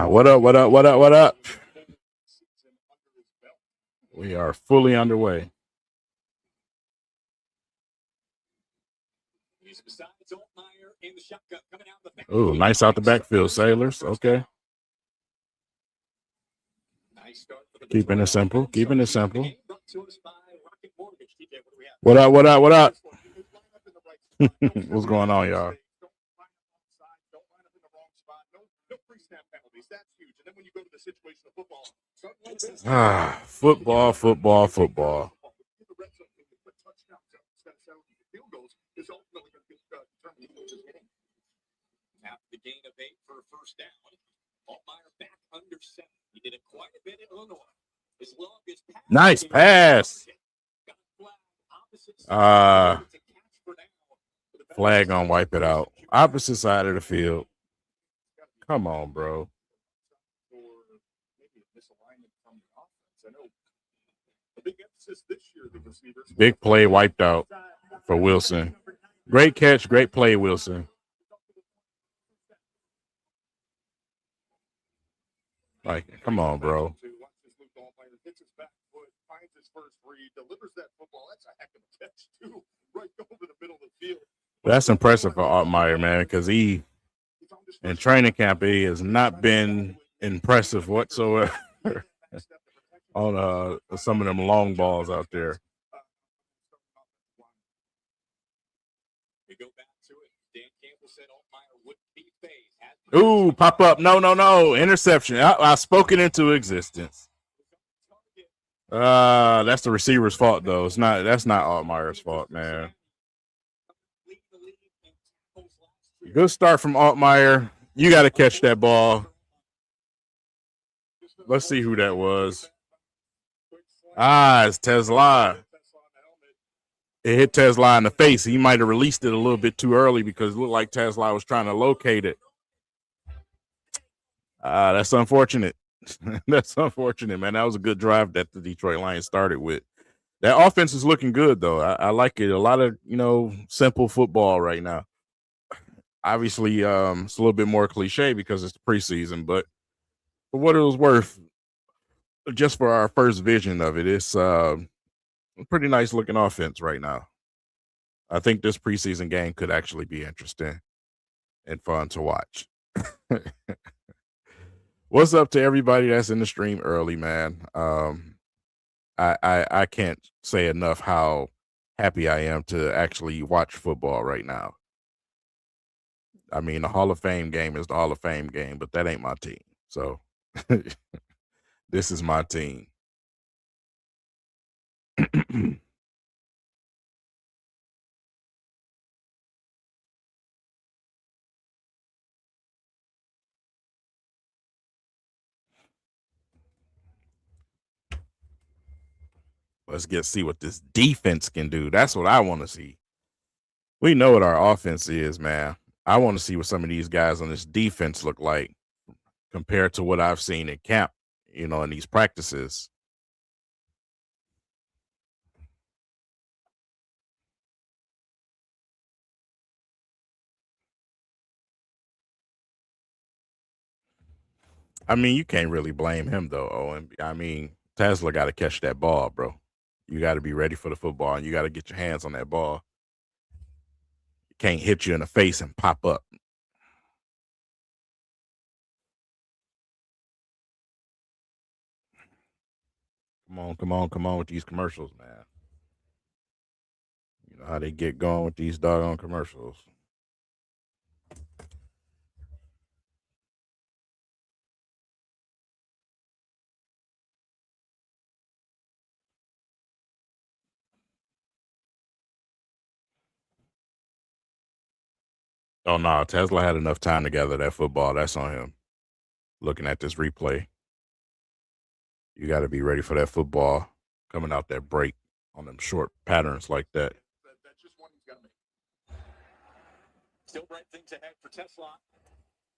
What up, what up, what up, what up? We are fully underway. Oh, nice out the backfield, Sailors. Okay. Keeping it simple. Keeping it simple. What up, what up, what up? What's going on, y'all? Football, football, football. After the gain of 8 for a first down, Altmyer back under 7. He did it quite a bit in Illinois. As long as nice pass. Flag on wipe it out. Opposite side of the field. Come on, bro. Big play wiped out for Wilson. Great catch, great play, Wilson. Like, come on, bro. That's impressive for Altmyer, man, because he in training camp he has not been impressive whatsoever on some of them long balls out there. Ooh, pop up. No. Interception. I spoke it into existence. That's the receiver's fault, though. That's not Altmyer's fault, man. Good start from Altmyer. You got to catch that ball. Let's see who that was. It's Tesla. It hit Tesla in the face. He might have released it a little bit too early because it looked like Tesla was trying to locate it. That's unfortunate. That's unfortunate, man. That was a good drive that the Detroit Lions started with. That offense is looking good, though. I like it. A lot of, simple football right now. Obviously, it's a little bit more cliche because it's the preseason, but for what it was worth, just for our first vision of it, it's a pretty nice looking offense right now. I think this preseason game could actually be interesting and fun to watch. What's up to everybody that's in the stream early, man? I can't say enough how happy I am to actually watch football right now. I mean, the Hall of Fame game is the Hall of Fame game, but that ain't my team. So this is my team. Let's see what this defense can do. That's what I want to see. We know what our offense is, man. I want to see what some of these guys on this defense look like compared to what I've seen in camp, in these practices. I mean, you can't really blame him, though, Owen. I mean, Tesla got to catch that ball, bro. You got to be ready for the football, and you got to get your hands on that ball. It can't hit you in the face and pop up. Come on with these commercials, man. You know how they get going with these doggone commercials. Oh, no, Tesla had enough time to gather that football. That's on him. Looking at this replay. You got to be ready for that football coming out that break on them short patterns like that. That's just one he's got to make. Still bright things ahead for Tesla.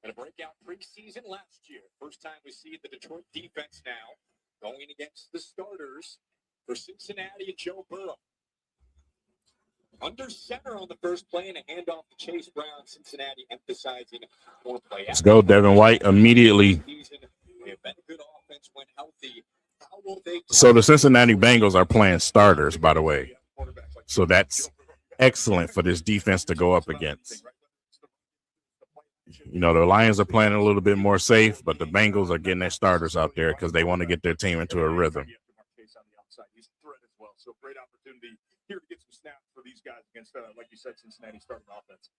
And a breakout preseason last year. First time we see the Detroit defense now going against the starters for Cincinnati and Joe Burrow. Under center on the first play and a handoff to Chase Brown. Cincinnati emphasizing more play. Let's go, Devin White, immediately. They've been a good offense when healthy. How will they? So the Cincinnati Bengals are playing starters, by the way. So that's excellent for this defense to go up against. You know, the Lions are playing a little bit more safe, but the Bengals are getting their starters out there because they want to get their team into a rhythm. So great opportunity here to get some snaps for these guys against, like you said, Cincinnati starting offense.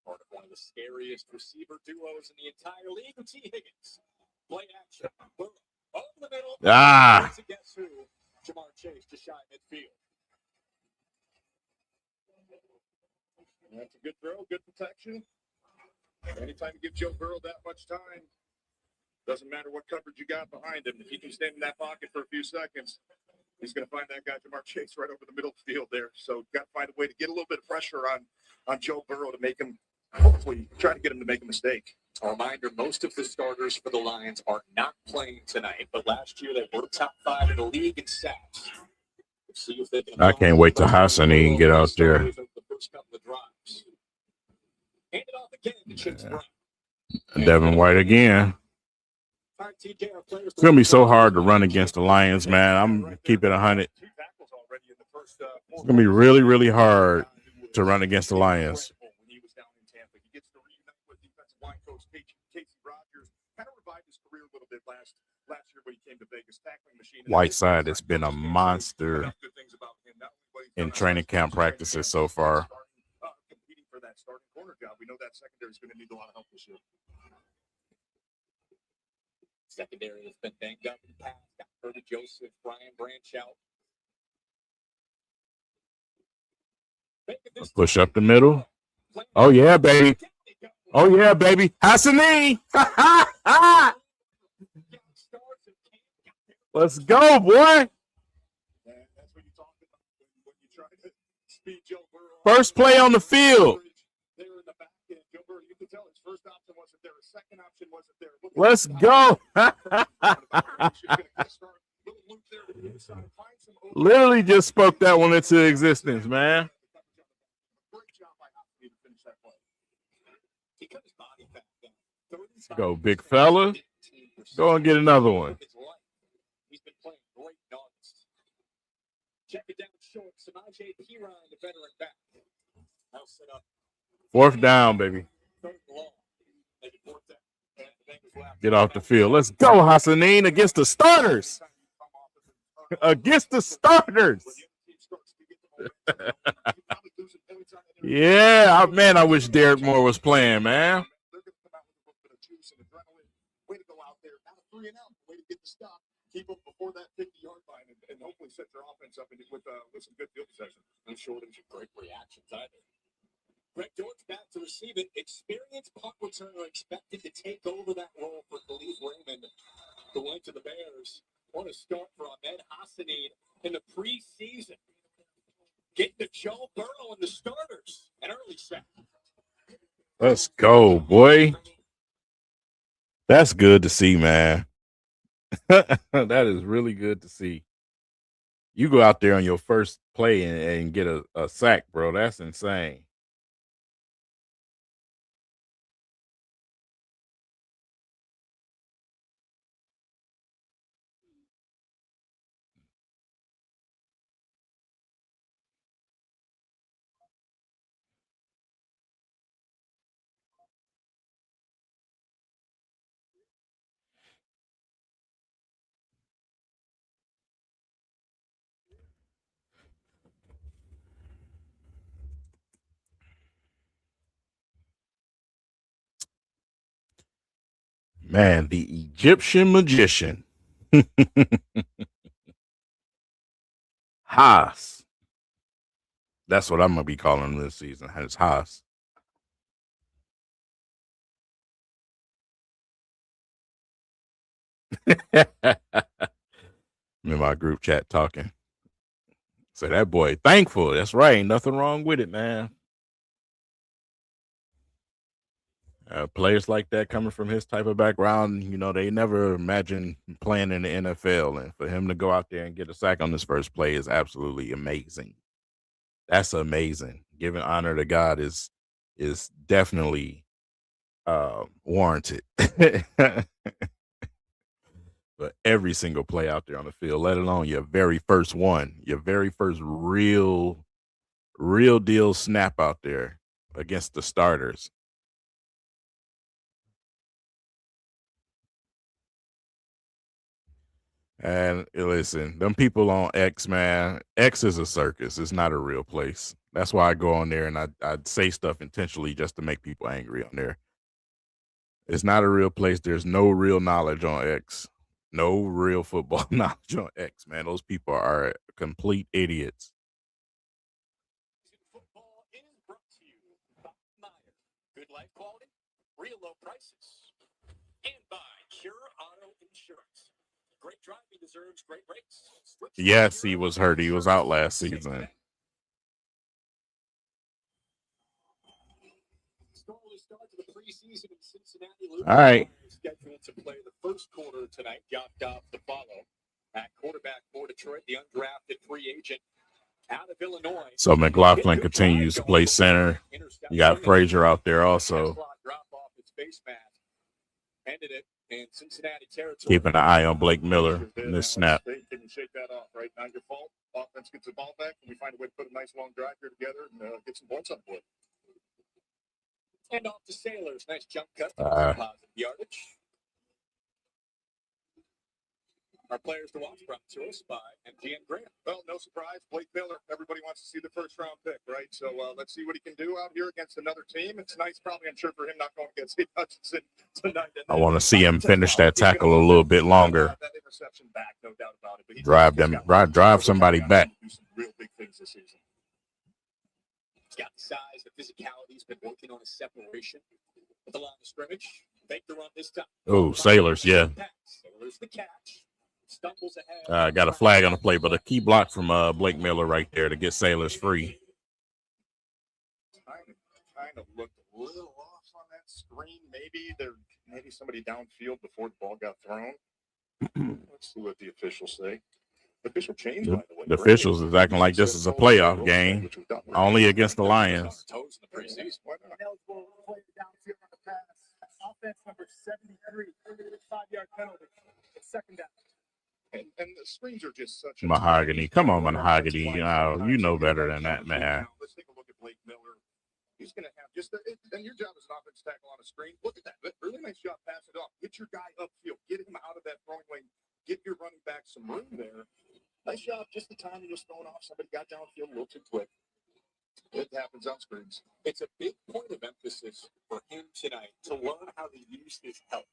Part of one of the scariest receiver duos in the entire league, T. Higgins. Play action. Over the middle. Guess who? Jamar Chase to shy midfield. That's a good throw, good protection. Anytime you give Joe Burrow that much time, doesn't matter what coverage you got behind him. If he can stand in that pocket for a few seconds, he's going to find that guy, Jamar Chase, right over the middle of the field there. So got to find a way to get a little bit of pressure on Joe Burrow to make him, hopefully, try to get him to make a mistake. A reminder, most of the starters for the Lions are not playing tonight, but last year they were top 5 in the league in sacks. See if they can. I can't wait to Hassan and get out there. The first couple of drives. Hand it off again to Chase Brown. Devin White again. It's going to be so hard to run against the Lions, man. I'm keeping it 100. It's going to be really, really hard to run against the Lions. Whiteside has been a monster in training camp practices so far. Competing for that starting corner job. We know that secondary is going to need a lot of help this year. Secondary has been banged up in the past. Got Curtis Joseph, Brian Branch out. Push up the middle. Oh, yeah, baby. Oh, yeah, baby. Hassani. Let's go, boy. First play on the field. Let's go. Literally just spoke that one into existence, man. Go, big fella. Go and get another one. He's been playing great nuts. Check it down short. Samaje Perine, the veteran back. Now set up. 4th down, baby. Get off the field. Let's go, Hassanin, against the starters. Against the starters. Yeah, man, I wish Derrick Moore was playing, man. Way to go out there. Now 3-0. Way to get the stop. Keep them before that 50-yard line and hopefully set their offense up with some good field possession. I'm sure there's some great reactions either. Greg Dortch back to receive it. Experienced punt returner expected to take over that role for Khalif Raymond, who went to the Bears. What a start for Ahmed Hassanin in the preseason. Getting to Joe Burrow and the starters. An early sack. Let's go, boy. That's good to see, man. That is really good to see. You go out there on your first play and get a sack, bro. That's insane. Man, the Egyptian magician. Haas. That's what I'm going to be calling him this season. It's Haas. In my group chat talking. So that boy thankful. That's right. Ain't nothing wrong with it, man. Players like that coming from his type of background, they never imagine playing in the NFL. And for him to go out there and get a sack on his first play is absolutely amazing. That's amazing. Giving honor to God is definitely warranted. But every single play out there on the field, let alone your very first one, your very first real deal snap out there against the starters. And listen, them people on X, man, X is a circus. It's not a real place. That's why I go on there and I'd say stuff intentionally just to make people angry on there. It's not a real place. There's no real knowledge on X. No real football knowledge on X, man. Those people are complete idiots. Football is brought to you by Altmyer. Good life quality, real low prices, and by Cure Auto Insurance. Great driving deserves great rates. Yes, he was hurt. He was out last season. Start to the preseason in Cincinnati. All right. Scheduled to play the first quarter tonight. Got Goff to follow. At quarterback for Detroit, the undrafted free agent out of Illinois. So McLaughlin continues to play center. You got Frazier out there also. Drop off his face mask. Ended it in Cincinnati territory. Keeping an eye on Blake Miller in this snap. Can you shake that off, right? Not your fault. Offense gets the ball back, and we find a way to put a nice long drive here together and get some points on the board. And off to Sailors. Nice jump cut. Positive yardage. Our players to watch brought to us by MGM Grant. Well, no surprise. Blake Miller. Everybody wants to see the first round pick, right? So let's see what he can do out here against another team. It's nice, probably, I'm sure, for him not going against Hutchinson tonight. I want to see him finish that tackle a little bit longer. That interception back, no doubt about it. But drive somebody back. Do some real big things this season. He's got the size, the physicality. He's been working on his separation at the line of scrimmage. Make the run this time. Oh, Sailors, yeah. Sailors the catch. Stumbles ahead. Got a flag on the play, but a key block from Blake Miller right there to get Sailors free. Kind of looked a little off on that screen. Maybe somebody downfield before the ball got thrown. Let's see what the officials say. The official change, by the way. The officials is acting like this is a playoff game, only against the Lions. Toes in the preseason. Offense number 73, 5-yard penalty. Second down. And the screens are just such Mahogany. Come on, Mahogany. You know better than that, man. Let's take a look at Blake Miller. He's going to have and your job as an offense tackle on a screen. Look at that. Really nice job passing it off. Get your guy upfield. Get him out of that throwing lane. Get your running back some room there. Nice job. Just the time he was throwing off. Somebody got downfield a little too quick. It happens on screens. It's a big point of emphasis for him tonight to learn how to use his help.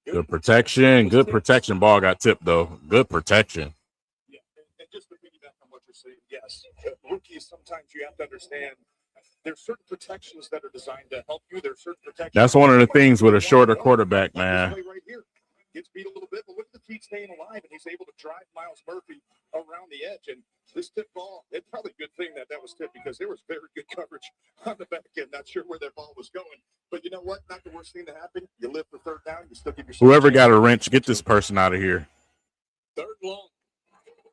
Good protection. Good protection. Ball got tipped, though. Good protection. Yeah, and just to piggyback on what you're saying, yes. Rookies, sometimes you have to understand there's certain protections that are designed to help you. There's certain protections. That's one of the things with a shorter quarterback, man. Right here. Gets beat a little bit, but look at the feet staying alive, and he's able to drive Miles Murphy around the edge. And this tip ball, it's probably a good thing that was tipped because there was very good coverage on the back end. Not sure where that ball was going, but you know what? Not the worst thing to happen. You live for third down. You still give yourself. Whoever got a wrench, get this person out of here. Third long.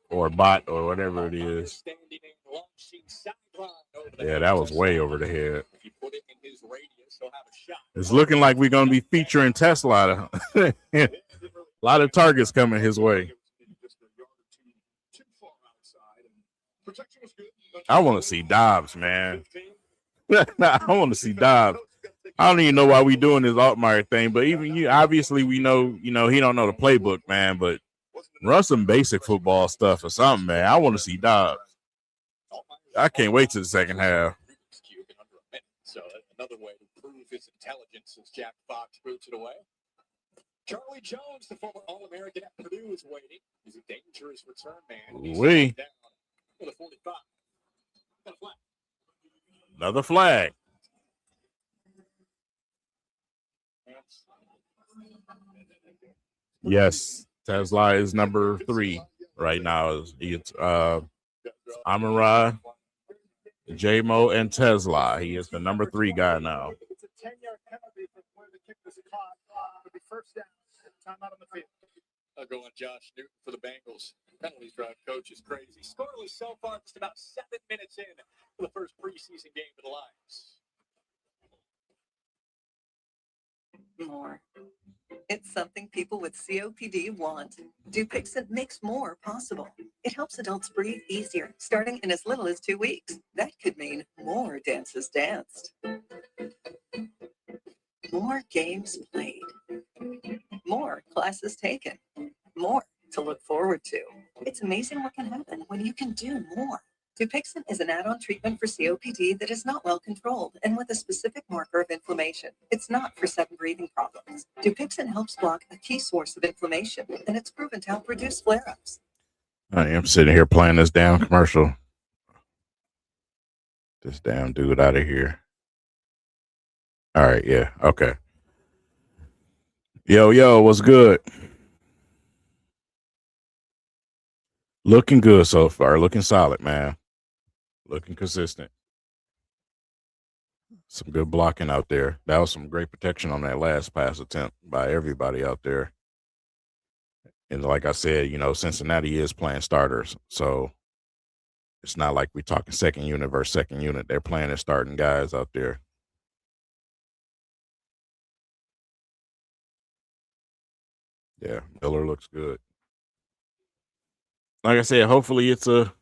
Or a bot or whatever it is. Yeah, that was way over the head. If you put it in his radius, he'll have a shot. It's looking like we're going to be featuring Tesla. A lot of targets coming his way. I want to see Dobbs, man. I want to see Dobbs. I don't even know why we doing this Altmyer thing, but even you, obviously we know, he don't know the playbook, man, but run some basic football stuff or something, man. I want to see Dobbs. I can't wait till the second half. So another way to prove his intelligence as Jack Fox boots it away. Charlie Jones, the former All-American at Purdue, is waiting. He's a dangerous return man. He's down for the 45. Another flag. Yes, Tesla is number 3 right now. It's Amon-Ra, J-Mo, and Tesla. He is the number 3 guy now. It's a 10-yard penalty for where the kick was caught. It'll be first down. Time out on the field. I'll go on Josh Newton for the Bengals. Penalties drive coach is crazy. Scoreless so far, just about 7 minutes in for the first preseason game for the Lions. More. It's something people with COPD want. Dupixent makes more possible. It helps adults breathe easier, starting in as little as 2 weeks. That could mean more dances danced, more games played, more classes taken, more to look forward to. It's amazing what can happen when you can do more. Dupixent is an add-on treatment for COPD that is not well controlled and with a specific marker of inflammation. It's not for sudden breathing problems. Dupixent helps block a key source of inflammation, and it's proven to help reduce flare-ups. I am sitting here playing this damn commercial. This damn dude out of here. All right, yeah, okay. Yo, what's good? Looking good so far. Looking solid, man. Looking consistent. Some good blocking out there. That was some great protection on that last pass attempt by everybody out there. And like I said, Cincinnati is playing starters. So it's not like we're talking second unit versus second unit. They're playing as starting guys out there. Yeah, Miller looks good. Like I said, hopefully it's the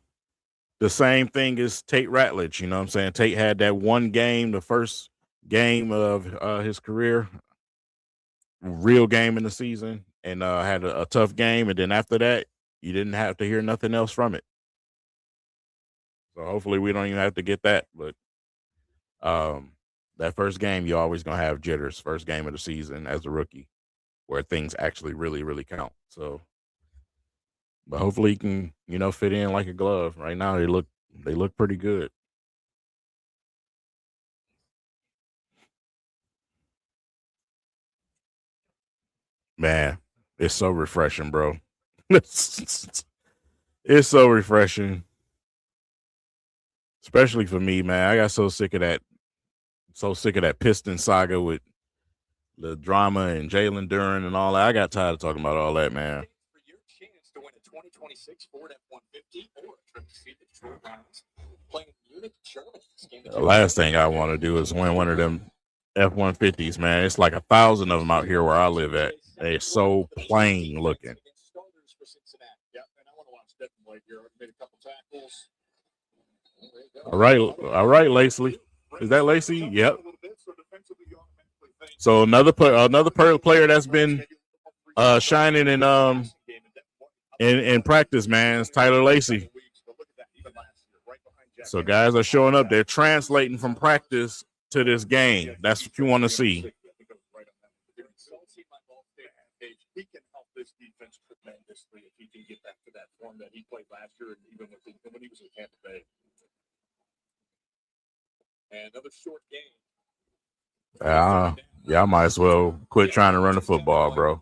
same thing as Tate Ratledge. You know what I'm saying? Tate had that one game, the first game of his career, real game in the season, and had a tough game. And then after that, you didn't have to hear nothing else from it. So hopefully we don't even have to get that. But that first game, you're always going to have jitters. First game of the season as a rookie, where things actually really, really count. So, but hopefully he can, fit in like a glove. Right now, they look pretty good. Man, it's so refreshing, bro. It's so refreshing. Especially for me, man. I got so sick of that Piston saga with the drama and Jalen Duren and all that. I got tired of talking about all that, man. For your chance to win a 2026 Ford F-150 or a trip to see the Detroit Lions playing Munich, Germany. The last thing I want to do is win one of them F-150s, man. It's like 1,000 of them out here where I live at. They're so plain looking. Yeah, and I want to watch Devin White here. Made a couple tackles. All right, Lacey. Is that Lacey? Yep. So another player that's been shining in practice, man, is Tyler Lacey. So guys are showing up. They're translating from practice to this game. That's what you want to see. He can help this defense tremendously if he can get back to that form that he played last year, and even when he was in Tampa Bay. And another short game. Yeah, I might as well quit trying to run the football, bro.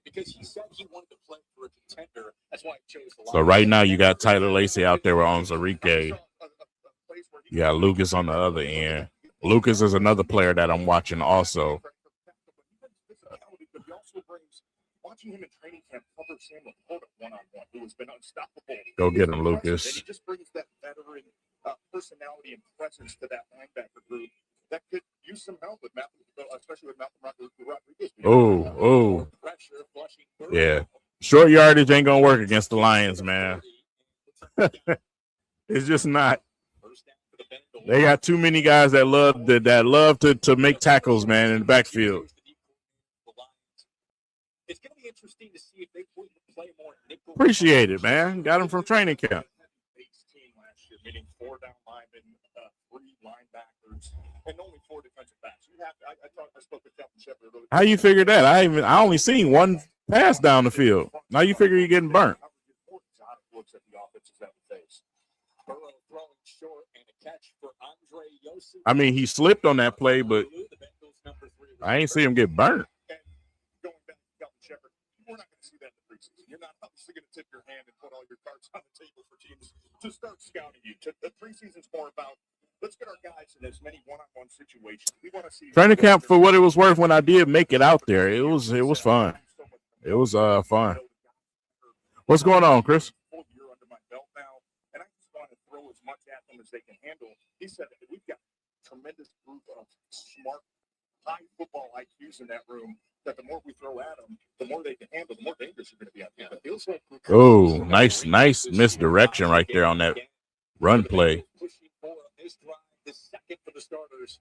Because he said he wanted to play for a contender. That's why he chose the So right now you got Tyler Lacey out there with Onzarike. You got Lucas on the other end. Lucas is another player that I'm watching also. Watching him in training camp cover Sam Laporta one-on-one, who has been unstoppable. Go get him, Lucas. And he just brings that veteran personality and presence to that linebacker group that could use some help with Malcolm, especially with Malcolm Rodriguez. Oh. Yeah. Short yardage ain't going to work against the Lions, man. It's just not. They got too many guys that love to make tackles, man, in the backfield. It's going to be interesting to see if they play more nickel. Appreciate it, man. Got him from training camp. Meaning 4 down linemen, 3 linebackers, and only 4 defensive backs. I spoke with Captain Shepard. How you figure that? I only seen one pass down the field. Now you figure you're getting burnt. I mean, he slipped on that play, but I ain't see him get burnt. you're not obviously going to tip your hand and put all your cards on the table for teams to start scouting you. The preseason's more about let's get our guys in as many one-on-one situations. We want to see training camp for what it was worth. When I did make it out there, it was fun. It was fun. What's going on, Chris? Full year under my belt now, and I just want to throw as much at them as they can handle. He said that we've got a tremendous group of smart, high football IQs in that room. That the more we throw at them, the more they can handle, the more dangerous you're going to be out there. It feels like oh, nice misdirection right there on that run play. Pushing for this drive, the second for the starters,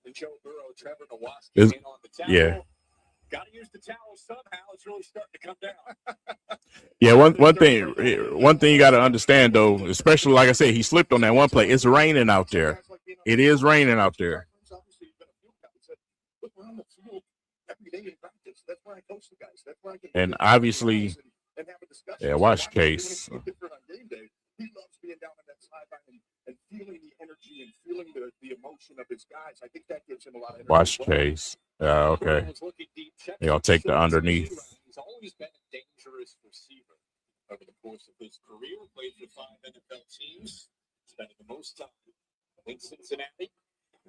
and Joe Burrow, Trevor Nowaski in on the tackle. Yeah. Got to use the towel somehow. It's really starting to come down. Yeah, one thing you got to understand though, especially like I said, he slipped on that one play. It's raining out there. It is raining out there. And obviously, yeah, watch Case. He loves being down on that sideline and feeling the energy and feeling the emotion of his guys. I think that gives him a lot of energy. Watch Case. Okay. They're going to take the underneath. He's always been a dangerous receiver over the course of his career. Played for 5 NFL teams. Spending the most time in Cincinnati.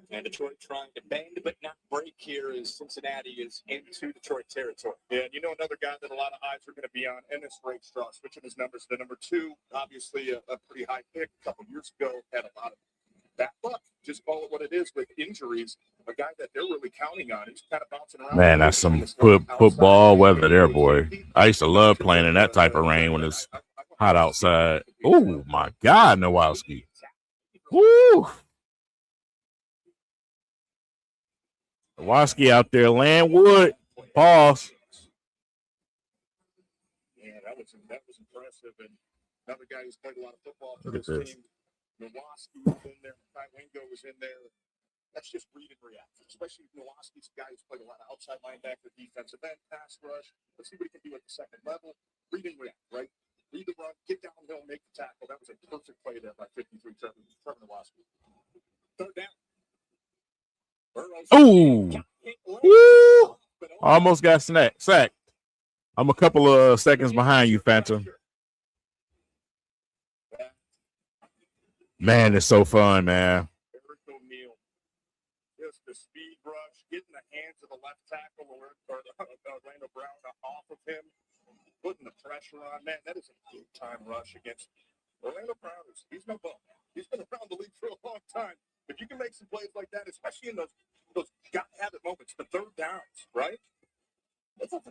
And Detroit trying to bend but not break here as Cincinnati is into Detroit territory. Yeah, and you know another guy that a lot of eyes are going to be on, Ennis Rakestraw, switching his numbers to number 2. Obviously a pretty high pick a couple years ago. Had a lot of bad luck. Just call it what it is with injuries. A guy that they're really counting on. He's kind of bouncing around. Man, that's some football weather there, boy. I used to love playing in that type of rain when it's hot outside. Oh, my God, Nowaski. Woo! Nowaski out there, Landwood. Pause. Yeah, that was impressive. And another guy who's played a lot of football for this team. Nowaski was in there. Ty Wingo was in there. That's just read and react. Especially Nowaski's a guy who's played a lot of outside linebacker, defensive end, pass rush. Let's see what he can do at the second level. Read and react, right? Read the run, get downhill, make the tackle. That was a perfect play there by 53 Trevor Nowaski. Third down. Ooh. Woo! Almost got sacked. I'm a couple of seconds behind you, Phantom. Man, it's so fun, man. Eric O'Neal. Just the speed rush, getting the hands of the left tackle or Orlando Brown off of him, putting the pressure on. Man, that is a big-time rush against Orlando Brown. He's no bum. He's been around the league for a long time. If you can make some plays like that, especially in those got-to-have-it moments, the third downs, right? What's up,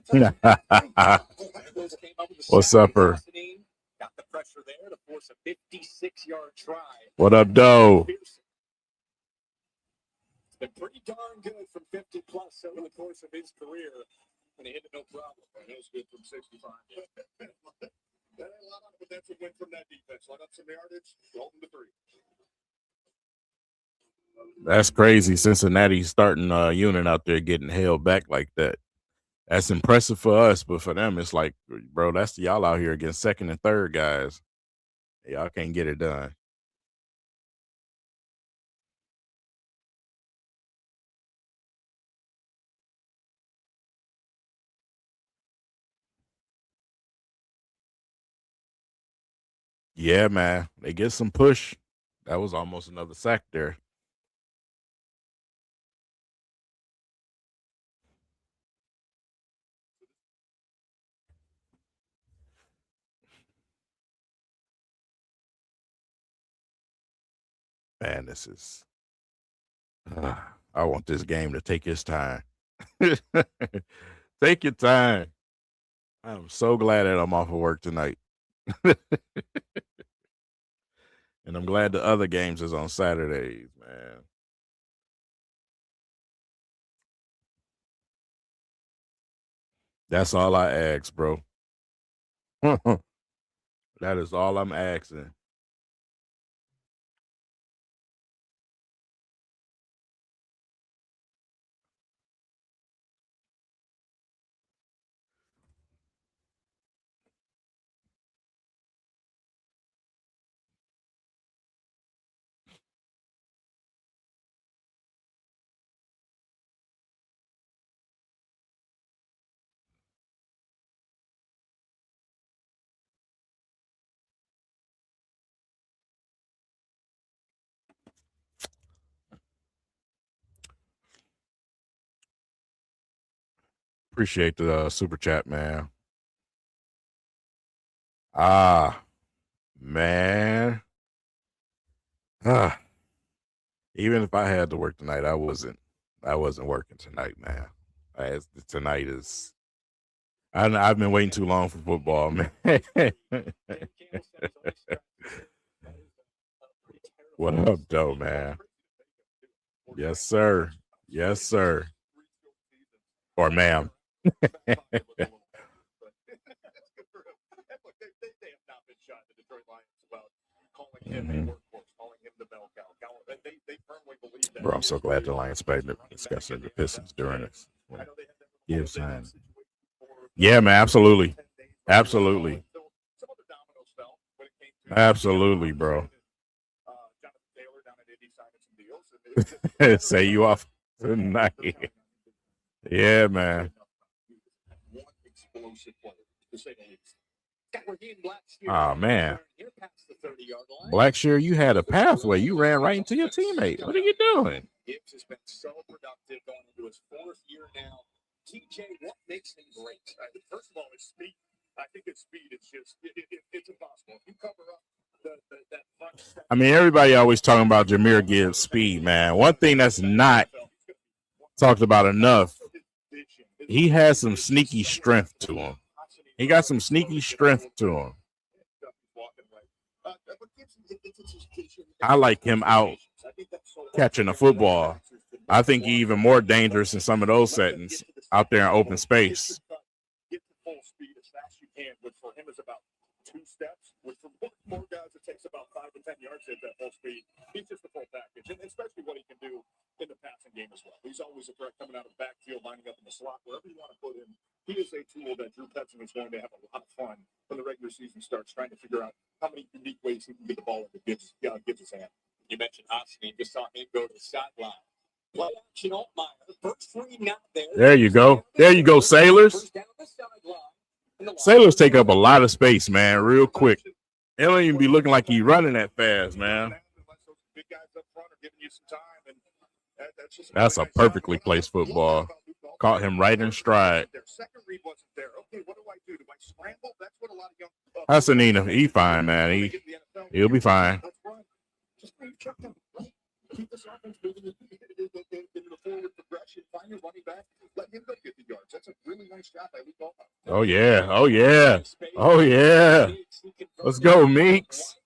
her? Got the pressure there to force a 56-yard try. What up, Doe? It's been pretty darn good from 50-plus over the course of his career. And he hit it no problem. And it was good from 65. That ain't a lot, but that's a win from that defense. Let up some yardage, hold them to 3. That's crazy. Cincinnati starting unit out there getting held back like that. That's impressive for us, but for them, it's like, bro, that's y'all out here against second and third guys. Y'all can't get it done. Yeah, man. They get some push. That was almost another sack there. Man, this is. I want this game to take its time. Take your time. I'm so glad that I'm off of work tonight. And I'm glad the other games is on Saturdays, man. That's all I ask, bro. That is all I'm asking. Appreciate the super chat, man. Man. Even if I had to work tonight, I wasn't working tonight, man. Tonight is. I've been waiting too long for football, man. What up, though, man? Yes, sir. Yes, sir. Or ma'am. Bro, I'm so glad the Lions played discussing the Pistons during this. Gives time. Yeah, man, absolutely. Absolutely. Absolutely, bro. Say you off tonight. Yeah, man. Oh, man. Blackshear, you had a pathway. You ran right into your teammate. What are you doing? Gibbs has been so productive going into his 4th year now. TJ, what makes him great? First of all, his speed. I think his speed is just, it's impossible. If you cover up that front. I mean, everybody always talking about Jahmyr Gibbs' speed, man. One thing that's not talked about enough, he has some sneaky strength to him. He got some sneaky strength to him. I like him out catching the football. I think he's even more dangerous in some of those settings out there in open space. Get to full speed as fast as you can, which for him is about 2 steps, which for more guys it takes about 5 to 10 yards to hit that full speed. He's just the full package, and especially what he can do in the passing game as well. He's always a threat coming out of the backfield, lining up in the slot, wherever you want to put him. He is a tool that Drew Petzing is going to have a lot of fun when the regular season starts, trying to figure out how many unique ways he can get the ball into Gibbs' hand. You mentioned Osney, just saw him go to the sideline. Play action Altmyer, first screen out there. There you go. There you go, Sailors. Sailors take up a lot of space, man, real quick. They don't even be looking like he's running that fast, man. That's a perfectly placed football. Caught him right in stride. Hassanina, he fine, man. He'll be fine. Keep this offense moving in the forward progression. Find your running back. Let him go get the yards. That's a really nice job by Luke Altmyer. Oh, yeah. Oh, yeah. Oh, yeah. Let's go, Meeks.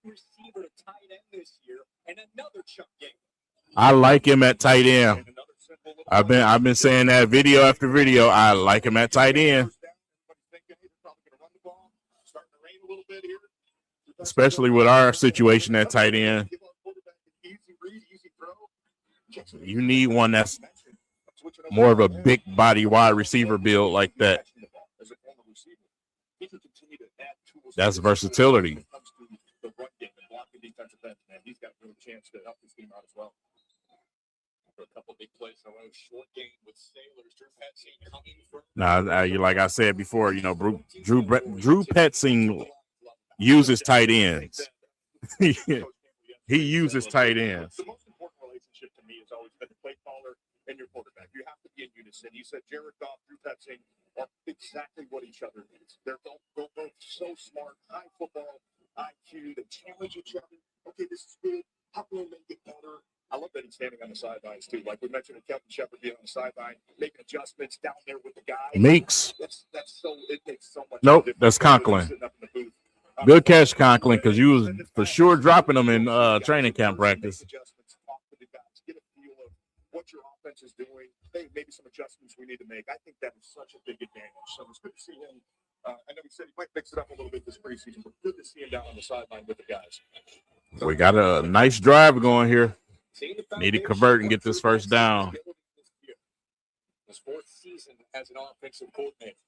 I like him at tight end. I've been saying that video after video. I like him at tight end. Especially with our situation at tight end. You need one that's more of a big body wide receiver build like that. That's versatility. Now, like I said before, you know, Drew Petzing uses tight ends. He uses tight ends. To me has always been the play caller and your quarterback. You have to be in unison. You said Jared Goff, Drew Petzing are exactly what each other needs. They're both so smart, high football IQ. They challenge each other. Okay, this is good. How can we make it better? I love that he's standing on the sidelines too. Like we mentioned, Kevin Shepard being on the sideline, making adjustments down there with the guy. Meeks. That's so. It makes so much. Nope, that's Conklin. Good catch, Conklin, because you was for sure dropping them in training camp practice. What your offense is doing, maybe some adjustments we need to make. I think that is such a big advantage. So it's good to see him. I know he said he might mix it up a little bit this preseason, but good to see him down on the sideline with the guys. We got a nice drive going here. Need to convert and get this first down. His 4th season as an offensive coordinator.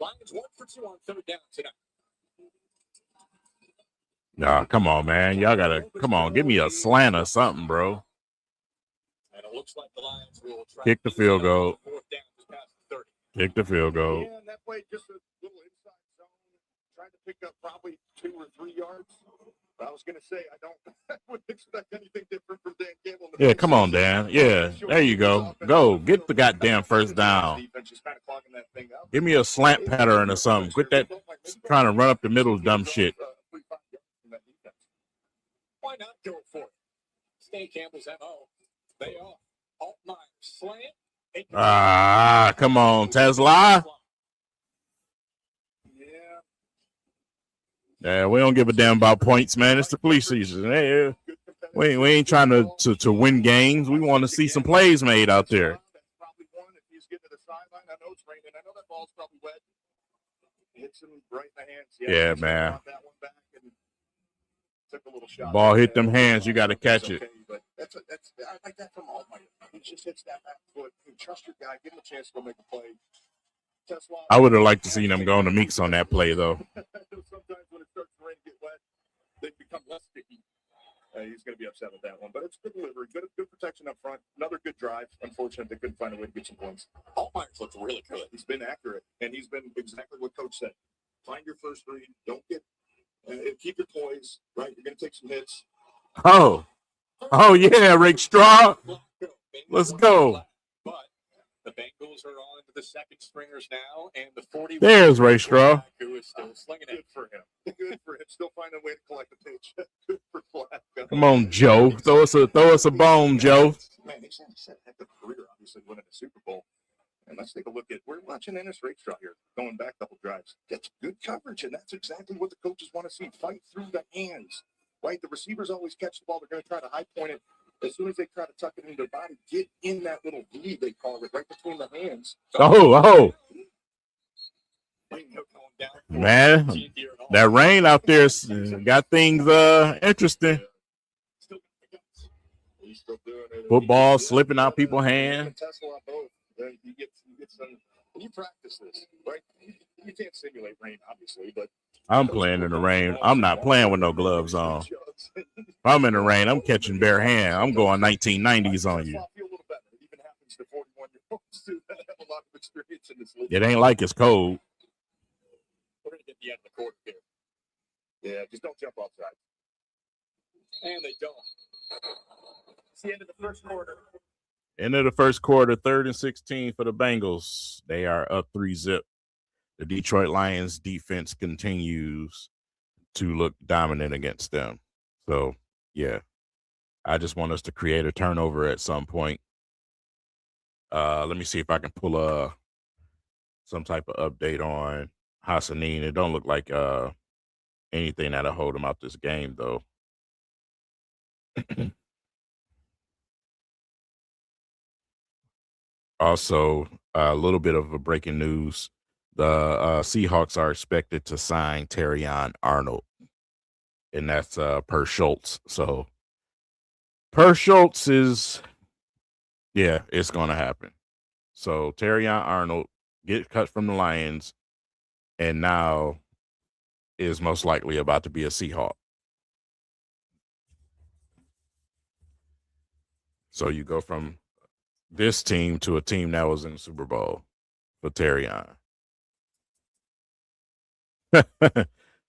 Lions 1 for 2 on 3rd down tonight. Nah, come on, man. Y'all gotta give me a slant or something, bro. And it looks like the Lions will try kick the field goal. Kick the field goal. Yeah, and that play just a little inside zone. Trying to pick up probably 2 or 3 yards. But I was going to say, I wouldn't expect anything different from Dan Campbell. Yeah, come on, Dan. Yeah, there you go. Go. Get the goddamn first down. Defense is kind of clogging Give me a slant pattern or something. Quit that trying to run up the middle dumb shit. Why not go for it? Stan Campbell's MO. They are. Altmyer slant. Come on, Tesla. Yeah, we don't give a damn about points, man. It's the police season. Hey, we ain't trying to win games. We want to see some plays made out there. Probably one if he's getting to the sideline. I know it's raining. I know that ball's probably wet. Hits him right in the hands. Yeah, man. That one back and took a little shot. Ball hit them hands. You got to catch it. But that's I like that from Altmyer. He just hits that back foot. You trust your guy. Give him a chance to go make a play. I would have liked to see them going to Meeks on that play, though. Sometimes when it starts to rain and get wet, they become less sticky. He's going to be upset with that one. But it's good delivery. Good protection up front. Another good drive. Unfortunate they couldn't find a way to get some points. Altmyer's looked really good. He's been accurate, and he's been exactly what Coach said. Find your first read. Don't get keep your poise, right? You're going to take some hits. Oh, yeah, Rick Straw. Let's go. But the Bengals are on to the second stringers now, and the 40. There's Ray Straw. Who is still slinging it for him. Good for him. Still finding a way to collect the pitch. Good for Flacco. Come on, Joe. Throw us a bone, Joe. Man, he's had a heck of a career, obviously, winning the Super Bowl. And let's take a look at, we're watching Ennis Rakestraw here, going back a couple drives. Gets good coverage, and that's exactly what the coaches want to see. Fight through the hands, right? The receivers always catch the ball. They're going to try to high point it. As soon as they try to tuck it into their body, get in that little V, they call it, right between the hands. Oh. Man, that rain out there got things interesting. Football slipping out people's hands. You get some. You practice this, right? You can't simulate rain, obviously, but I'm playing in the rain. I'm not playing with no gloves on. If I'm in the rain, I'm catching bare hand. I'm going 1990s on you. It ain't like it's cold. We're going to get the end of the quarter here. Yeah, just don't jump offside. And they don't. It's the end of the first quarter. End of the first quarter, 3rd and 16 for the Bengals. They are up 3-0. The Detroit Lions defense continues to look dominant against them. So, yeah, I just want us to create a turnover at some point. Let me see if I can pull some type of update on Hassanin. It don't look like anything that'll hold him out this game, though. Also, a little bit of a breaking news. The Seahawks are expected to sign Terrion Arnold, and that's per Schultz. So per Schultz is, yeah, it's going to happen. So Terrion Arnold get cut from the Lions and now is most likely about to be a Seahawk. So you go from this team to a team that was in the Super Bowl for Terrion.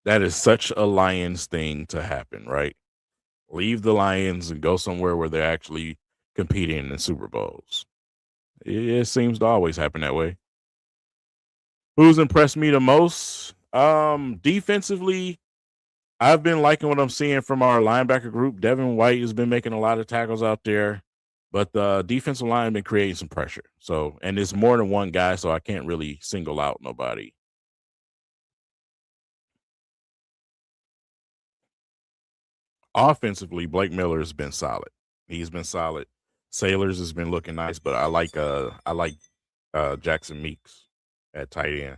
That is such a Lions thing to happen, right? Leave the Lions and go somewhere where they're actually competing in Super Bowls. It seems to always happen that way. Who's impressed me the most? Defensively, I've been liking what I'm seeing from our linebacker group. Devin White has been making a lot of tackles out there, but the defensive line has been creating some pressure. So, and it's more than one guy, so I can't really single out nobody. Offensively, Blake Miller has been solid. He's been solid. Sailors has been looking nice, but I like Jackson Meeks at tight end.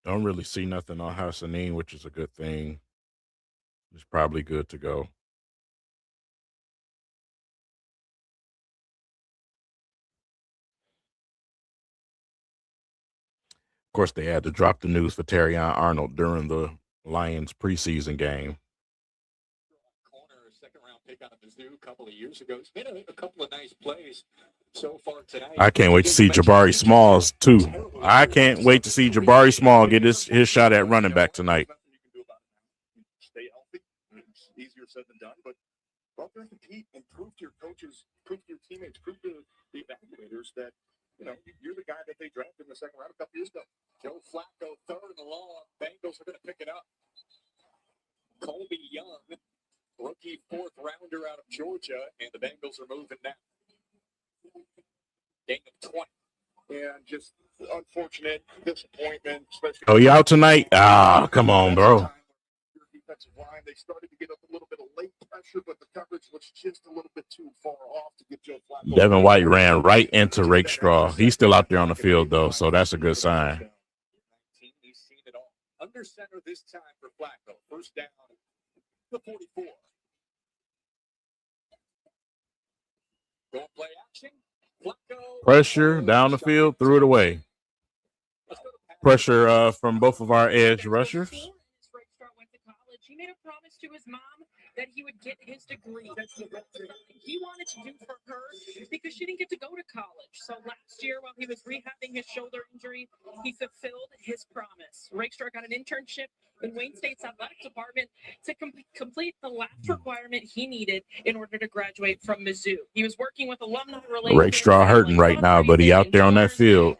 Don't really see nothing on Hassanin, which is a good thing. It's probably good to go. Of course, they had to drop the news for Terrion Arnold during the Lions preseason game. second-round pick out of Mizzou a couple of years ago. He's made a couple of nice plays so far tonight. I can't wait to see Jabari Smalls, too. I can't wait to see Jabari Small get his shot at running back tonight. Nothing you can do about it now. Stay healthy. It's easier said than done, but go out there and compete and prove to your coaches, prove to your teammates, prove to the evaluators that, you're the guy that they drafted in the second round a couple years ago. Joe Flacco, third and long. Bengals are going to pick it up. Colby Young, rookie fourth rounder out of Georgia, and the Bengals are moving now. Gain of 20. And just unfortunate disappointment, especially. Oh, you out tonight? Come on, bro. Defensive line, they started to get up a little bit of late pressure, but the coverage was just a little bit too far off to get Joe Flacco. Devin White ran right into Rakestraw. He's still out there on the field, though, so that's a good sign. He's seen it all. Under center this time for Flacco. First down, the 44. Going play action. Flacco. Pressure down the field, threw it away. Pressure from both of our edge rushers. He made a promise to his mom that he would get his degree. That's what he wanted to do for her because she didn't get to go to college. So last year, while he was rehabbing his shoulder injury, he fulfilled his promise. Rakestraw got an internship in Wayne State's athletic department to complete the last requirement he needed in order to graduate from Mizzou. He was working with alumni relations. Rakestraw hurting right now, but he out there on that field.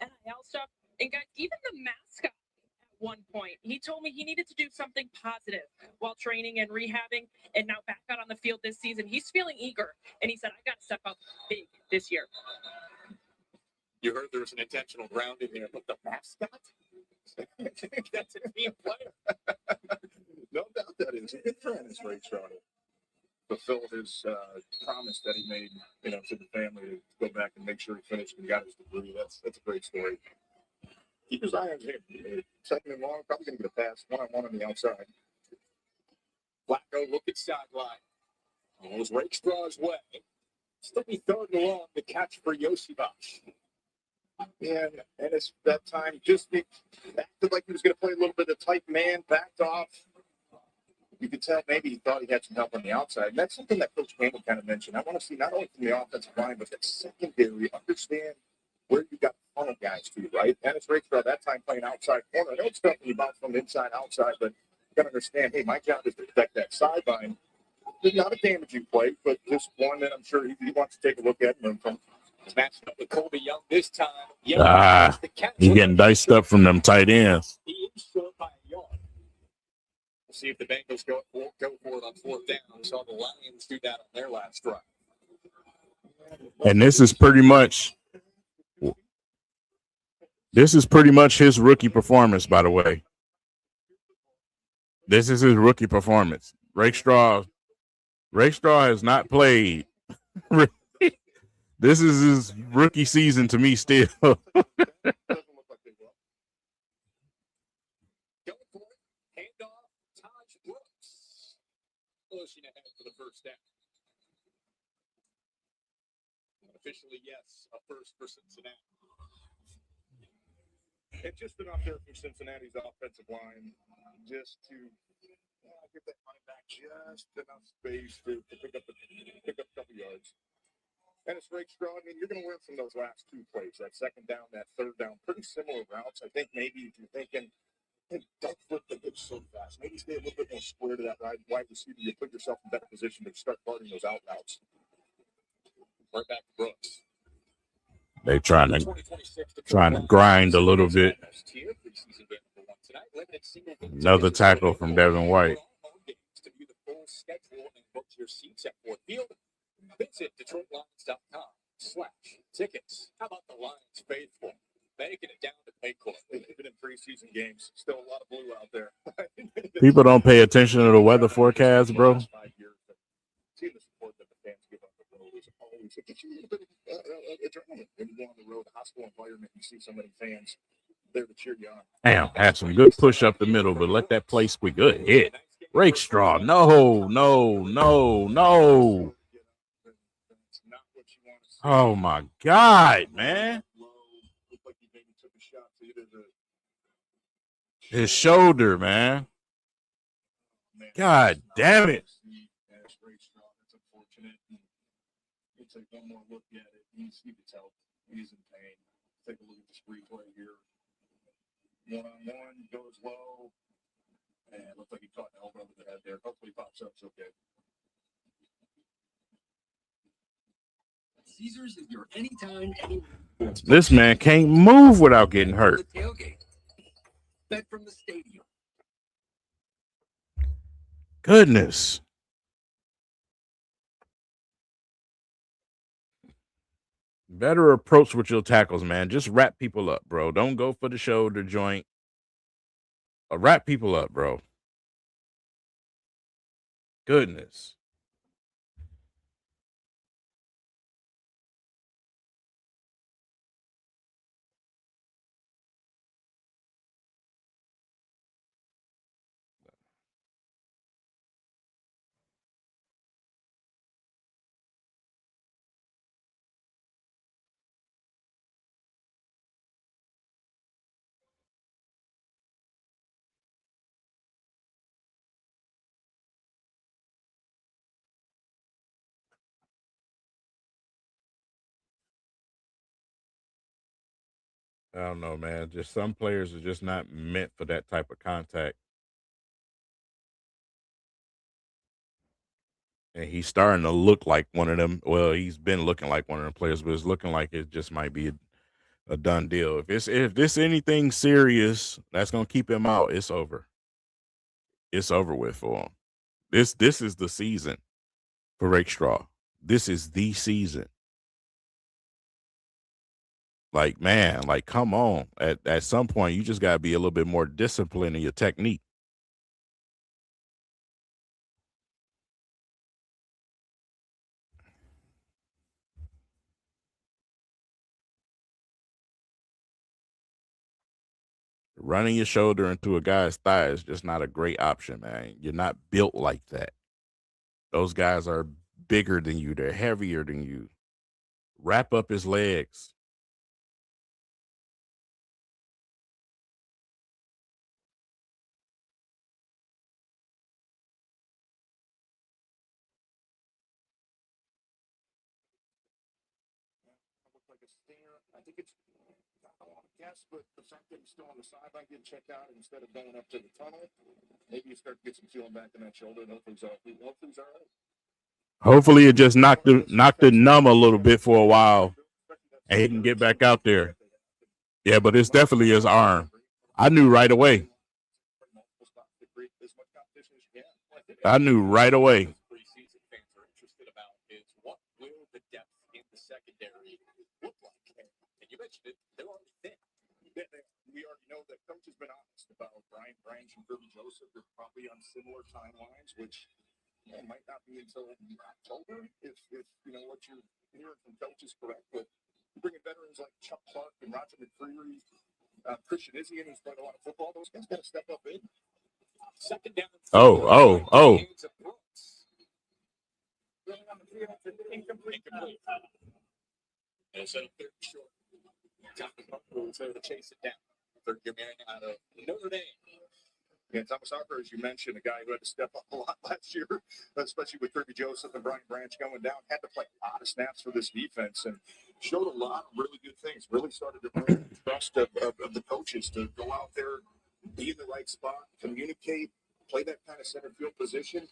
And got even the mascot. One point, he told me he needed to do something positive while training and rehabbing, and now back out on the field this season. He's feeling eager, and he said, I got to step up big this year. You heard there was an intentional grounding there, but the mascot? That's a team player. No doubt that is. A good friend is Rakestraw. Fulfill his promise that he made, to the family to go back and make sure he finished and got his degree. That's a great story. Keep his eye on him. Second and long, probably going to get a pass one-on-one on the outside. Flacco, look at sideline. Goes Rakestraw's way. Still be third and long, the catch for Yosibach. And it's that time just acted like he was going to play a little bit of tight man, backed off. You could tell maybe he thought he had some help on the outside. And that's something that Coach Campbell kind of mentioned. I want to see not only from the offensive line, but that secondary, understand where you got funnel guys to, right? And it's Rakestraw that time playing outside corner. I know it's tough when you bounce from inside outside, but you got to understand, hey, my job is to protect that sideline. It's not a damaging play, but just one that I'm sure he wants to take a look at and learn from. He's matched up with Colby Young this time. He's getting diced up from them tight ends. He is short by a yard. We'll see if the Bengals go for it on fourth down. We saw the Lions do that on their last drive. And this is pretty much his rookie performance, by the way. This is his rookie performance. Rakestraw has not played. This is his rookie season to me still. Go for it. Handoff. Taj Brooks. Pushing ahead for the first down. Officially, yes, a first for Cincinnati. And just enough there from Cincinnati's offensive line just to give that running back just enough space to pick up a couple yards. And it's Rakestraw. I mean, you're going to learn from those last two plays, that second down, that third down, pretty similar routes. I think maybe if you're thinking, hey, don't flip the pitch so fast. Maybe stay a little bit more square to that wide receiver. You put yourself in better position to start guarding those out routes. Right back to Brooks. They trying to grind a little bit. Another tackle from Devin White. To view the full schedule and book your seats at Ford Field, visit DetroitLions.com/tickets. How about the Lions faithful making it down to Paycor? Even in preseason games, still a lot of blue out there. People don't pay attention to the weather forecast, bro. See the support that the fans give on the road is always it gets you a little bit of adrenaline when you go on the road, a hostile environment. You see so many fans there to cheer you on. Damn, had some good push up the middle, but let that play squeak. Good hit. Rakestraw. No. Oh my God, man. His shoulder, man. God damn it. take one more look at it. You can tell he's in pain. Take a look at this replay here. One-on-one, goes low. And it looked like he caught an elbow to the head there. Hopefully pops up. It's okay. Caesars is your anytime, anywhere. This man can't move without getting hurt. The tailgate. Bet from the stadium. Goodness. Better approach with your tackles, man. Just wrap people up, bro. Don't go for the shoulder joint. Wrap people up, bro. Goodness. I don't know, man. Just some players are just not meant for that type of contact. And he's starting to look like one of them. Well, he's been looking like one of them players, but it's looking like it just might be a done deal. If this anything serious that's gonna keep him out, it's over. It's over with for him. This is the season for Rakestraw. This is the season. Like, man, like, come on. At some point, you just gotta be a little bit more disciplined in your technique. Running your shoulder into a guy's thigh is just not a great option, man. You're not built like that. Those guys are bigger than you. They're heavier than you. Wrap up his legs. Looked like a stinger. I think it's, I don't want to guess, but the fact that he's still on the sideline getting checked out instead of going up to the tunnel, maybe you start to get some feeling back in that shoulder. And hopefully he's all right. Hopefully it just knocked it numb a little bit for a while and he can get back out there. Yeah, but it's definitely his arm. I knew right away. I knew right away. Preseason fans are interested about is what will the depth in the secondary look like? And you mentioned it, they're already thin. We already know that coach has been honest about Brian Branch and Kirby Joseph. They're probably on similar timelines, which might not be until October if you know what you're hearing from coach is correct. But bringing veterans like Chuck Clark and Roger McCreary, Christian Isiah, who's played a lot of football, those guys got to step up big. Second down. Oh. Incomplete. And so third short. To chase it down. Third year man out of Notre Dame. Yeah, Thomas Harper, as you mentioned, a guy who had to step up a lot last year, especially with Kirby Joseph and Brian Branch going down, had to play a lot of snaps for this defense and showed a lot of really good things. Really started to bring the trust of the coaches to go out there, be in the right spot, communicate, play that kind of center field position,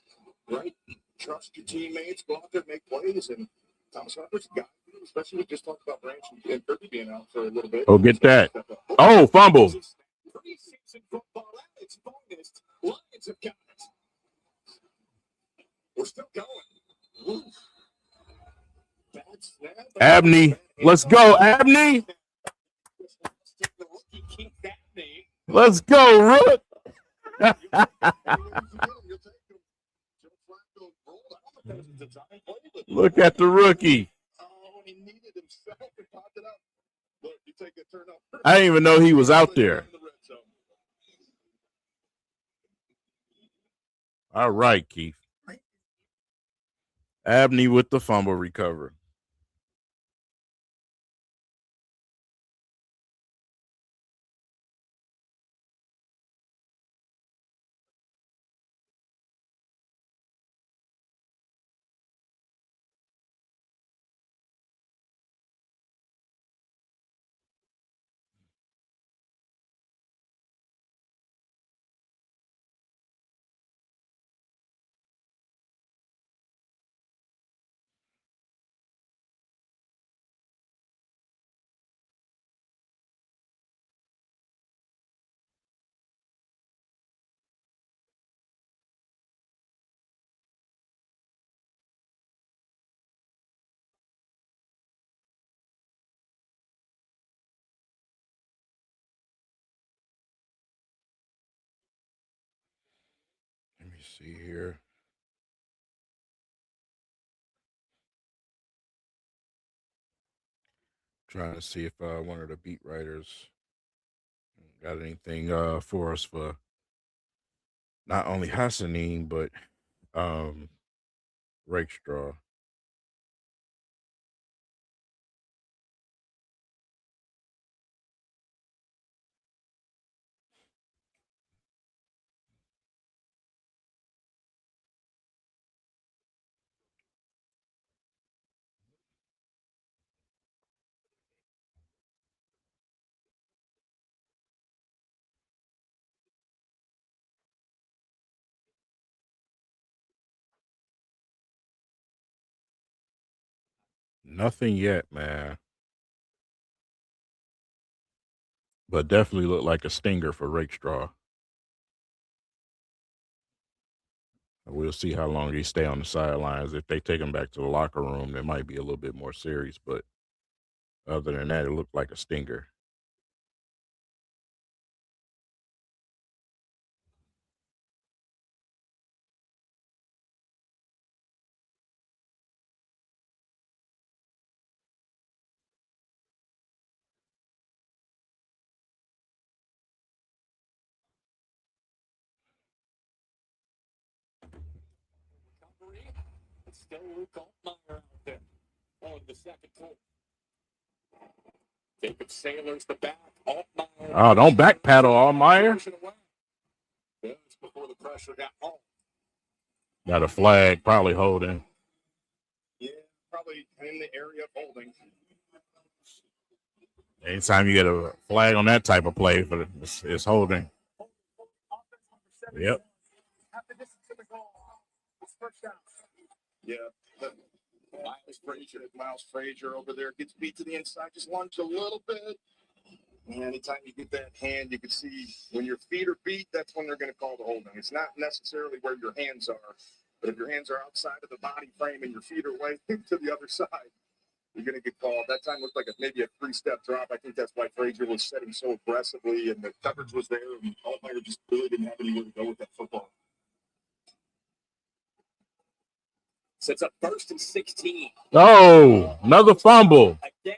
right? Trust your teammates, go out there, make plays, and Thomas Harper's a guy, especially we just talked about Branch and Kirby being out for a little bit. Oh, get that. Oh, fumble. Preseason football at its finest. Lions have got it. We're still going. Abney. Let's go, Abney. Let's go, Rook. Look at the rookie. I didn't even know he was out there. All right, Keith. Abney with the fumble recovery. See here. Trying to see if one of the beat writers got anything for us for not only Hassanin, but Rakestraw. Nothing yet, man. But definitely look like a stinger for Rakestraw. We'll see how long he stay on the sidelines. If they take him back to the locker room, it might be a little bit more serious. But other than that, it looked like a stinger. It's still Luke Altmyer out there on the second play. Jacob Sailor's the back. Altmyer. Oh, don't back paddle, Altmyer. That's before the pressure got home. Got a flag, probably holding. Yeah, probably in the area of holding. Anytime you get a flag on that type of play, it's holding. Yep. Yeah. Miles Frazier over there gets beat to the inside, just lunged a little bit. And anytime you get that hand, you can see when your feet are beat, that's when they're going to call the holding. It's not necessarily where your hands are, but if your hands are outside of the body frame and your feet are way to the other side, you're going to get called. That time looked like maybe a 3-step drop. I think that's why Frazier was setting so aggressively, and the coverage was there, and Altmyer just really didn't have anywhere to go with that football. Sets up 1st and 16. Oh, another fumble. Again.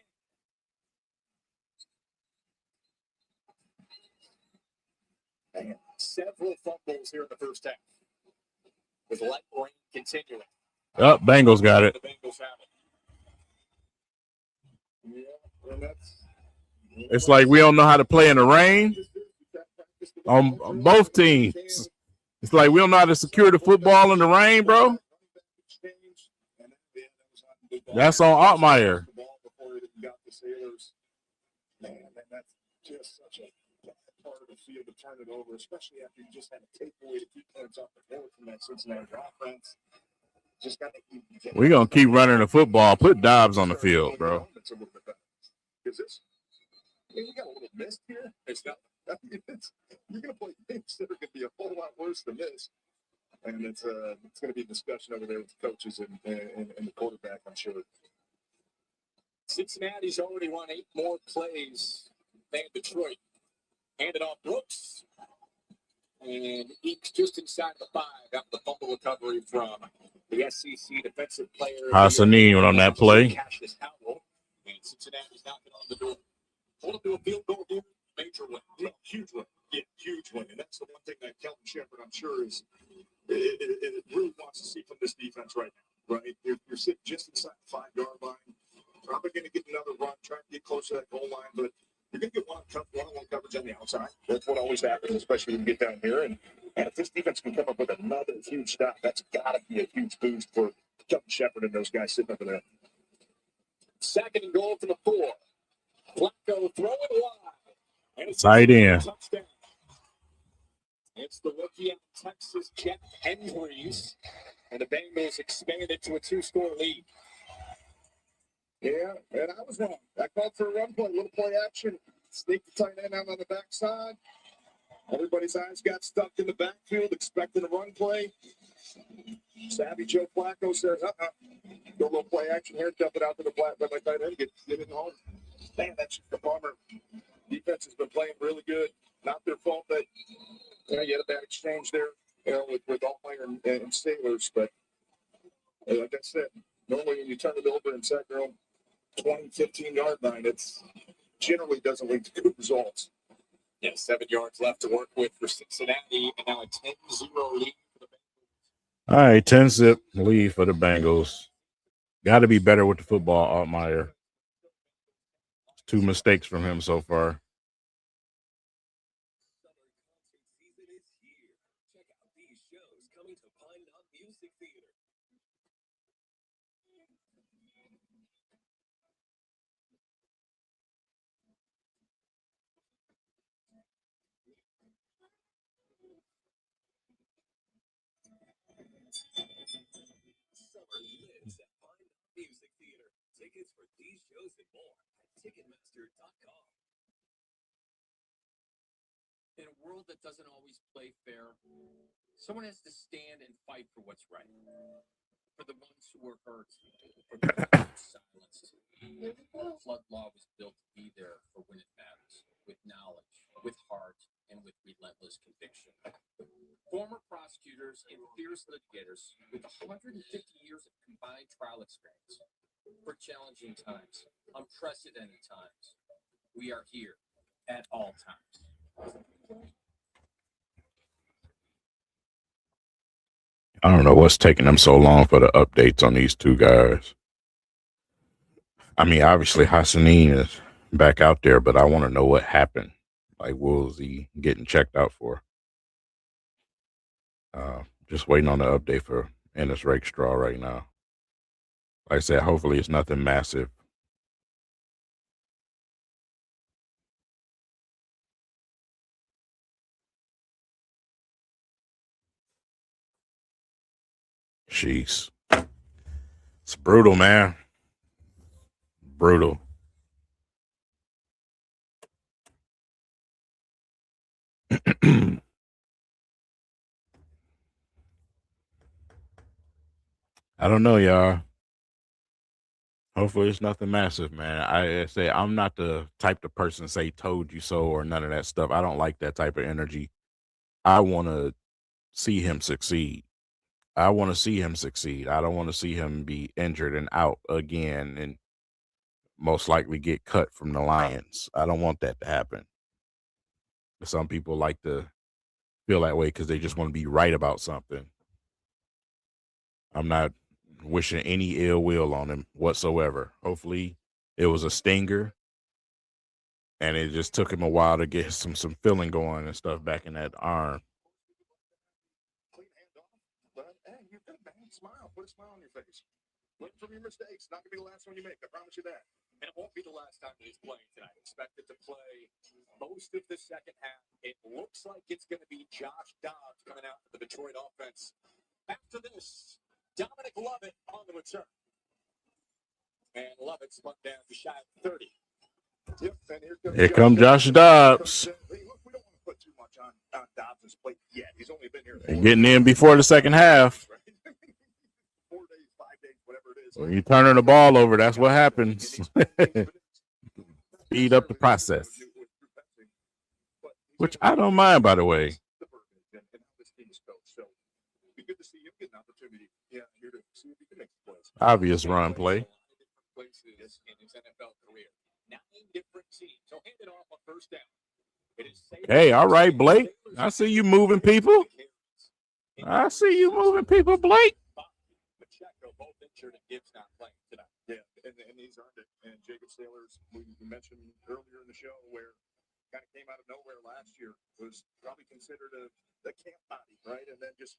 And several fumbles here in the first half. With light rain continuing. Up, Bengals got it. The Bengals have it. Yeah, and that's. It's like we don't know how to play in the rain on both teams. It's like we don't know how to secure the football in the rain, bro. That's on Altmyer. Man, that's just such a part of the field to turn it over, especially after you just had a takeaway to keep points off the board from that Cincinnati offense. Just got to. We're gonna keep running the football. Put Dobbs on the field, bro. Is this? You got a little mist here. It's not. I mean, you're going to play games that are going to be a whole lot worse than this, and it's going to be a discussion over there with the coaches and the quarterback, I'm sure. Cincinnati's already run 8 more plays than Detroit. Handed off Brooks, and Eakes just inside the 5. Got the fumble recovery from the SEC defensive player. Hassanin on that play. Cassius Howell, and Cincinnati's knocking on the door. Hold up to a field goal here. Major win. Yeah, huge win. Yeah, huge win. And that's the one thing that Kelton Shepard, I'm sure, is it really wants to see from this defense right now. Right? You're sitting just inside the 5-yard line. Probably going to get another run, trying to get close to that goal line, but you're going to get one-on-one coverage on the outside. That's what always happens, especially when you get down here. And if this defense can come up with another huge stop, that's got to be a huge boost for Kelton Shepard and those guys sitting over there. 2nd and goal from the 4. Flacco throwing wide. And it's tight end. Touchdown. It's the rookie out of Texas, Jack Henrys. And the Bengals expanded to a 2-score lead. Yeah, and I was wrong. I called for a run play, little play action. Sneak the tight end out on the backside. Everybody's eyes got stuck in the backfield, expecting a run play. Savvy Joe Flacco says, go a little play action here, dump it out to the flat by my tight end, get it home. Man, that's just a bummer. Defense has been playing really good. Not their fault that you had a bad exchange there. with Altmyer and Sailors. But like I said, normally when you turn it over inside your own 20, 15-yard line, it's generally doesn't lead to good results. Yeah, 7 yards left to work with for Cincinnati, and now a 10-0 lead for the Bengals. All right, 10-zip lead for the Bengals. Got to be better with the football, Altmyer. 2 mistakes from him so far. Tickets for these shows and more at Ticketmaster.com. In a world that doesn't always play fair, someone has to stand and fight for what's right. For the ones who were hurt, for the ones who were silenced. The flood law was built to be there for when it matters, with knowledge, with heart, and with relentless conviction. Former prosecutors and fierce litigators with 150 years of combined trial experience. For challenging times, unprecedented times, we are here at all times. I don't know what's taking them so long for the updates on these 2 guys. I mean, obviously Hassanin is back out there, but I want to know what happened. Like, what was he getting checked out for? Just waiting on the update for Ennis Rakestraw right now. Like I said, hopefully it's nothing massive. Jeez. It's brutal, man. Brutal. I don't know, y'all. Hopefully it's nothing massive, man. I say I'm not the type of person to say told you so or none of that stuff. I don't like that type of energy. I want to see him succeed. I want to see him succeed. I don't want to see him be injured and out again and most likely get cut from the Lions. I don't want that to happen. Some people like to feel that way because they just want to be right about something. I'm not wishing any ill will on him whatsoever. Hopefully it was a stinger and it just took him a while to get some feeling going and stuff back in that arm. Clean handoff, but hey, you've got a bad smile. Put a smile on your face. Learn from your mistakes. Not gonna be the last one you make. I promise you that. And it won't be the last time he's playing tonight. Expected to play most of the second half. It looks like it's going to be Josh Dobbs coming out for the Detroit offense. After this, Dominic Lovett on the return. And Lovett spun down to shy of 30. Yep, and Here comes Josh Dobbs. Hey, look, we don't want to put too much on Dobbs' plate yet. He's only been here. Getting in before the second half. 4 days, 5 days, whatever it is. When you're turning the ball over, that's what happens. Speed up the process. Which I don't mind, by the way. Obvious run play. Hey, all right, Blake. I see you moving people. I see you moving people, Blake. Pacheco, both injured, and Gibbs not playing tonight. Yeah, and he's earned it. And Jacob Sailors, we mentioned earlier in the show, where kind of came out of nowhere last year, was probably considered a camp body, right? And then just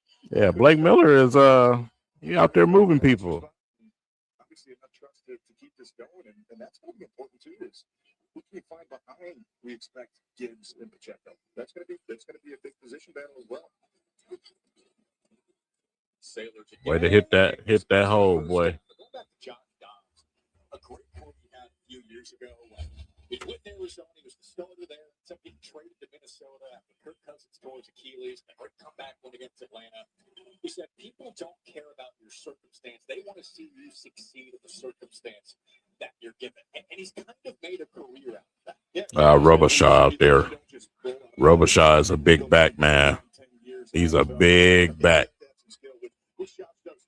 Blake Miller is he out there moving people. Obviously, enough trust to keep this going, and that's going to be important too. Is who can we find behind? We expect Gibbs and Pacheco. That's going to be a big position battle as well. Way to hit that hole, boy. Going back to Josh Dobbs, a great quote he had a few years ago when he was with Arizona. He was the starter there. Except he traded to Minnesota after Kirk Cousins tore his Achilles. A great comeback win against Atlanta. He said, "People don't care about your circumstance. They want to see you succeed in the circumstance that you're given." And he's kind of made a career out of that. Robashaw out there. Robashaw is a big back, man. years. He's a big back. Which Josh does.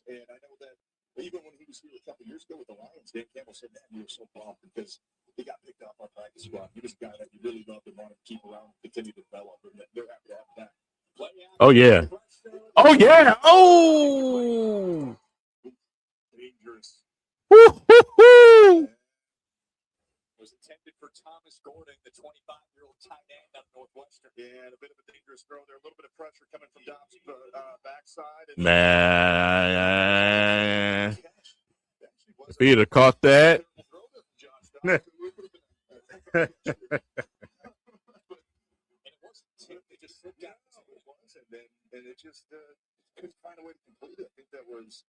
And I know that even when he was here a couple years ago with the Lions, Dan Campbell said, man, you were so bummed because he got picked up on practice squad. He was a guy that you really loved and wanted to keep around and continue to develop. And they're happy to have that. Oh, yeah. Oh, yeah. Oh. Dangerous. Woo-hoo-hoo. Was intended for Thomas Gordon, the 25-year-old tight end out of Northwestern. Yeah, and a bit of a dangerous throw there. A little bit of pressure coming from Dobbs' backside. And Man. If he'd have caught that. And it wasn't tipped. They just slipped out. And it just couldn't find a way to complete it. I think that was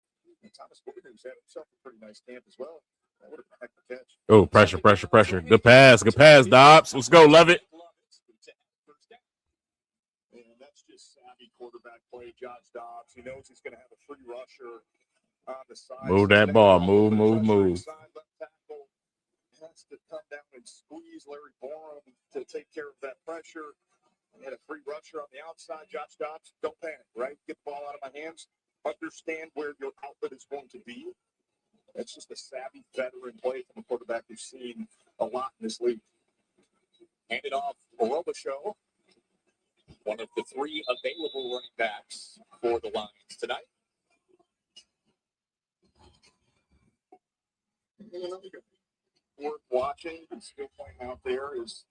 Thomas Gordon, who's had himself a pretty nice camp as well. That would have been a heck of a catch. Oh, pressure. Good pass, Dobbs. Let's go, love it. And that's just savvy quarterback play, Josh Dobbs. He knows he's going to have a free rusher on the side. Move that ball. Move. Side left tackle has to come down and squeeze Larry Borum to take care of that pressure. And had a free rusher on the outside. Josh Dobbs, don't panic, right? Get the ball out of my hands. Understand where your outlet is going to be. That's just a savvy veteran play from a quarterback who's seen a lot in this league. Handed off Robichaux, one of the three available running backs for the Lions tonight. Worth watching and still playing out there is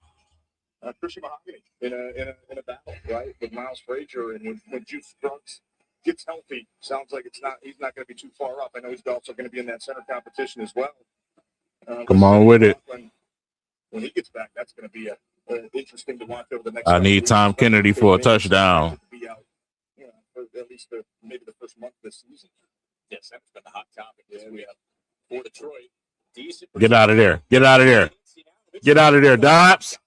Christian Mahogany in a battle, right, with Miles Frazier. And when Juice Brooks gets healthy, sounds like he's not going to be too far up. I know he's also going to be in that center competition as well. Come on with it. When he gets back, that's going to be interesting to watch over the next. I need Tom Kennedy for a touchdown. Be out, for at least maybe the first month of this season. Yes, that's been the hot topic this week for Detroit. Get out of there, Dobbs.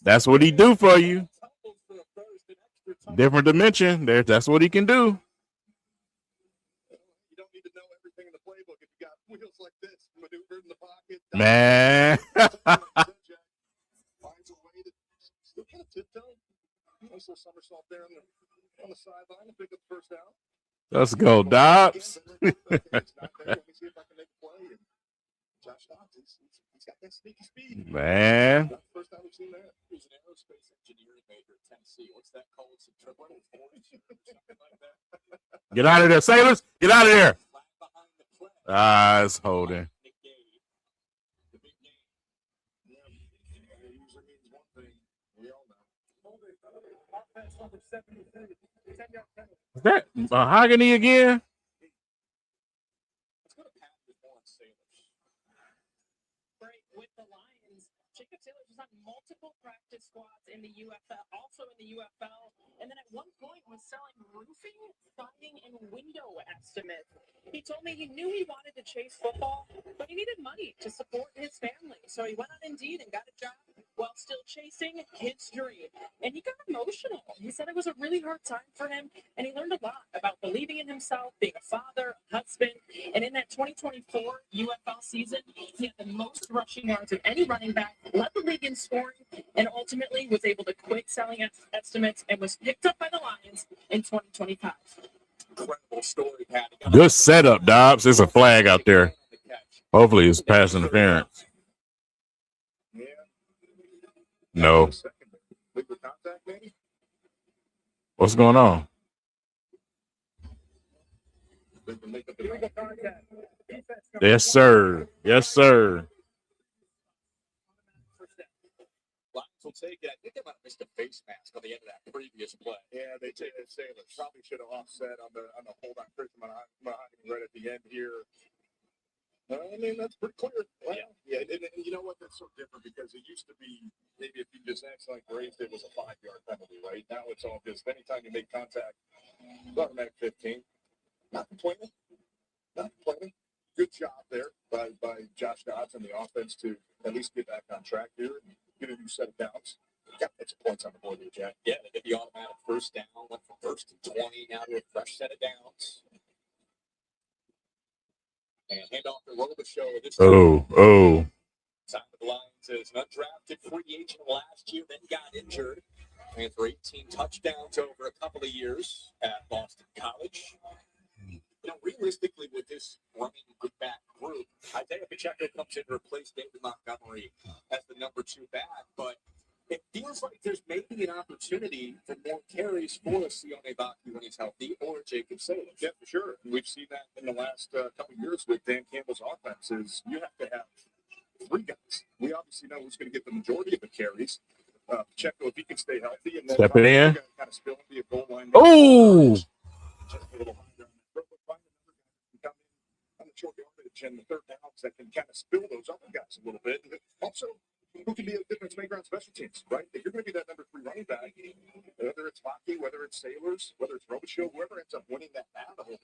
That's what he do for you. Different dimension. That's what he can do. You don't need to know everything in the playbook if you got wheels like this, maneuver in the pocket. Man. Finds a way to still kind of tiptoe. Nice little somersault there on the sideline to pick up the first down. Let's go, Dobbs. Let me see if I can make a play. And Josh Dobbs, he's got that sneaky speed. Man. That's the first time we've seen that. He was an aerospace engineering major at Tennessee. What's that called? Some triple something like that. Get out of there, Sailors. Get out of there. It's holding. The big game. Yeah, it usually means one thing. We all know. Is that Mahogany again? Let's go to Pat with more on Sailors. Right, with the Lions, Jacob Taylor was on multiple practice squads in the UFL, also in the UFL, and then at one point was selling roofing, siding, and window estimates. He told me he knew he wanted to chase football, but he needed money to support his family. So he went on Indeed and got a job while still chasing his dream. And he got emotional. He said it was a really hard time for him, and he learned a lot about believing in himself, being a father, a husband. And in that 2024 UFL season, he had the most rushing yards of any running back, led the league in scoring, and ultimately was able to quit selling estimates and was picked up by the Lions in 2025. Incredible story, Pat. Good setup, Dobbs. There's a flag out there. Hopefully it's pass interference. Yeah. No. Legal contact, maybe? What's going on? Legal contact. Yes, sir. Yes, sir. Lions will take it. I think they might have missed a face mask on the end of that previous play. Yeah, they take it. Sailors probably should have offset on the hold on Christian Mahogany right at the end here. I mean, that's pretty clear. Wow. Yeah, and you know what? That's so different because it used to be maybe if you just act like Braves, it was a 5-yard penalty, right? Now it's all just anytime you make contact, automatic 15. Not complaining. Good job there by Josh Dobbs and the offense to at least get back on track here and get a new set of downs. Got to get some points on the board here, Jack. Yeah, they did the automatic first down, went from 1st and 20, now to a fresh set of downs. And hand off to Robichaux. Oh. Signed with the Lions as an undrafted free agent last year, then got injured. ran for 18 touchdowns over a couple of years at Boston College. You know, realistically, with this running back group, Isiah Pacheco comes in to replace David Montgomery as the number 2 back, but it feels like there's maybe an opportunity for more carries for Sione Baki when he's healthy, or Jacob Saylor. Yeah, for sure. We've seen that in the last couple of years with Dan Campbell's offenses. You have to have 3 guys. We obviously know who's going to get the majority of the carries. Pacheco, if he can stay healthy, and then Step it in. kind of spill and be a goal line. Oh, Just a little higher. Find another guy who can come in on the short yardage and the third downs that can kind of spill those other guys a little bit. And also, who can be a difference maker on special teams, right? If you're going to be that number 3 running back, whether it's Baki, whether it's Sailors, whether it's Robichaux, whoever ends up winning that battle,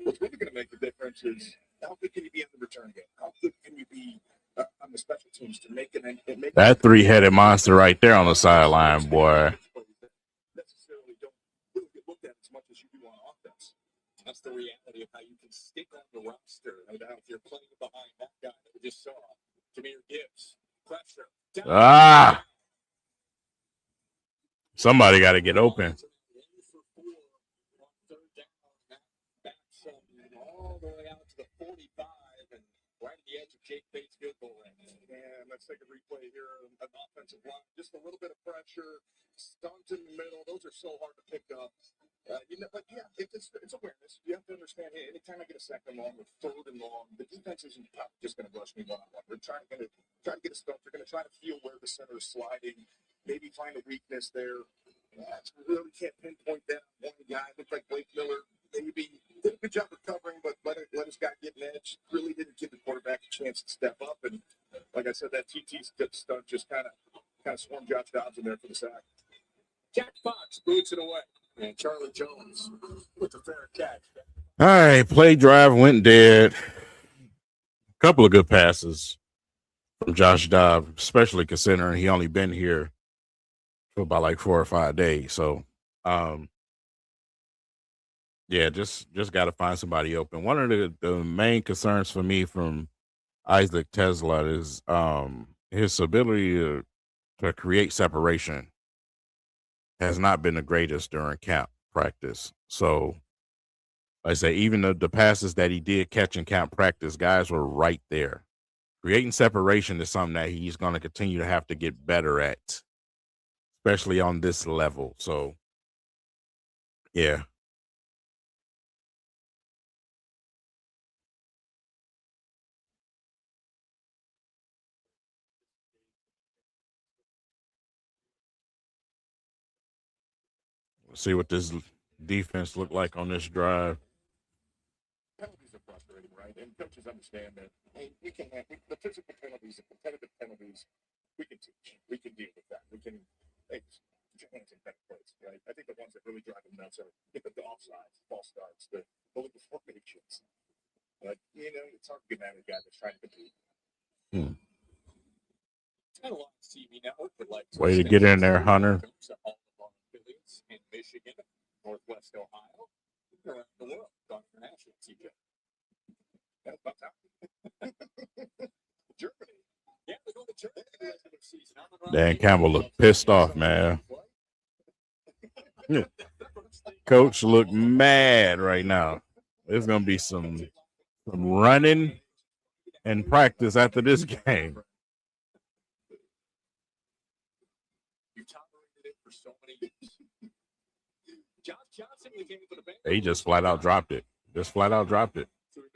what's really going to make the difference is how good can you be in the return game? How good can you be on the special teams to make it? that 3-headed monster right there on the sideline, boy. Necessarily don't really get looked at as much as you do on offense. That's the reality of how you can stick on the roster. No doubt if you're playing behind that guy that we just saw, Jahmyr Gibbs, pressure. Down. Ah, somebody got to get open. All the way out to the 45 and right at the edge of Jake Bates' field goal range. And let's take a replay here. An offensive line, just a little bit of pressure, stunt in the middle. Those are so hard to pick up. But yeah, it's awareness. You have to understand. Hey, anytime I get a second long or third and long, the defense isn't just going to rush me one-on-one. They're try to get a stunt. They're going to try to feel where the center is sliding, maybe find a weakness there. Really can't pinpoint that one guy. Looked like Blake Miller. Maybe did a good job recovering, but let his guy get an edge. Really didn't give the quarterback a chance to step up. And like I said, that TT stunt just kind of swarmed Josh Dobbs in there for the sack. Jack Fox boots it away. And Charlie Jones with a fair catch. All right, play drive went dead. A couple of good passes from Josh Dobbs, especially considering he only been here for about like 4 or 5 days. So, yeah, just got to find somebody open. One of the main concerns for me from Isaac Tesla is his ability to create separation has not been the greatest during camp practice. So, like I say, even the passes that he did catch in camp practice, guys were right there. Creating separation is something that he's going to continue to have to get better at, especially on this level. So, yeah. Let's see what this defense looked like on this drive. Penalties are frustrating, right? And coaches understand that. Hey, we can have the physical penalties, the competitive penalties. We can teach. We can deal with that. We can. Hey, put your hands in better place, right? I think the ones that really drive them nuts are the offsides, false starts, the illegal formations. But it's hard to get mad at a guy that's trying to compete. And a lot of TV network would like Way to get in there, Hunter. In Michigan, Northwest Ohio, around the world, on international TV. That's about time. Germany. Yeah, they're going to Germany. Dan Campbell looked pissed off, man. Coach looked mad right now. There's going to be some running and practice after this game. You tolerated it for so many years. Josh Johnson was in for the Bengals. He just flat out dropped it.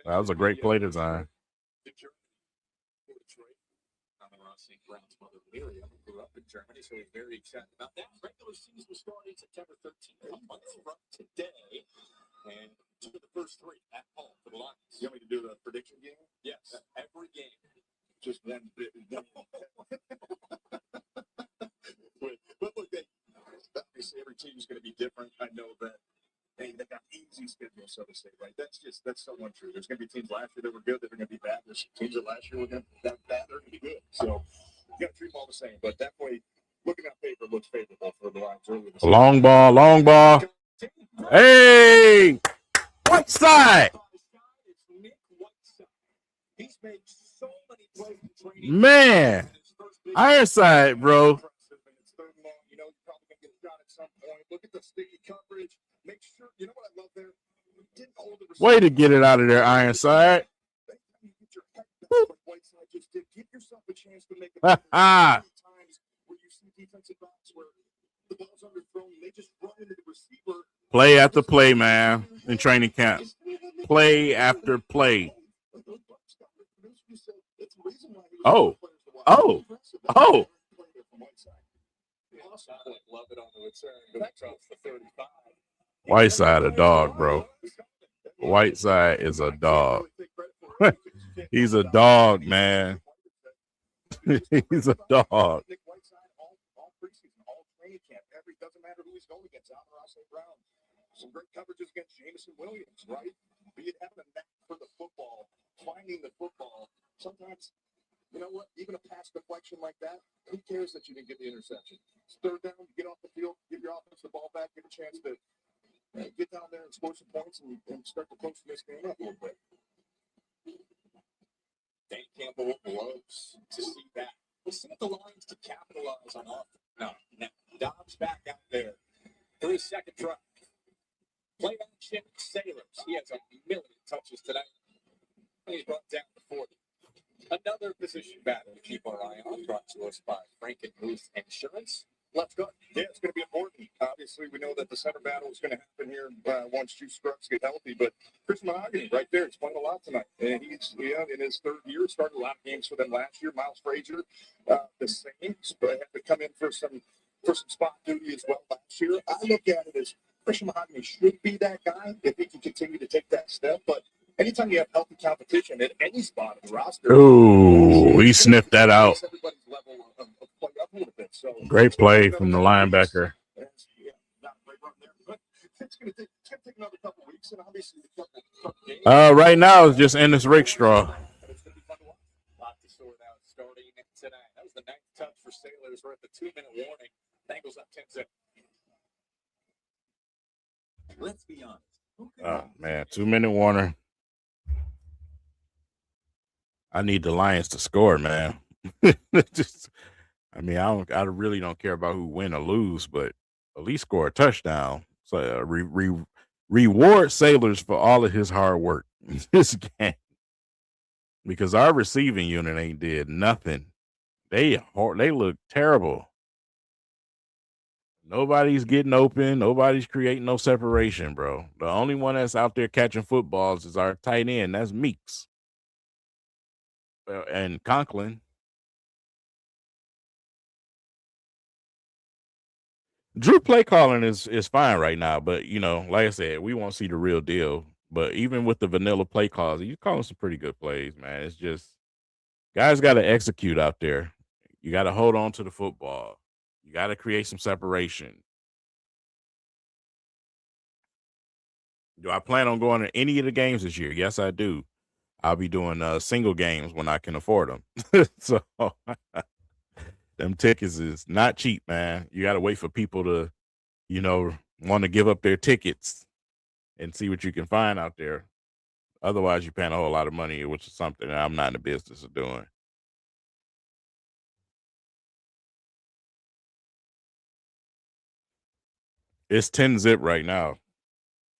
That was a great play design. St. Brown's mother, Miriam, grew up in Germany, so he's very excited about that. Regular season starting September 13th. A month from today, and to the first 3 at home for the Lions. You want me to do the prediction game? Yes, every game. Just one bit. But look, obviously every team is going to be different. I know that. Hey, they got easy schedule, so to say, right? That's so untrue. There's going to be teams last year that were good that are going to be bad. There's teams that last year were going to be bad, they're going to be good. So you got to treat them all the same. But that way, looking at paper looks favorable for the Lions early this Long ball. Hey, Whiteside. He's made so many plays in training. Man, Ironside, bro. Look at the sticky coverage. Make sure, you know what I love there? He didn't hold the Way to receiver. get it out of there, Ironside. Anytime you get your head down, like Whiteside just did, give yourself a chance to make a Ha play. ha. Times where you see defensive backs where the ball's underthrown, they just run into the receiver. Play after play, man, in training camp. Play after play. Oh. Oh. Oh. Love it on the return, but across the 35. Whiteside a dog, bro. Whiteside is a dog. He's a dog, man. He's a dog. Nick Whiteside all preseason, all training camp. Doesn't matter who he's going against. Almyer Brown. Some great coverages against Jameson Williams, right? Be it having a knack for the football, finding the football. Sometimes, you know what? Even a pass deflection like that, who cares that you didn't get the interception? It's third down, you get off the field, give your offense the ball back, get a chance to get down there and score some points and start to close this game up a little bit. Dan Campbell loves to see that. We'll see if the Lions can capitalize on offense. No. Dobbs back out there for his second try. Play action Sailors. He has 1,000,000 touches tonight. He's brought down to 40. Another position battle to keep our eye on, brought to us by Frankenmuth Insurance. Left guard. Yeah, it's going to be important. Obviously, we know that the center battle is going to happen here once two scrubs get healthy. But Chris Mahogany, right there, he's playing a lot tonight. And he's in his third year. Started a lot of games for them last year. Miles Frazier, the same. But had to come in for some spot duty as well last year. I look at it as Christian Mahogany should be that guy if he can continue to take that step. But anytime you have healthy competition at any spot in the roster, Ooh, he sniffed that out. Everybody's level of play up a little bit. So great play from the linebacker. It's going to take another couple of weeks, and obviously a couple games. Right now it's just Ennis Rakestraw. It's going to be fun to watch. Lot to sort out starting tonight. That was the 9th touch for Sailors. We're at the 2-minute warning. Bengals up 10-7. Let's be honest. Oh man, 2-minute warner. I need the Lions to score, man. I really don't care about who win or lose, but at least score a touchdown. So reward Sailors for all of his hard work in this game, because our receiving unit ain't did nothing. They look terrible. Nobody's getting open. Nobody's creating no separation, bro. The only one that's out there catching footballs is our tight end. That's Meeks and Conklin. Drew play calling is fine right now, but like I said, we won't see the real deal. But even with the vanilla play calls, he's calling some pretty good plays, man. It's just guys got to execute out there. You got to hold on to the football. You got to create some separation. Do I plan on going to any of the games this year? Yes, I do. I'll be doing single games when I can afford them. So them tickets is not cheap, man. You got to wait for people to, want to give up their tickets and see what you can find out there. Otherwise, you're paying a whole lot of money, which is something that I'm not in the business of doing. It's 10-zip right now.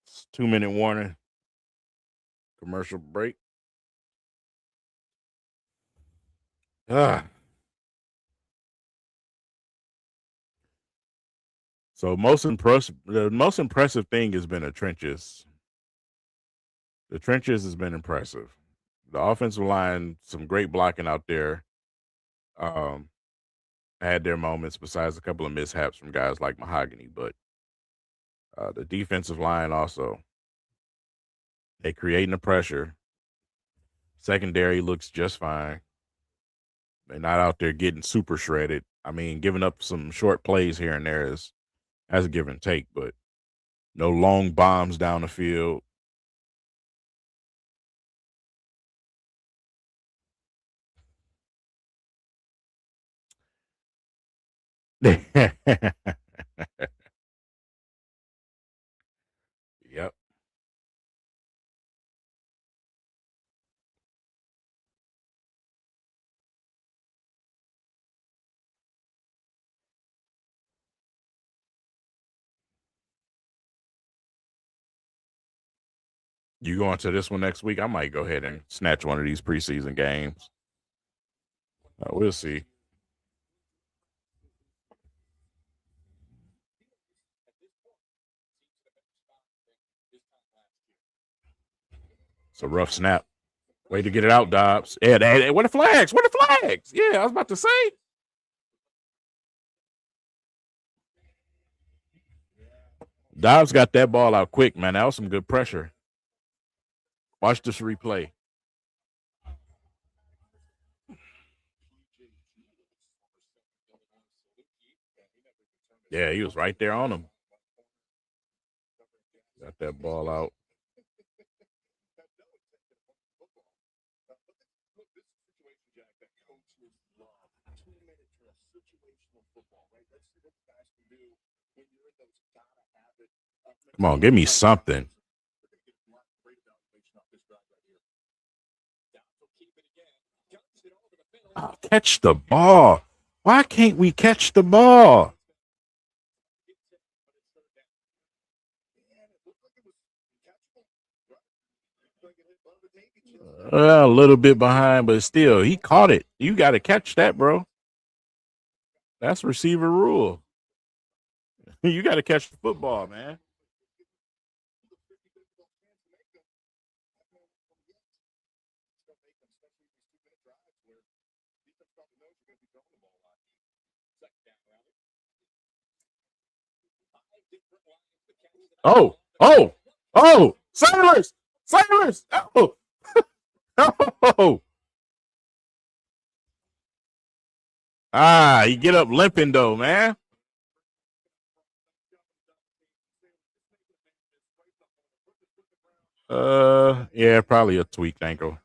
It's 2-minute warning. Commercial break. So the most impressive thing has been the trenches. The trenches has been impressive. The offensive line, some great blocking out there. Had their moments besides a couple of mishaps from guys like Mahogany, but the defensive line also, they creating the pressure. Secondary looks just fine. They're not out there getting super shredded. I mean, giving up some short plays here and there is a give and take, but no long bombs down the field. Yep. You going to this one next week? I might go ahead and snatch one of these preseason games. We'll see. It's a rough snap. Way to get it out, Dobbs. Yeah, what the flags? What the flags? Yeah, I was about to say. Dobbs got that ball out quick, man. That was some good pressure. Watch this replay. Yeah, he was right there on him. Got that ball out. Come on, give me something. Oh, catch the ball. Why can't we catch the ball? A little bit behind, but still, he caught it. You got to catch that, bro. That's receiver rule. You got to catch the football, man. Oh, Sailors! Oh, oh. You get up limping though, man. Yeah, probably a tweaked ankle.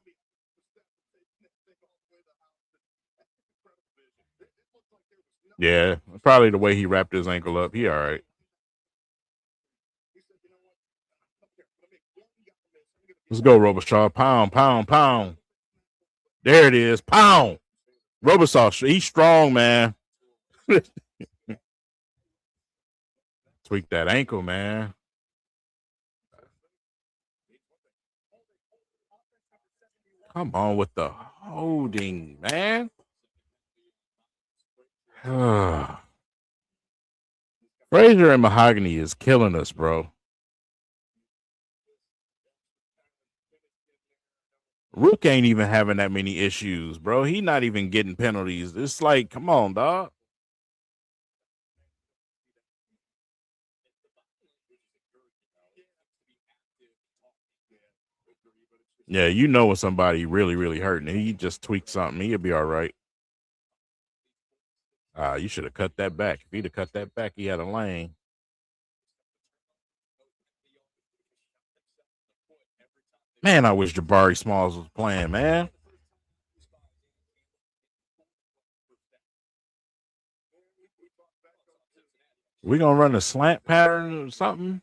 Yeah, probably the way he wrapped his ankle up. He all right. Let's go, Robichaud. Pound, pound, pound. There it is. Pound. Robichaud, he's strong, man. Tweak that ankle, man. Come on with the holding, man. Frazier and Mahogany is killing us, bro. Rook ain't even having that many issues, bro. He not even getting penalties. It's like, come on, dog. Yeah, you know when somebody really, really hurting. He just tweaked something. He'll be all right. You should have cut that back. If he'd have cut that back, he had a lane. Man, I wish Jabari Smalls was playing, man. We gonna run a slant pattern or something?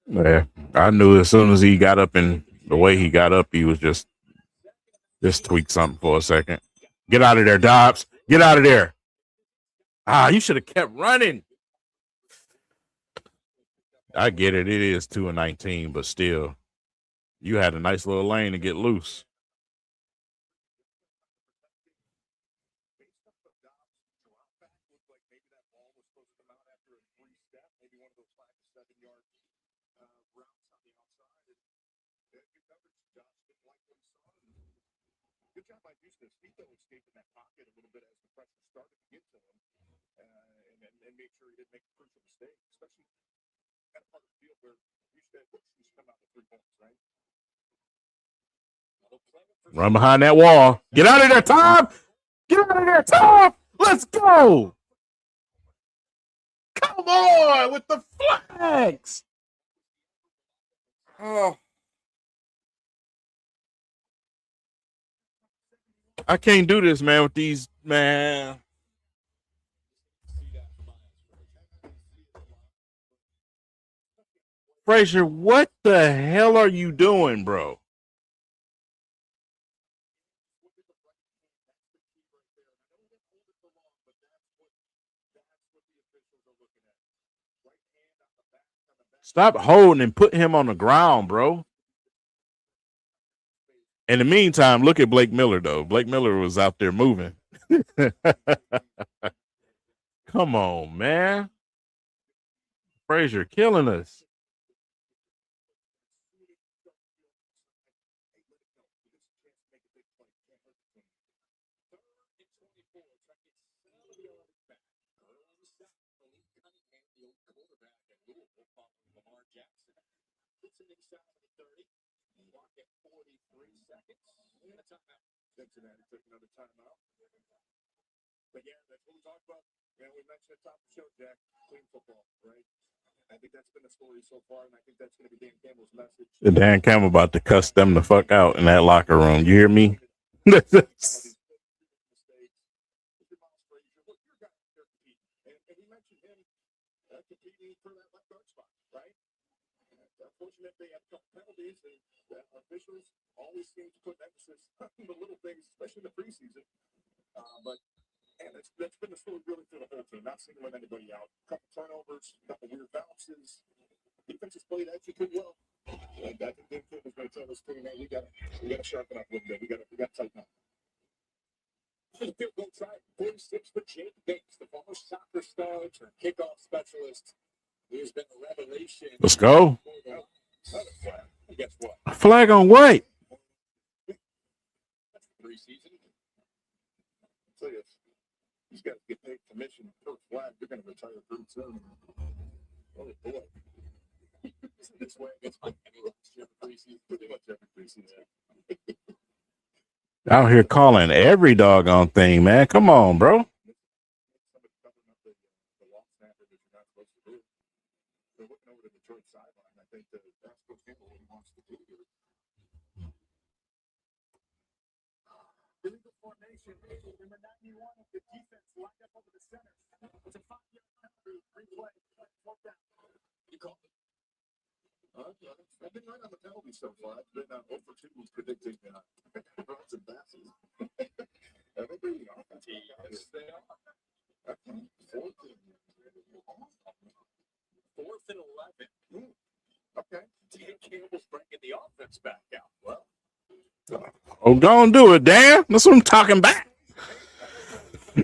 Yeah, I knew as soon as he got up and the way he got up, he was just tweak something for a second. Get out of there, Dobbs. Get out of there. You should have kept running. I get it. It is 2-19, but still, you had a nice little lane to get loose. Run behind that wall. Get out of there, Tom. Get out of there, Tom. Let's go. Come on with the flags. Oh. I can't do this, man, with these, man. Frazier, what the hell are you doing, bro? Stop holding and put him on the ground, bro. In the meantime, look at Blake Miller, though. Blake Miller was out there moving. Come on, man. Frazier killing us. Cincinnati took another timeout. But yeah, that's what we talked about. You know, we mentioned at the top of the show, Jack, clean football, right? I think that's been the story so far, and I think that's going to be Dan Campbell's message. Dan Campbell about to cuss them the fuck out in that locker room. You hear me? And he mentioned him competing for that left guard spot, right? Unfortunately, they have a couple penalties, and officials always seem to put emphasis on the little things, especially in the preseason. But that's been the story really through the whole team. Not singling anybody out. A couple turnovers, a couple weird bounces. Defense has played actually pretty well. And I think Dan Campbell's going to tell us, man, we got to sharpen up a little bit. We got to tighten up. The field goal try, 46 for Jake Bates, the former soccer star turned kickoff specialist. He's been a revelation. Let's go. Guess what? A flag on white. That's the preseason. I'll tell you, these guys get paid commission per flag. They're going to retire pretty soon. Oh, boy. This way against every preseason, pretty much every preseason. Out here calling every doggone thing, man. Come on, bro. They're looking over the Detroit sideline. I think that's Coach Campbell what he wants to do here. Illegal formation. Number 91 of the defense lined up over the center. It's a 5-yard penalty. Replay. Fourth down. You called it. I've been right on the penalty so far. I've been 0 for 2 was predicting runs and passes. I think they're the offense. Yes, they are. Fourth and 11. Okay. Dan Campbell's bringing the offense back out. Well. Oh, go and do it, Dan. That's what I'm talking about. We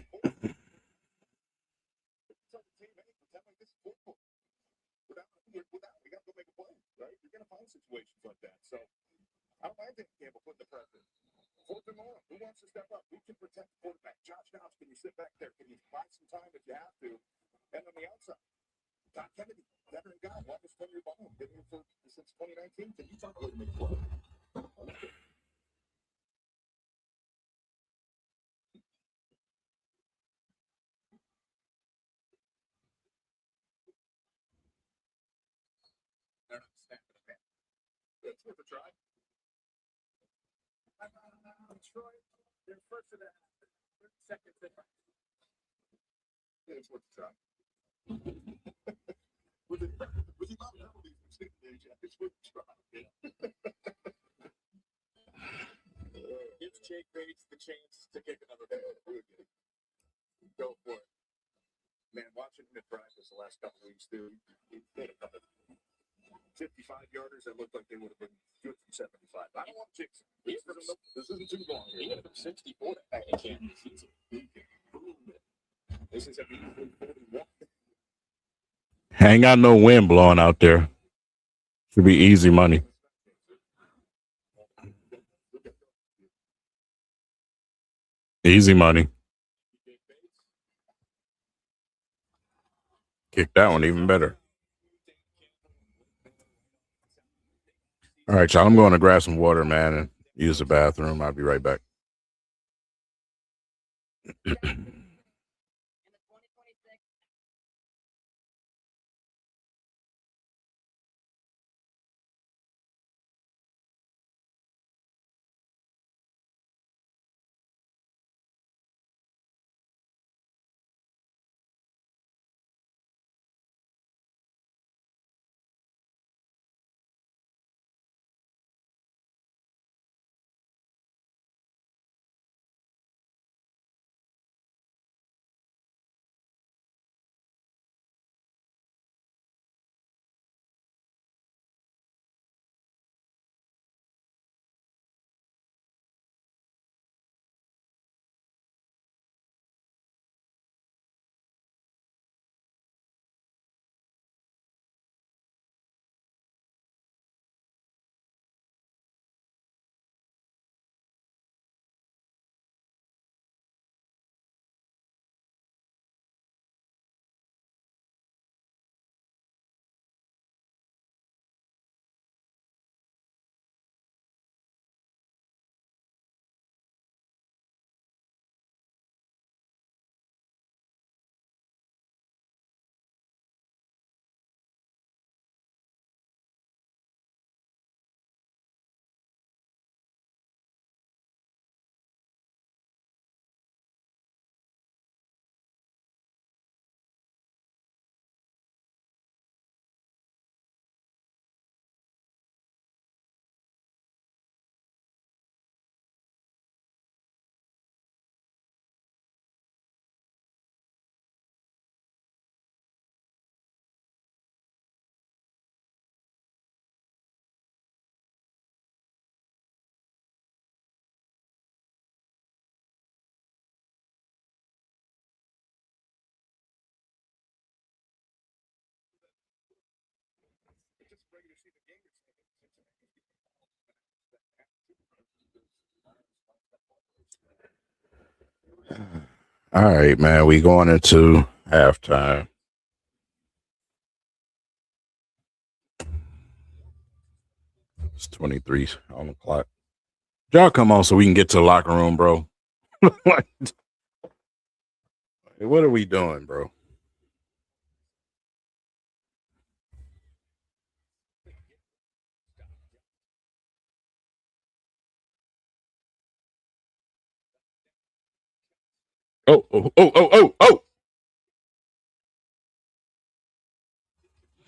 got to go make a play, right? You're going to find situations like that. So I don't mind Dan Campbell putting the pressure. Fourth and long. Who wants to step up? Who can protect the quarterback? Josh Dobbs, can you sit back there? Can you buy some time if you have to? And on the outside, Todd Kennedy, veteran guy, longest 10-year ball, been here for since 2019. Can you talk about make a play? They're not snapping the pen. It's worth a try. Detroit, they're first in the half. 30 seconds in. It's worth a try. with the amount of penalties we've seen today, Jack, it's worth a try. Gives Jake Bates the chance to kick another day. Go for it. Man, watching him at practice the last couple weeks, dude, he hit a couple 55-yarders that looked like they would have been good from 75. I don't want to jinx him. This isn't too long. He hit from 64 to Kansas. This is a meaningful 41. Ain't got no wind blowing out there. Should be easy money. Easy money. Kick that one even better. All right, y'all. I'm going to grab some water, man, and use the bathroom. I'll be right back. All right, man. We going into halftime. It's 23 on the clock. Y'all come on so we can get to the locker room, bro. What are we doing, bro? Oh.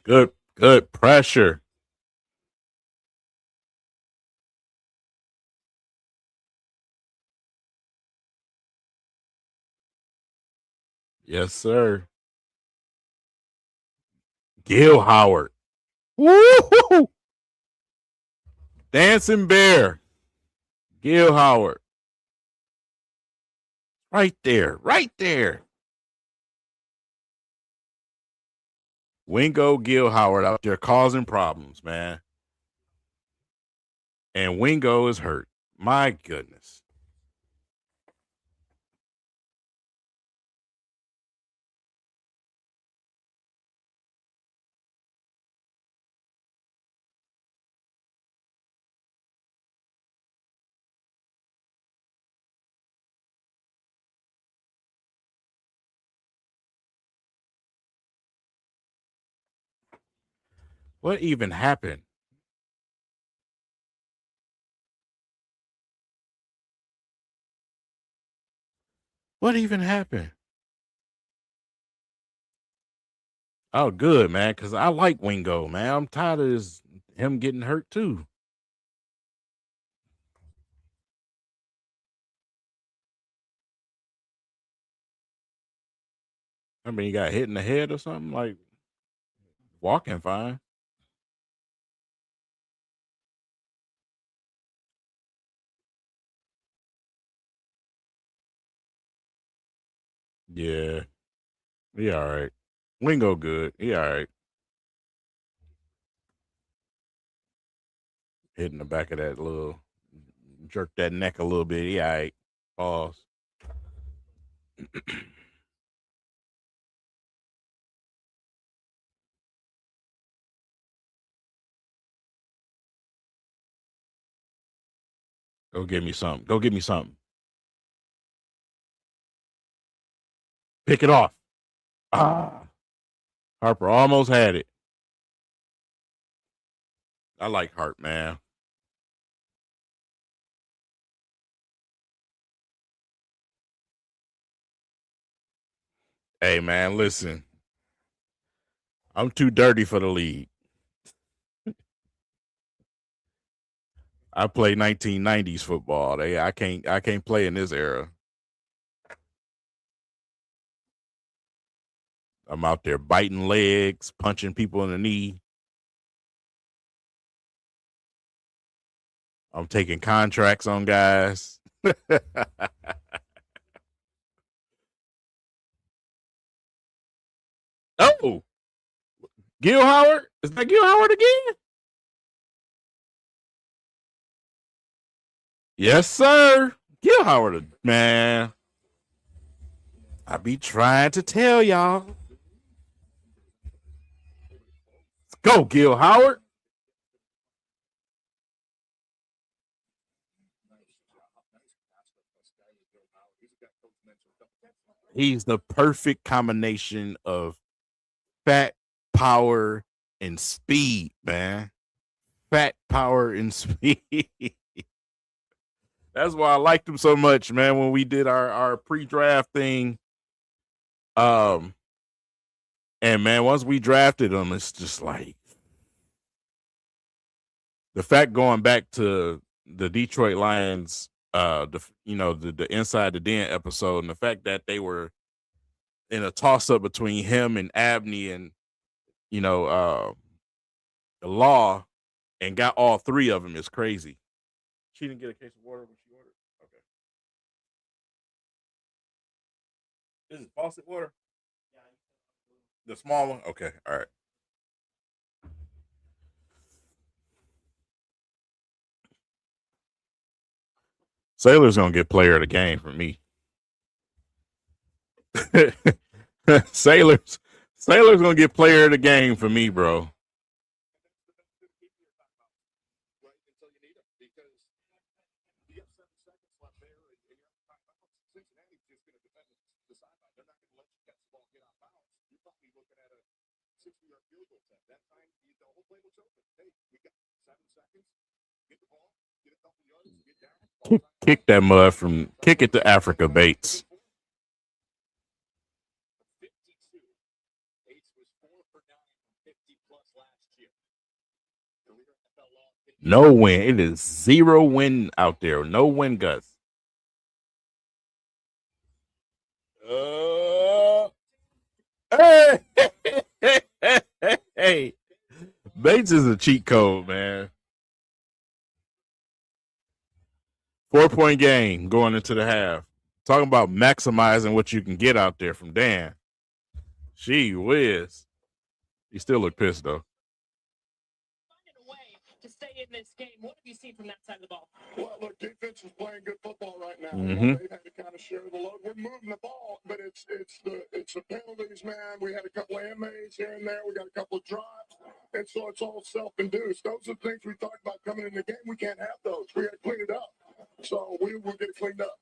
Good pressure. Yes, sir. Gil Howard. Woo! Dancing Bear. Gil Howard. Right there. Wingo Gil Howard out there causing problems, man. And Wingo is hurt. My goodness. What even happened? What even happened? Oh, good, man, because I like Wingo, man. I'm tired of him getting hurt, too. I mean, he got hit in the head or something, like walking fine. Yeah, he all right. Wingo good. He all right. Hitting the back of that little, jerk that neck a little bit. He all right. Pause. Go get me something. Go get me something. Pick it off. Ah, Harper almost had it. I like Hart, man. Hey, man, listen. I'm too dirty for the league. I play 1990s football. I can't play in this era. I'm out there biting legs, punching people in the knee. I'm taking contracts on guys. Oh, Gil Howard? Is that Gil Howard again? Yes, sir. Gil Howard, man. I be trying to tell y'all. Let's go, Gil Howard. He's the perfect combination of fat, power, and speed, man. Fat, power, and speed. That's why I liked him so much, man. When we did our pre-draft thing, and man, once we drafted him, it's just like the fact going back to the Detroit Lions, the Inside the Den episode, and the fact that they were in a toss up between him and Abney and the Law, and got all three of them is crazy. She didn't get a case of water when she ordered. Okay. This is faucet water? The small one? Okay. All right. Sailor's gonna get player of the game for me. Sailor's gonna get player of the game for me, bro. Right until you need them because you have 7 seconds left there and you're out of timeouts. Cincinnati's just going to defend the sideline. They're not going to let you catch the ball, get out of bounds. You're probably looking at a 60-yard field goal attempt. That time, the whole play was open. Hey, we got 7 seconds. Get the ball, get a couple yards, get down. Kick that mud from kick it to Africa, Bates. 52. Bates was 4 for 9 from 50 plus last year. Career NFL long. No win. It is 0 win out there. No win, Gus. Hey, hey, Bates is a cheat code, man. 4-point game going into the half. Talking about maximizing what you can get out there from Dan. Gee whiz. He still look pissed, though. Finding a way to stay in this game. What have you seen from that side of the ball? Well, look, defense is playing good football right now. Mhm. They've had to kind of share the load. We're moving the ball, but it's the penalties, man. We had a couple of MAs here and there. We got a couple of drops, and so it's all self-induced. Those are the things we talked about coming in the game. We can't have those. We got to clean it up. So we will get it cleaned up.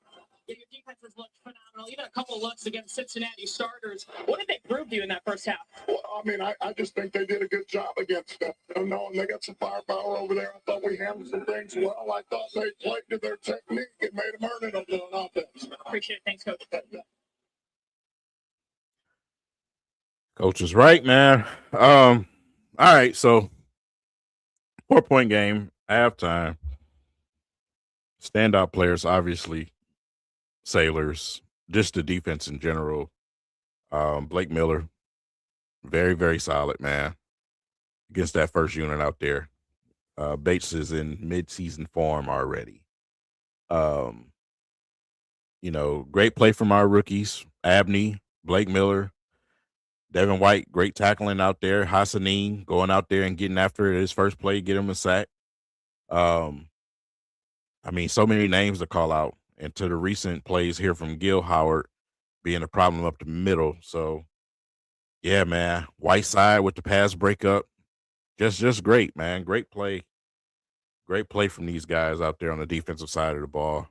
Yeah, your defense has looked phenomenal. Even a couple of looks against Cincinnati starters. What did they prove to you in that first half? Well, I mean, I just think they did a good job against them. And they got some firepower over there. I thought we handled some things well. I thought they played to their technique and made them earn it over there on offense. Appreciate it. Thanks, Coach. Coach is right, man. All right, so 4-point game, halftime. Standout players, obviously, Sailors, just the defense in general. Blake Miller, very, very solid, man, against that first unit out there. Bates is in mid-season form already. Great play from our rookies, Abney, Blake Miller, Devin White, great tackling out there. Hassanin going out there and getting after it his first play, get him a sack. So many names to call out. And to the recent plays here from Gil Howard being a problem up the middle. So, yeah, man. Whiteside with the pass breakup. Just great, man. Great play. Great play from these guys out there on the defensive side of the ball.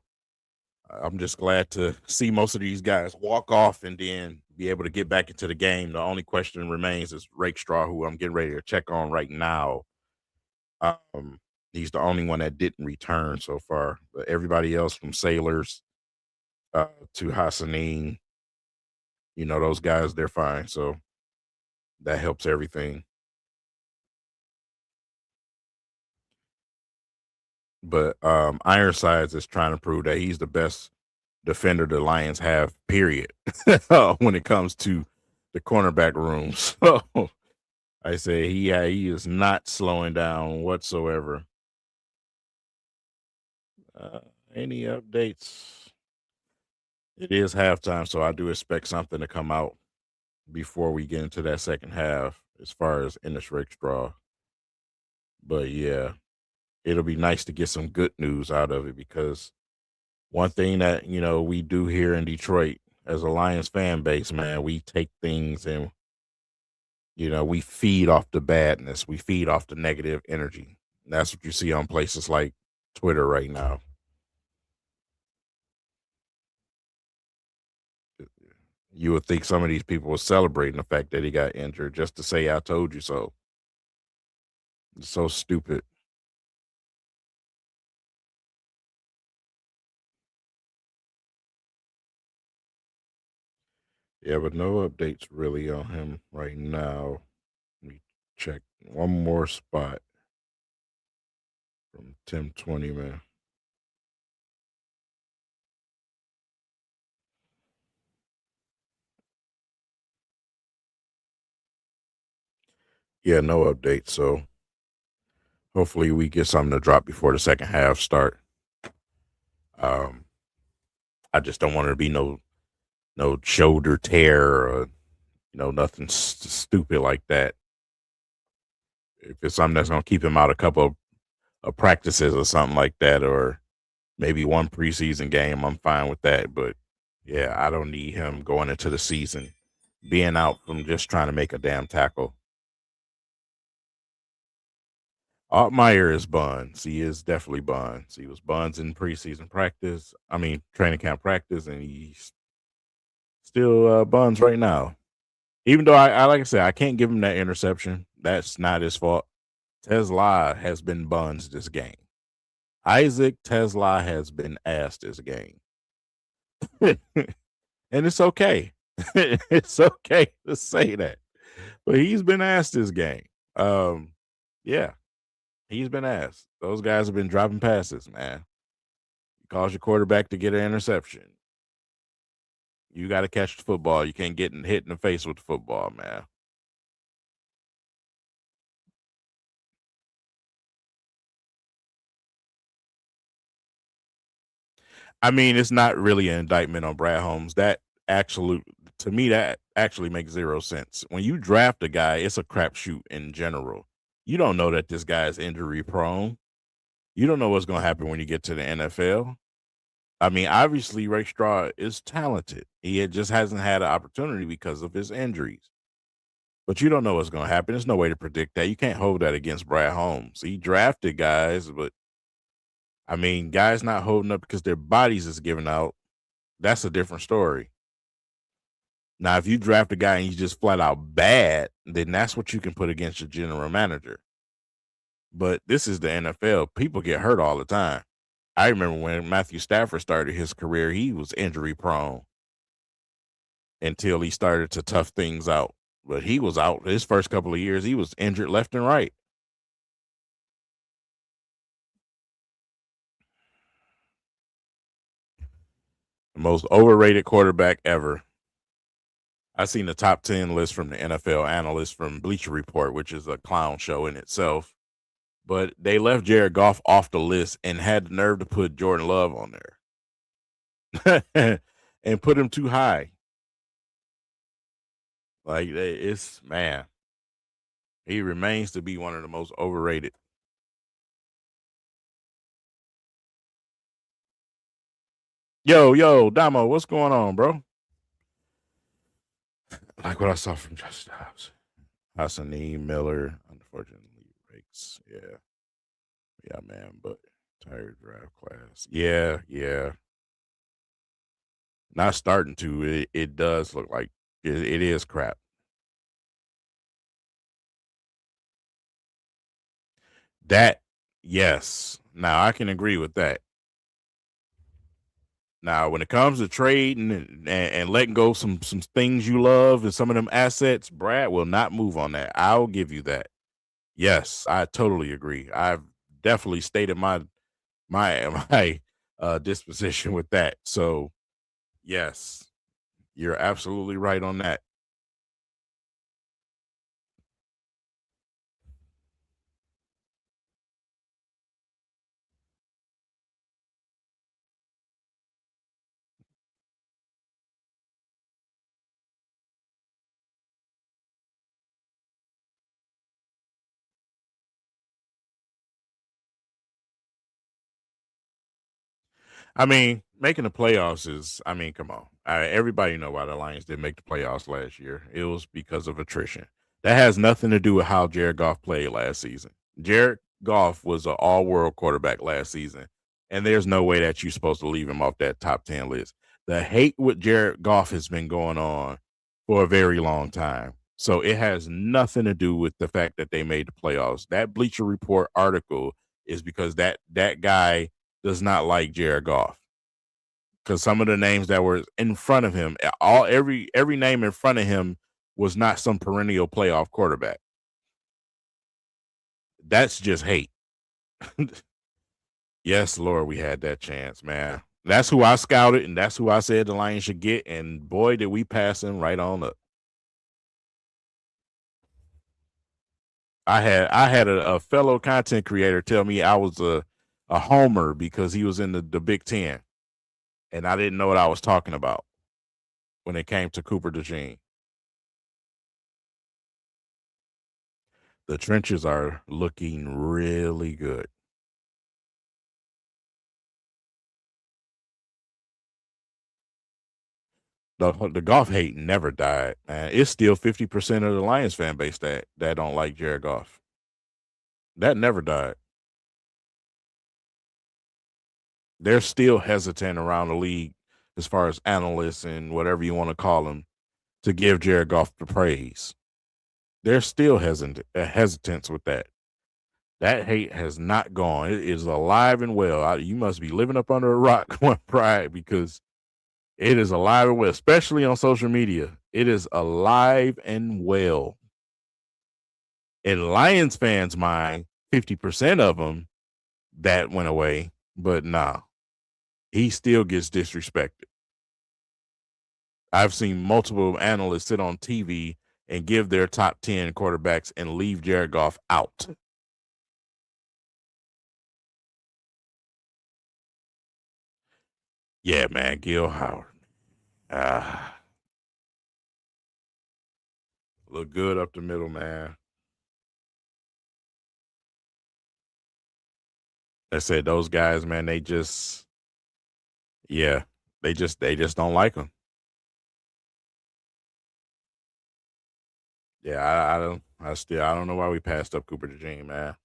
I'm just glad to see most of these guys walk off and then be able to get back into the game. The only question remains is Rakestraw, who I'm getting ready to check on right now. He's the only one that didn't return so far. But everybody else from Sailors to Hassanin, those guys, they're fine. So that helps everything. But Ironsides is trying to prove that he's the best defender the Lions have, period, when it comes to the cornerback room. So I say he is not slowing down whatsoever. Any updates? It is halftime, so I do expect something to come out before we get into that second half as far as Ennis Rakestraw. But yeah, it'll be nice to get some good news out of it, because one thing that, we do here in Detroit as a Lions fan base, man, we take things and, we feed off the badness. We feed off the negative energy. And that's what you see on places like Twitter right now. You would think some of these people were celebrating the fact that he got injured just to say, I told you so. It's so stupid. Yeah, but no updates really on him right now. Let me check one more spot from Tim 20, man. Yeah, no updates. So hopefully we get something to drop before the second half start. I just don't want it to be no shoulder tear or nothing stupid like that. If it's something that's gonna keep him out a couple of practices or something like that, or Maybe one preseason game, I'm fine with that. But yeah, I don't need him going into the season being out from just trying to make a damn tackle. Altmyer is buns. He is definitely buns. He was buns in preseason practice. I mean, training camp practice, and he's still buns right now. Even though I like I said, I can't give him that interception. That's not his fault. Tesla has been buns this game. Isaac Tesla has been ass this game. And it's okay. It's okay to say that. But he's been asked this game. Yeah, he's been asked. Those guys have been dropping passes, man. You cause your quarterback to get an interception. You got to catch the football. You can't get hit in the face with the football, man. I mean, it's not really an indictment on Brad Holmes. To me, that actually makes zero sense. When you draft a guy, it's a crapshoot in general. You don't know that this guy is injury prone. You don't know what's going to happen when you get to the NFL. I mean, obviously, Ray Straw is talented. Just hasn't had an opportunity because of his injuries. But you don't know what's going to happen. There's no way to predict that. You can't hold that against Brad Holmes. He drafted guys, but I mean, guys not holding up because their bodies is giving out. That's a different story. Now, if you draft a guy and he's just flat out bad, then that's what you can put against your general manager. But this is the NFL. People get hurt all the time. I remember when Matthew Stafford started his career, he was injury prone until he started to tough things out. But he was out his first couple of years. He was injured left and right. The most overrated quarterback ever. I seen the top 10 list from the NFL analysts from Bleacher Report, which is a clown show in itself. But they left Jared Goff off the list and had the nerve to put Jordan Love on there and put him too high. Like, it's, man, he remains to be one of the most overrated. Yo, Damo, what's going on, bro? Like what I saw from Justin Hobbs. Hassaneem Miller, unfortunately, breaks. Yeah, man, but tired draft class. Yeah. Not starting to. It does look like it is crap. That, yes. Now I can agree with that. Now, when it comes to trading and letting go some things you love and some of them assets, Brad will not move on that. I'll give you that. Yes, I totally agree. I've definitely stated my my disposition with that. So, yes, you're absolutely right on that. I mean, making the playoffs is, I mean, come on. Everybody know why the Lions didn't make the playoffs last year. It was because of attrition. That has nothing to do with how Jared Goff played last season. Jared Goff was an all-world quarterback last season, and there's no way that you're supposed to leave him off that top 10 list. The hate with Jared Goff has been going on for a very long time. So it has nothing to do with the fact that they made the playoffs. That Bleacher Report article is because that guy does not like Jared Goff because some of the names that were in front of him, every name in front of him was not some perennial playoff quarterback. That's just hate. Yes, Lord, we had that chance, man. That's who I scouted, and that's who I said the Lions should get, and boy, did we pass him right on up. I had a fellow content creator tell me I was a homer because he was in the Big Ten, and I didn't know what I was talking about when it came to Cooper DeJean. The trenches are looking really good. The Goff hate never died, man. It's still 50% of the Lions fan base that don't like Jared Goff. That never died. They're still hesitant around the league as far as analysts and whatever you want to call them to give Jared Goff the praise. They're still hesitant with that. That hate has not gone. It is alive and well. You must be living up under a rock, Pride, because it is alive and well, especially on social media. It is alive and well. In Lions fans' mind, 50% of them, that went away. But nah, he still gets disrespected. I've seen multiple analysts sit on TV and give their top 10 quarterbacks and leave Jared Goff out. Yeah, man, Gil Howard. Look good up the middle, man. I said those guys, man, they just don't like him. Yeah, I don't know why we passed up Cooper DeJean, man.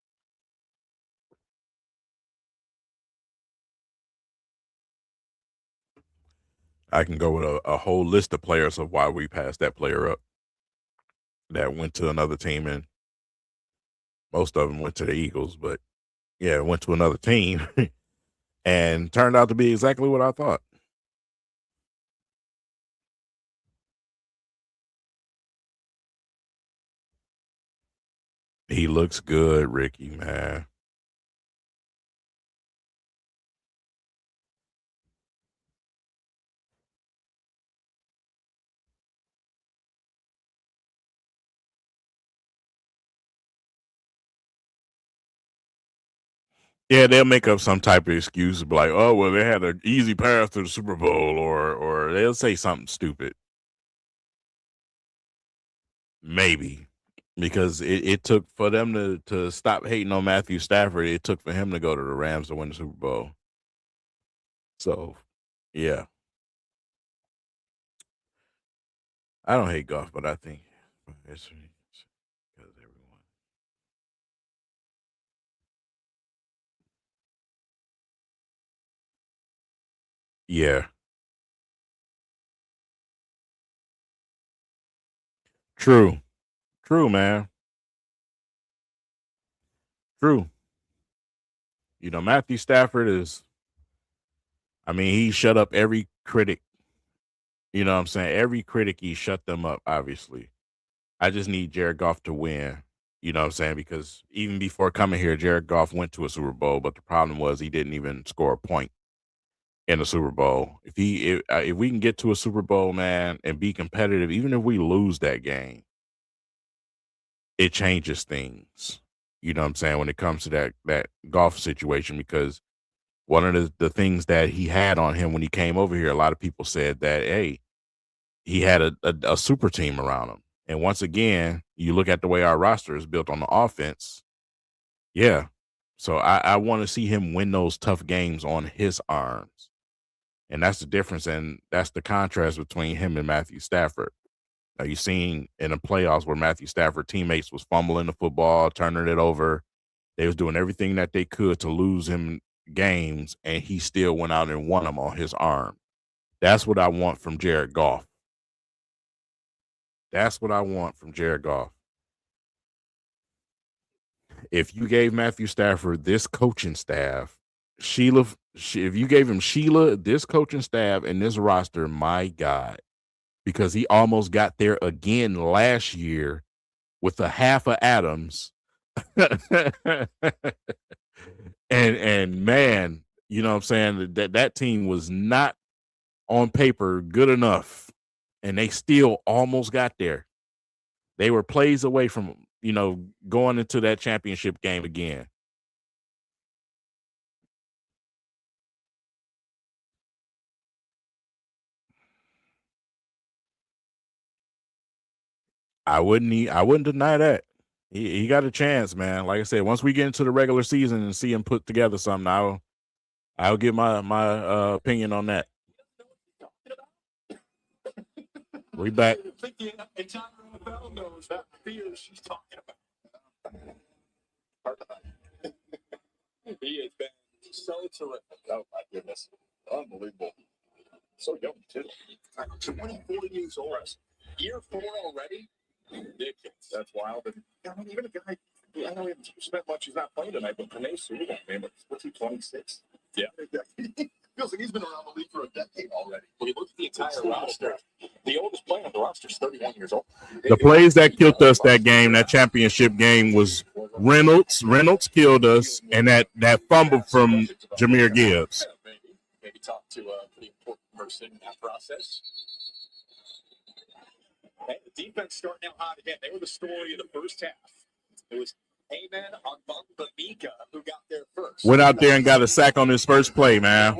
I can go with a whole list of players of why we passed that player up that went to another team, and most of them went to the Eagles, but yeah, went to another team and turned out to be exactly what I thought. He looks good, Ricky, man. Yeah, they'll make up some type of excuse, like, "Oh, well, they had an easy path to the Super Bowl," or they'll say something stupid. Maybe because it took for them to stop hating on Matthew Stafford. It took for him to go to the Rams to win the Super Bowl. So, yeah, I don't hate golf, but I think it's because everyone. Yeah, true, man, true. You know, Matthew Stafford is. I mean, he shut up every critic. You know what I'm saying? Every critic, he shut them up. Obviously, I just need Jared Goff to win. You know what I'm saying? Because even before coming here, Jared Goff went to a Super Bowl, but the problem was he didn't even score a point in the Super Bowl. If we can get to a Super Bowl, man, and be competitive, even if we lose that game, it changes things. You know what I'm saying? When it comes to that golf situation, because one of the things that he had on him when he came over here, a lot of people said that, hey, he had a super team around him. And once again, you look at the way our roster is built on the offense. Yeah. So I want to see him win those tough games on his arms. And that's the difference. And that's the contrast between him and Matthew Stafford. Now, you've seen in the playoffs where Matthew Stafford teammates was fumbling the football, turning it over. They was doing everything that they could to lose him games, and he still went out and won them on his arm. That's what I want from Jared Goff. That's what I want from Jared Goff. If you gave Matthew Stafford this coaching staff, if you gave him Sheila, this coaching staff, and this roster, my God, because he almost got there again last year with a half of Adams. and man, you know what I'm saying? That team was not on paper good enough, and they still almost got there. They were plays away from, going into that championship game again. I wouldn't deny that. He got a chance, man. Like I said, once we get into the regular season and see him put together something, I'll give my opinion on that. We back. I think the entire NFL knows that fear she's talking about. He has been so terrific. Oh, my goodness. Unbelievable. So young, too. 24 years old. Year 4 already? Ridiculous. That's wild. And I mean, even a guy, I know he hasn't spent much, he's not playing tonight, but Panay Sewell, man, what's he, 26? Yeah. Feels like he's been around the league for a decade already. When you look at the entire roster, the oldest player on the roster is 31 years old. The plays that killed us that game, that championship game, was Reynolds. Reynolds killed us, and that fumble from Jahmyr Gibbs. Maybe talk to a pretty important person in that process. And the defense starting out hot again. They were the story of the first half. It was Amen on Bamika who got there first. Went out there and got a sack on his first play, man.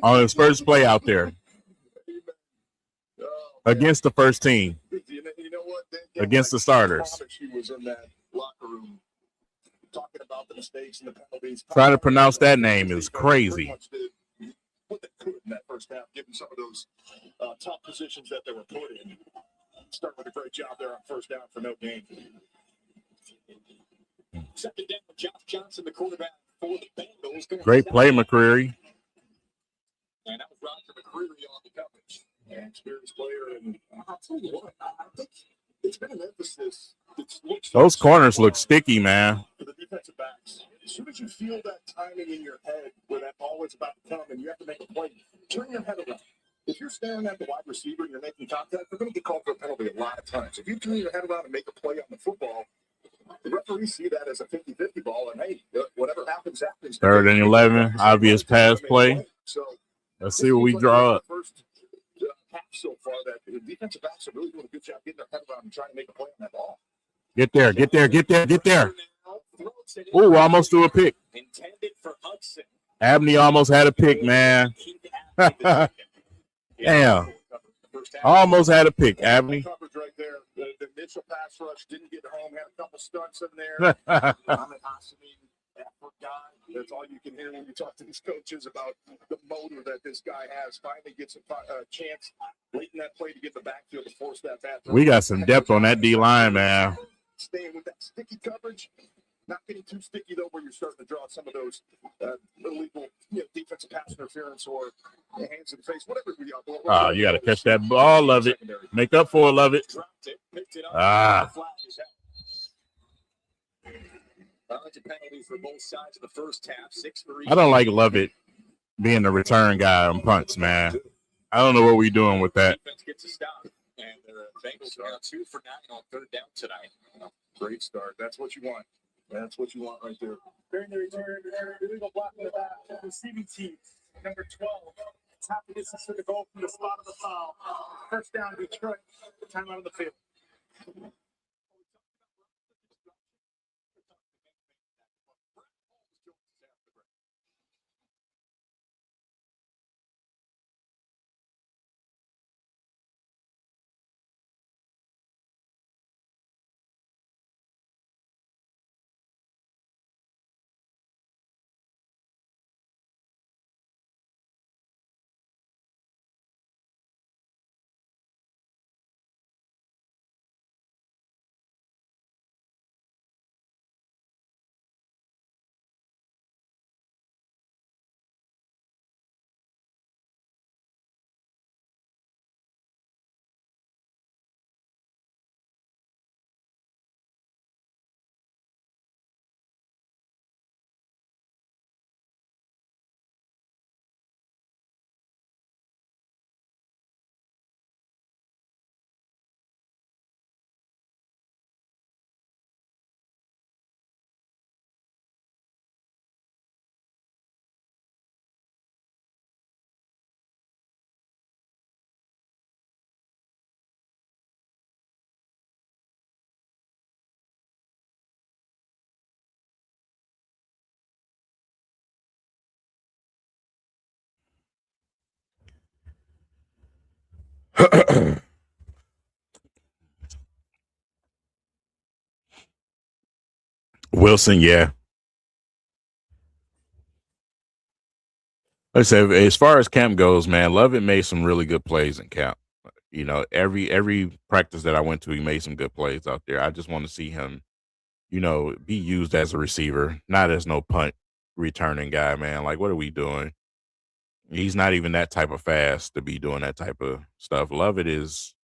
On his first play out there. Against the first team. You know what? Against the starters. She was in that locker room talking about the mistakes and the penalties. Trying to pronounce that name is crazy. What they could in that first half, given some of those top positions that they were put in. Starting with a great job there on first down for no gain. Second down with Josh Johnson, the quarterback for the Bengals. Great play, McCreary. And that was Roger McCreary on the coverage. An experienced player. And I'll tell you what, I think it's been an emphasis. Those corners look sticky, man. For the defensive backs. As soon as you feel that timing in your head where that ball is about to come and you have to make a play, turn your head around. If you're staring at the wide receiver and you're making contact, they're going to get called for a penalty a lot of times. If you turn your head around and make a play on the football, the referees see that as a 50-50 ball, and hey, whatever happens, happens. 3rd and 11, obvious pass play. So let's see what we draw up. First half so far, that the defensive backs are really doing a good job getting their head around and trying to make a play on that ball. Get there, get there, get there, get there. Ooh, almost threw a pick. Intended for Hudson. Abney almost had a pick, man. Damn. Almost had a pick, Abney. Coverage right there. The initial pass rush didn't get home. Had a couple stunts in there. Ahmed Hassani, effort guy. That's all you can hear when you talk to these coaches about the motor that this guy has. Finally gets a chance late in that play to get the backfield to force that pass. We got some depth on that D-line, man. Staying with that sticky coverage. Not getting too sticky, though, where you're starting to draw some of those illegal defensive pass interference or hands in the face, whatever we are. You got to catch that ball, love it. Make up for it, love it. Ah. Penalty for both sides of the first half. 6 for each. I don't like Lovett being the return guy on punts, man. I don't know what we're doing with that. Defense gets a stop, and the Bengals are 2 for 9 on 3rd down tonight. Great start. That's what you want. That's what you want right there. During the return, illegal block in the back, receiving team, number 12. It's half the distance to the goal from the spot of the foul. First down, Detroit. Time out on the field. Wilson, yeah. Like I said, as far as camp goes, man, Lovett made some really good plays in camp. You know, every practice that I went to, he made some good plays out there. I just want to see him, you know, be used as a receiver, not as no punt returning guy, man. Like, what are we doing? He's not even that type of fast to be doing that type of stuff. Love it is.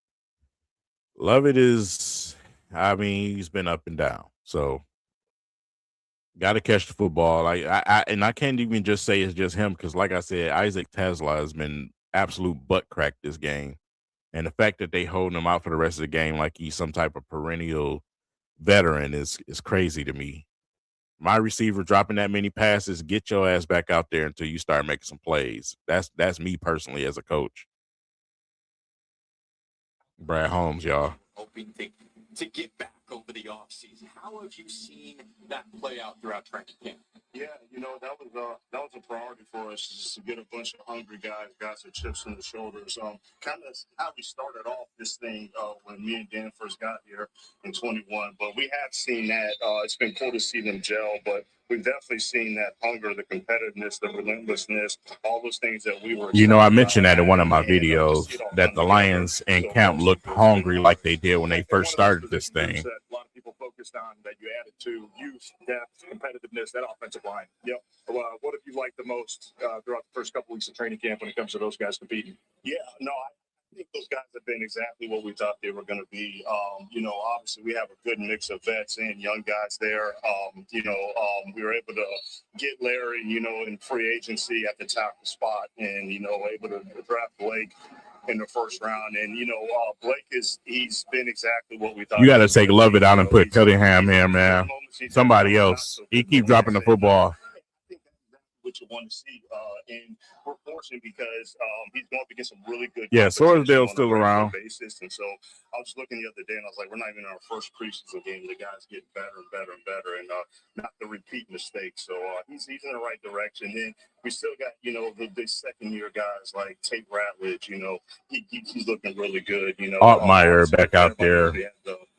I mean, he's been up and down. So got to catch the football. And I can't even just say it's just him because, like I said, Isaac Tesla has been absolute butt crack this game, and the fact that they holding him out for the rest of the game like he's some type of perennial veteran is crazy to me. My receiver dropping that many passes, get your ass back out there until you start making some plays. That's me personally as a coach. Brad Holmes, y'all. Hoping to get back over the offseason. How have you seen that play out throughout training camp? Yeah, you know, that was a priority for us, just to get a bunch of hungry guys with chips on the shoulders. Kind of how we started off this thing when me and Dan first got here in 21. But we have seen that. It's been cool to see them gel, but we've definitely seen that hunger, the competitiveness, the relentlessness, all those things that we were. You know, I mentioned that in one of my videos that the Lions in camp looked hungry like they did when they first started this thing. A lot of people focused on that you added to youth, depth, competitiveness, that offensive line. Yep. What have you liked the most throughout the first couple weeks of training camp when it comes to those guys competing? Yeah, no, I think those guys have been exactly what we thought they were going to be. You know, obviously we have a good mix of vets and young guys there. We were able to get Larry, you know, in free agency at the top of the spot, and, you know, able to draft Blake in the first round. And, you know, Blake he's been exactly what we thought. You got to take Lovett out and put Cunningham in, man. Somebody else. He keep dropping the football. What you want to see, and we're fortunate because he's going up against some really good. Yeah, Sorsdale's still around. Basis, and so I was looking the other day, and I was like, we're not even in our first preseason game. The guy's getting better and better and better, and not to repeat mistakes. So he's in the right direction. And we still got, you know, the second year guys like Tate Ratledge. You know, he's looking really good. You know, Altmyer back out there.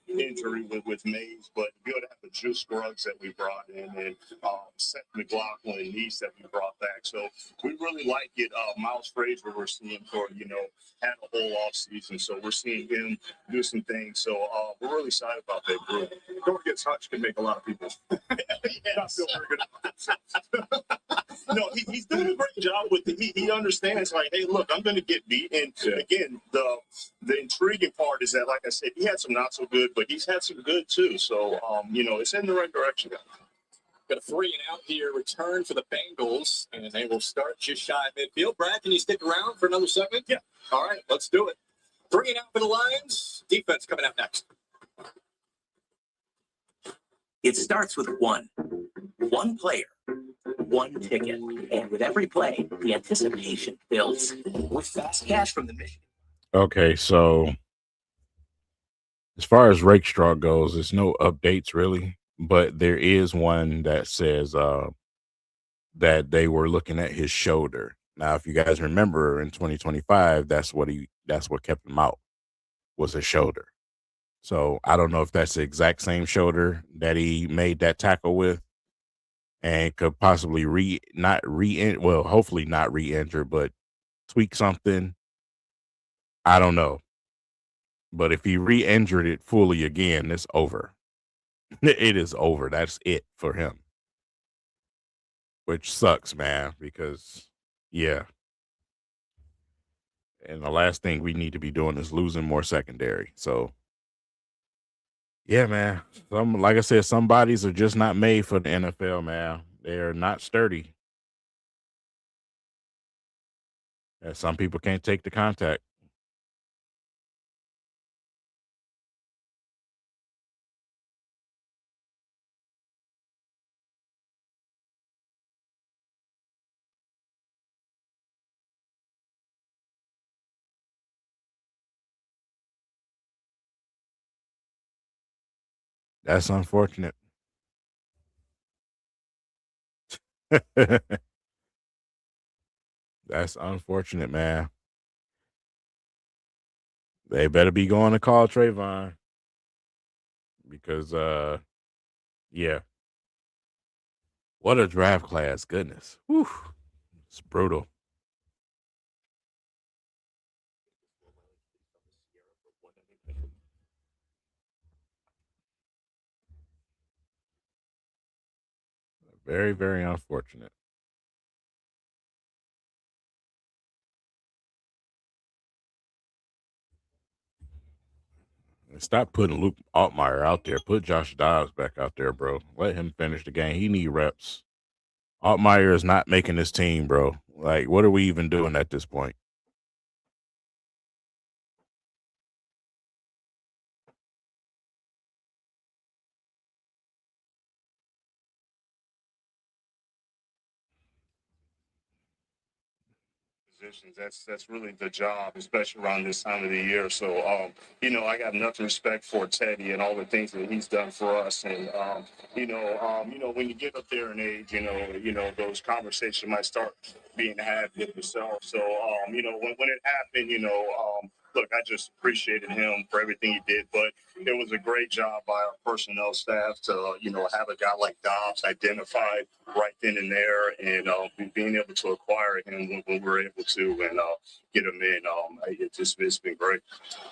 Injury with Mays, but good to have the Juice Scruggs that we brought in, and Seth McLaughlin and Nice that we brought back. So we really like it. Miles Frazier, we're seeing for, you know, had a whole off season, so we're seeing him do some things. So we're really excited about that group. Going against Hutch can make a lot of people not feel very good. No, he's doing a great job with it. He understands, like, hey, look, I'm going to get beat. And again, the intriguing part is that, like I said, he had some not so good, but he's had some good too. So, you know, it's in the right direction. Got a 3-and-out here, return for the Bengals, and they will start just shy of midfield. Brad, can you stick around for another segment? Yeah. All right, let's do it. 3-and-out for the Lions. Defense coming out next. It starts with one player, one ticket. And with every play, the anticipation builds. With fast cash from the Michigan. Okay, so as far as Rakestraw goes, there's no updates really, but there is one that says that they were looking at his shoulder. Now, if you guys remember in 2025, that's what kept him out, was his shoulder. So I don't know if that's the exact same shoulder that he made that tackle with, and could possibly hopefully not re-injure, but tweak something. I don't know. But if he re-injured it fully again, it's over. It is over. That's it for him. Which sucks, man, because, yeah. And the last thing we need to be doing is losing more secondary. So, yeah, man. Like I said, some bodies are just not made for the NFL, man. They're not sturdy. And some people can't take the contact. That's unfortunate. That's unfortunate, man. They better be going to call Trayvon because, yeah. What a draft class. Goodness. Whew. It's brutal. Very, very unfortunate. And stop putting Luke Altmyer out there. Put Josh Dobbs back out there, bro. Let him finish the game. He need reps. Altmyer is not making this team, bro. Like, what are we even doing at this point? Positions. That's really the job, especially around this time of the year. So, I got enough respect for Teddy and all the things that he's done for us. And when you get up there in age, those conversations might start being had with yourself. So, when it happened, look, I just appreciated him for everything he did, but it was a great job by our personnel staff to, have a guy like Dobbs identified right then and there, and being able to acquire him when we were able to, and get him in. It's been great.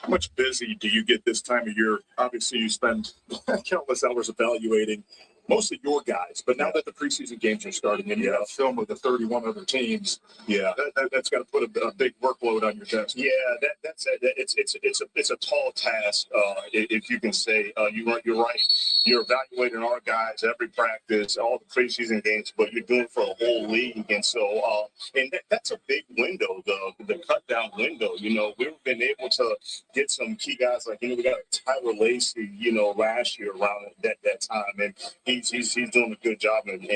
How much busy do you get this time of year? Obviously, you spend countless hours evaluating mostly your guys, but now that the preseason games are starting and you have film with the 31 other teams, that's got to put a big workload on your desk. Yeah, that's it. It's a tall task, if you can say. You're right. You're evaluating our guys every practice, all the preseason games, but you're doing it for the whole league, and so that's a big window, the cut down window. We've been able to get some key guys like we got Tyler Lacey, last year around that time, and he's doing a good job and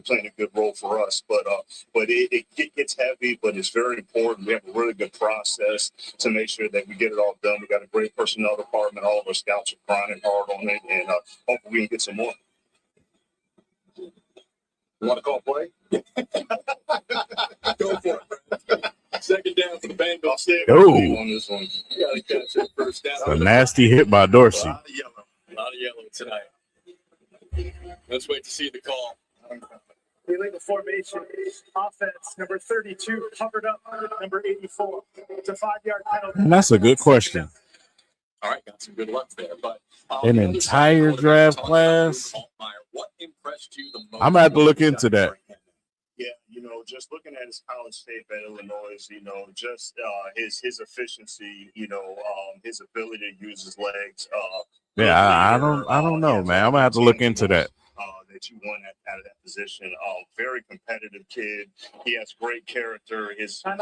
playing a good role for us. But it gets heavy, but it's very important. We have a really good process to make sure that we get it all done. We got a great personnel department. All of our scouts are grinding hard on it, and hopefully we can get some more. You want to call play? Go for it. Second down for the Bengals. On this one. You got to catch it first down. A nasty hit by Dorsey. A lot of yellow tonight. Let's wait to see the call. Illegal formation. Offense, number 32, covered up, number 84. It's a 5-yard penalty. And that's a good question. All right, got some good luck there. But An entire draft class. What impressed you the most? I'm gonna have to look into that. Yeah, just looking at his college tape at Illinois, just his efficiency, his ability to use his legs. I don't know, man. I'm gonna have to look into that. That you won out of that position. Very competitive kid. He has great character. His work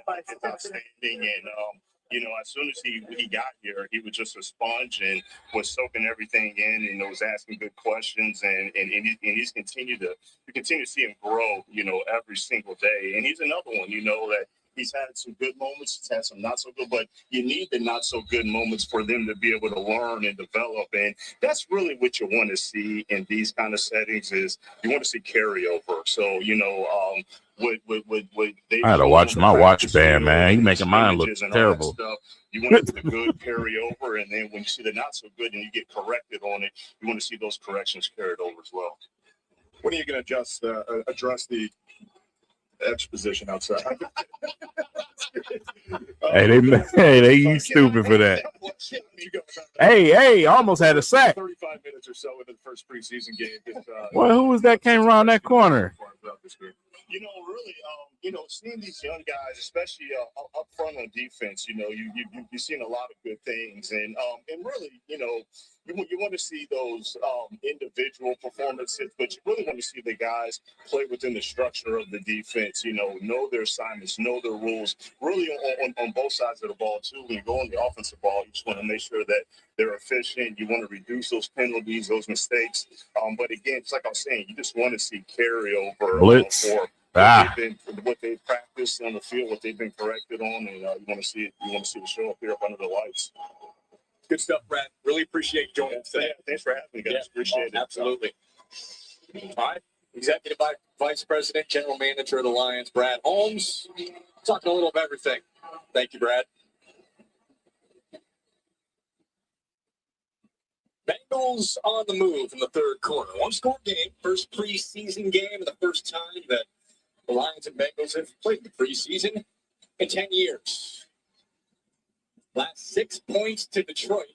ethic is outstanding, and as soon as he got here, he was just a sponge and was soaking everything in, and was asking good questions, and he's continued to see him grow, every single day. And he's another one, that he's had some good moments, he's had some not so good, but you need the not so good moments for them to be able to learn and develop. And that's really what you want to see in these kind of settings is you want to see carryover. So, I had to watch my watch band, man. You making mine look terrible. You want the good carry over, and then when you see the not so good and you get corrected on it, you want to see those corrections carried over as well. When are you going to address the edge position outside? They you stupid for that. Hey, almost had a sack. 35 minutes or so into the first preseason game. Well, who was that came around that corner? Really, seeing these young guys, especially up front on defense, you've seen a lot of good things, and really, you want to see those individual performances, but you really want to see the guys play within the structure of the defense. Know their assignments, know their rules. Really, on both sides of the ball too. When you go on the offensive ball, you just want to make sure that they're efficient. You want to reduce those penalties, those mistakes. But again, it's like I was saying, you just want to see carryover blitz. For what they've practiced on the field, what they've been corrected on, and you want to see it. You want to see it show up here up under the lights. Good stuff, Brad. Really appreciate you joining us today. Thanks for having me, guys. Appreciate it. Absolutely. All right. Executive Vice President, General Manager of the Lions, Brad Holmes. Talking a little of everything. Thank you, Brad. Bengals on the move in the third quarter. One-score game, first preseason game, and the first time that the Lions and Bengals have played the preseason in 10 years. Last 6 points to Detroit.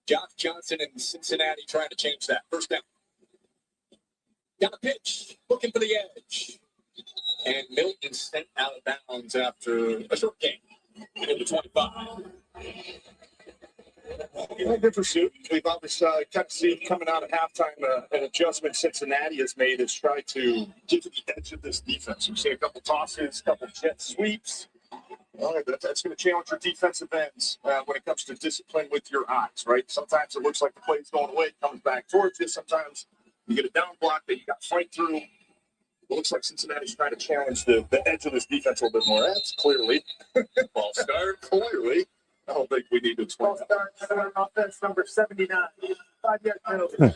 Josh Johnson and Cincinnati trying to change that. First down. Got a pitch, looking for the edge. And Milton sent out of bounds after a short game. Into 25. Good pursuit. We've obviously kind of seen coming out of halftime an adjustment Cincinnati has made is try to get to the edge of this defense. We've seen a couple tosses, a couple jet sweeps. That's going to challenge your defensive ends when it comes to discipline with your eyes, right? Sometimes it looks like the play's going away, comes back towards you. Sometimes you get a down block that you got to fight through. It looks like Cincinnati's trying to challenge the edge of this defense a little bit more. That's clearly false start. Clearly. I don't think we need to explain False start, offense number 79. 5-yard penalty.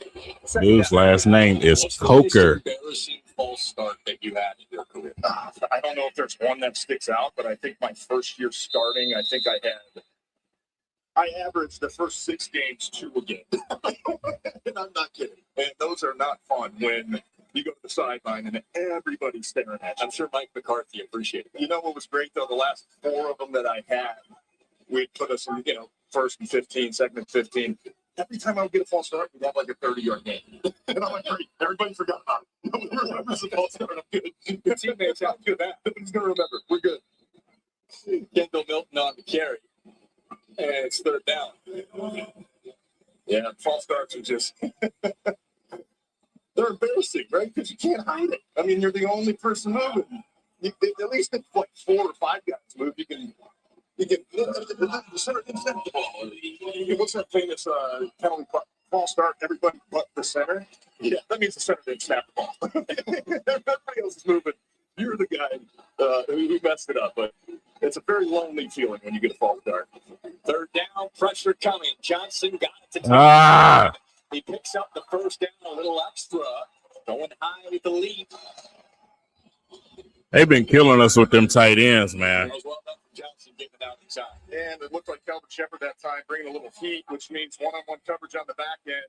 Dude's last name is Coker. Embarrassing false start that you had in your career. I don't know if there's one that sticks out, but I think my first year starting, I averaged the first 6 games 2 a game. And I'm not kidding. And those are not fun when you go to the sideline and everybody's staring at you. I'm sure Mike McCarthy appreciated that. You know what was great, though? The last 4 of them that I had, we'd put us in, first and 15, second and 15. Every time I would get a false start, we'd have like a 30-yard game. And I'm like, great. Everybody forgot about it. Nobody remembers the false start. I'm good. Your teammates out good that. Nobody's going to remember. We're good. Kendall Milton on the carry. And it's 3rd down. Yeah, false starts are just... They're embarrassing, right? Because you can't hide it. I mean, you're the only person moving. At least if like 4 or 5 guys move, you can the center can snap the ball. What's that famous penalty false start? Everybody but the center. Yeah, that means the center didn't snap the ball. Everybody else is moving. You're the guy who messed it up. But it's a very lonely feeling when you get a false start. 3rd down, pressure coming. Johnson got it to He picks up the 1st down, a little extra, going high with the lead. They've been killing us with them tight ends, man. That was well done from Johnson getting it out inside. And it looked like Calvin Shepard that time bringing a little heat, which means one-on-one coverage on the back end.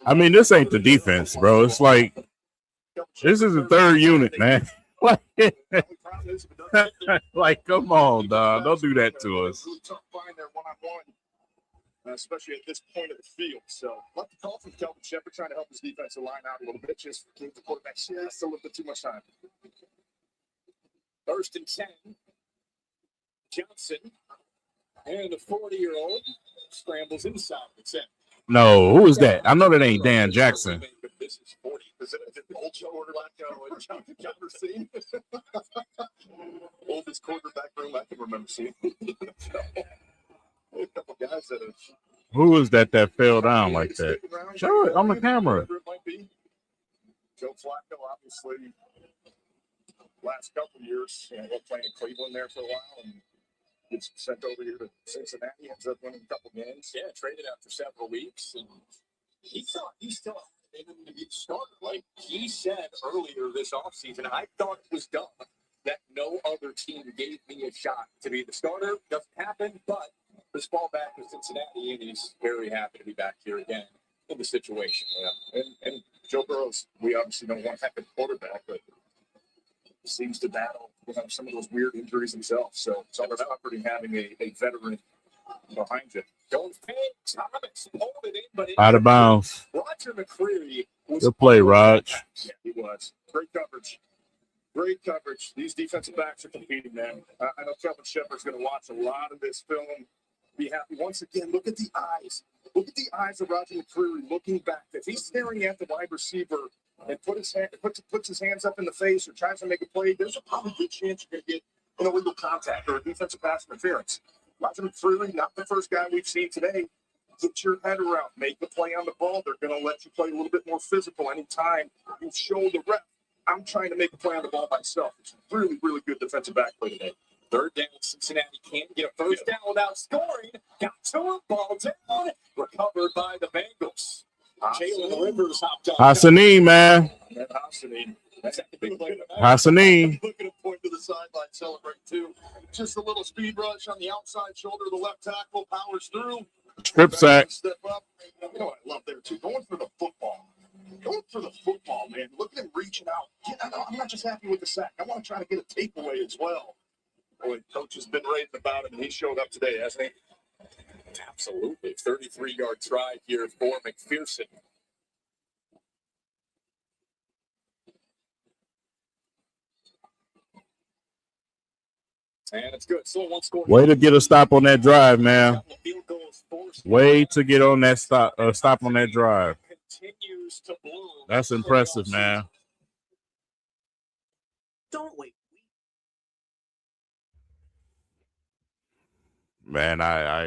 I mean, this ain't the defense, bro. It's like this is the 3rd unit, man. Like, come on, dog. Don't do that to us. Really tough find there one-on-one, especially at this point of the field. So, like the call from Calvin Shepard trying to help his defensive line out a little bit, just gave the quarterback just a little bit too much time. 1st and 10. Johnson and the 40-year-old scrambles inside the 10. No, who is that? I know that ain't Dan Jackson. This is 40. Is it an old quarterback I've ever seen? Oldest quarterback room I can remember seeing. A couple guys that have. Who is that fell down like that? Show it on the camera. It might be. Joe Flacco, obviously, last couple of years, playing in Cleveland there for a while, and gets sent over here to Cincinnati, ends up winning a couple games. Yeah, traded after several weeks, and he thought he still had it in him to get started. Like he said earlier this offseason, I thought it was dumb that no other team gave me a shot to be the starter. Doesn't happen, but this fall back with Cincinnati, and he's very happy to be back here again in the situation. Yeah, and Joe Burrow's, we obviously don't want to have a quarterback, but he seems to battle some of those weird injuries himself. So it's all about having a veteran behind you. Don't pay Thomas, hold it in, but Out of bounds. Roger McCreary was Good play, Raj. Yeah, he was. Great coverage. Great coverage. These defensive backs are competing, man. I know Calvin Shepard's going to watch a lot of this film. Be happy. Once again, look at the eyes. Look at the eyes of Roger McCreary looking back. If he's staring at the wide receiver and puts his hands up in the face or tries to make a play, there's a probably good chance you're going to get an illegal contact or a defensive pass interference. Roger McCreary, not the first guy we've seen today. Get your head around. Make the play on the ball. They're going to let you play a little bit more physical anytime you show the rep. I'm trying to make a play on the ball myself. It's really, really good defensive back play today. 3rd down, Cincinnati can't get a 1st down without scoring. Got to him, ball down. Recovered by the Bengals. Jalen Rivers hopped on. Hassanin, man. And Hassanin. That's a big play. Hassanin. Look at him point to the sideline, celebrate too. Just a little speed rush on the outside shoulder of the left tackle, powers through. Strip sack. Step up. You know what I love there too? Going for the football. Going for the football, man. Look at him reaching out. I'm not just happy with the sack. I want to try to get a takeaway as well. Boy, coach has been raving about him, and he showed up today, hasn't he? Absolutely. 33-yard try here for McPherson. And it's good. So one score. Way to get a stop on that drive, man. Way to get on that stop on that drive. Continues to bloom. That's impressive, man. Don't wait. Man, I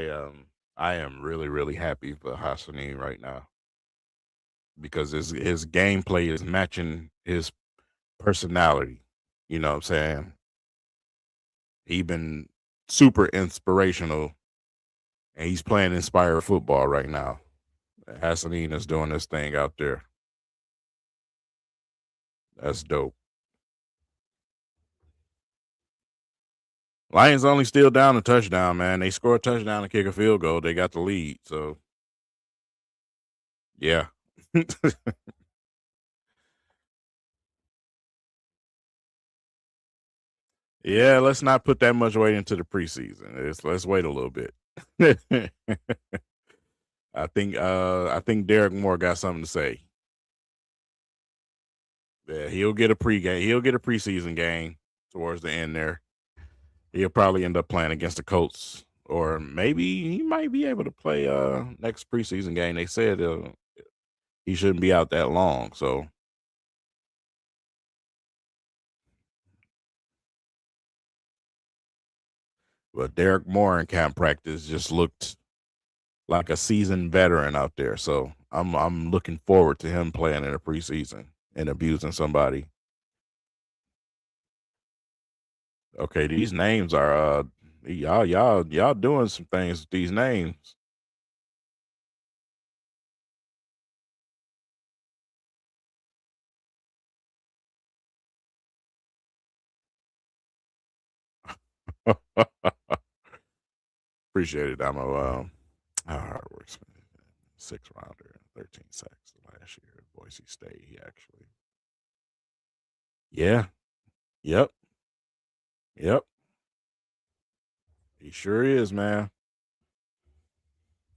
am really, really happy for Hassanin right now because his gameplay is matching his personality. You know what I'm saying? He been super inspirational, and he's playing inspired football right now. Hassanin is doing this thing out there. That's dope. Lions only still down a touchdown, man. They score a touchdown and kick a field goal. They got the lead. So, yeah. Yeah, let's not put that much weight into the preseason. Let's wait a little bit. I think Derrick Moore got something to say. Yeah, he'll get a pregame. He'll get a preseason game towards the end there. He'll probably end up playing against the Colts, or maybe he might be able to play next preseason game. They said he shouldn't be out that long, so. But Derrick Moore in camp practice just looked like a seasoned veteran out there. So I'm looking forward to him playing in a preseason and abusing somebody. Okay, these names are y'all doing some things with these names. Appreciate it, Damo. Hard work, 6th rounder, 13 sacks last year at Boise State. He actually, yeah, yep. He sure is, man.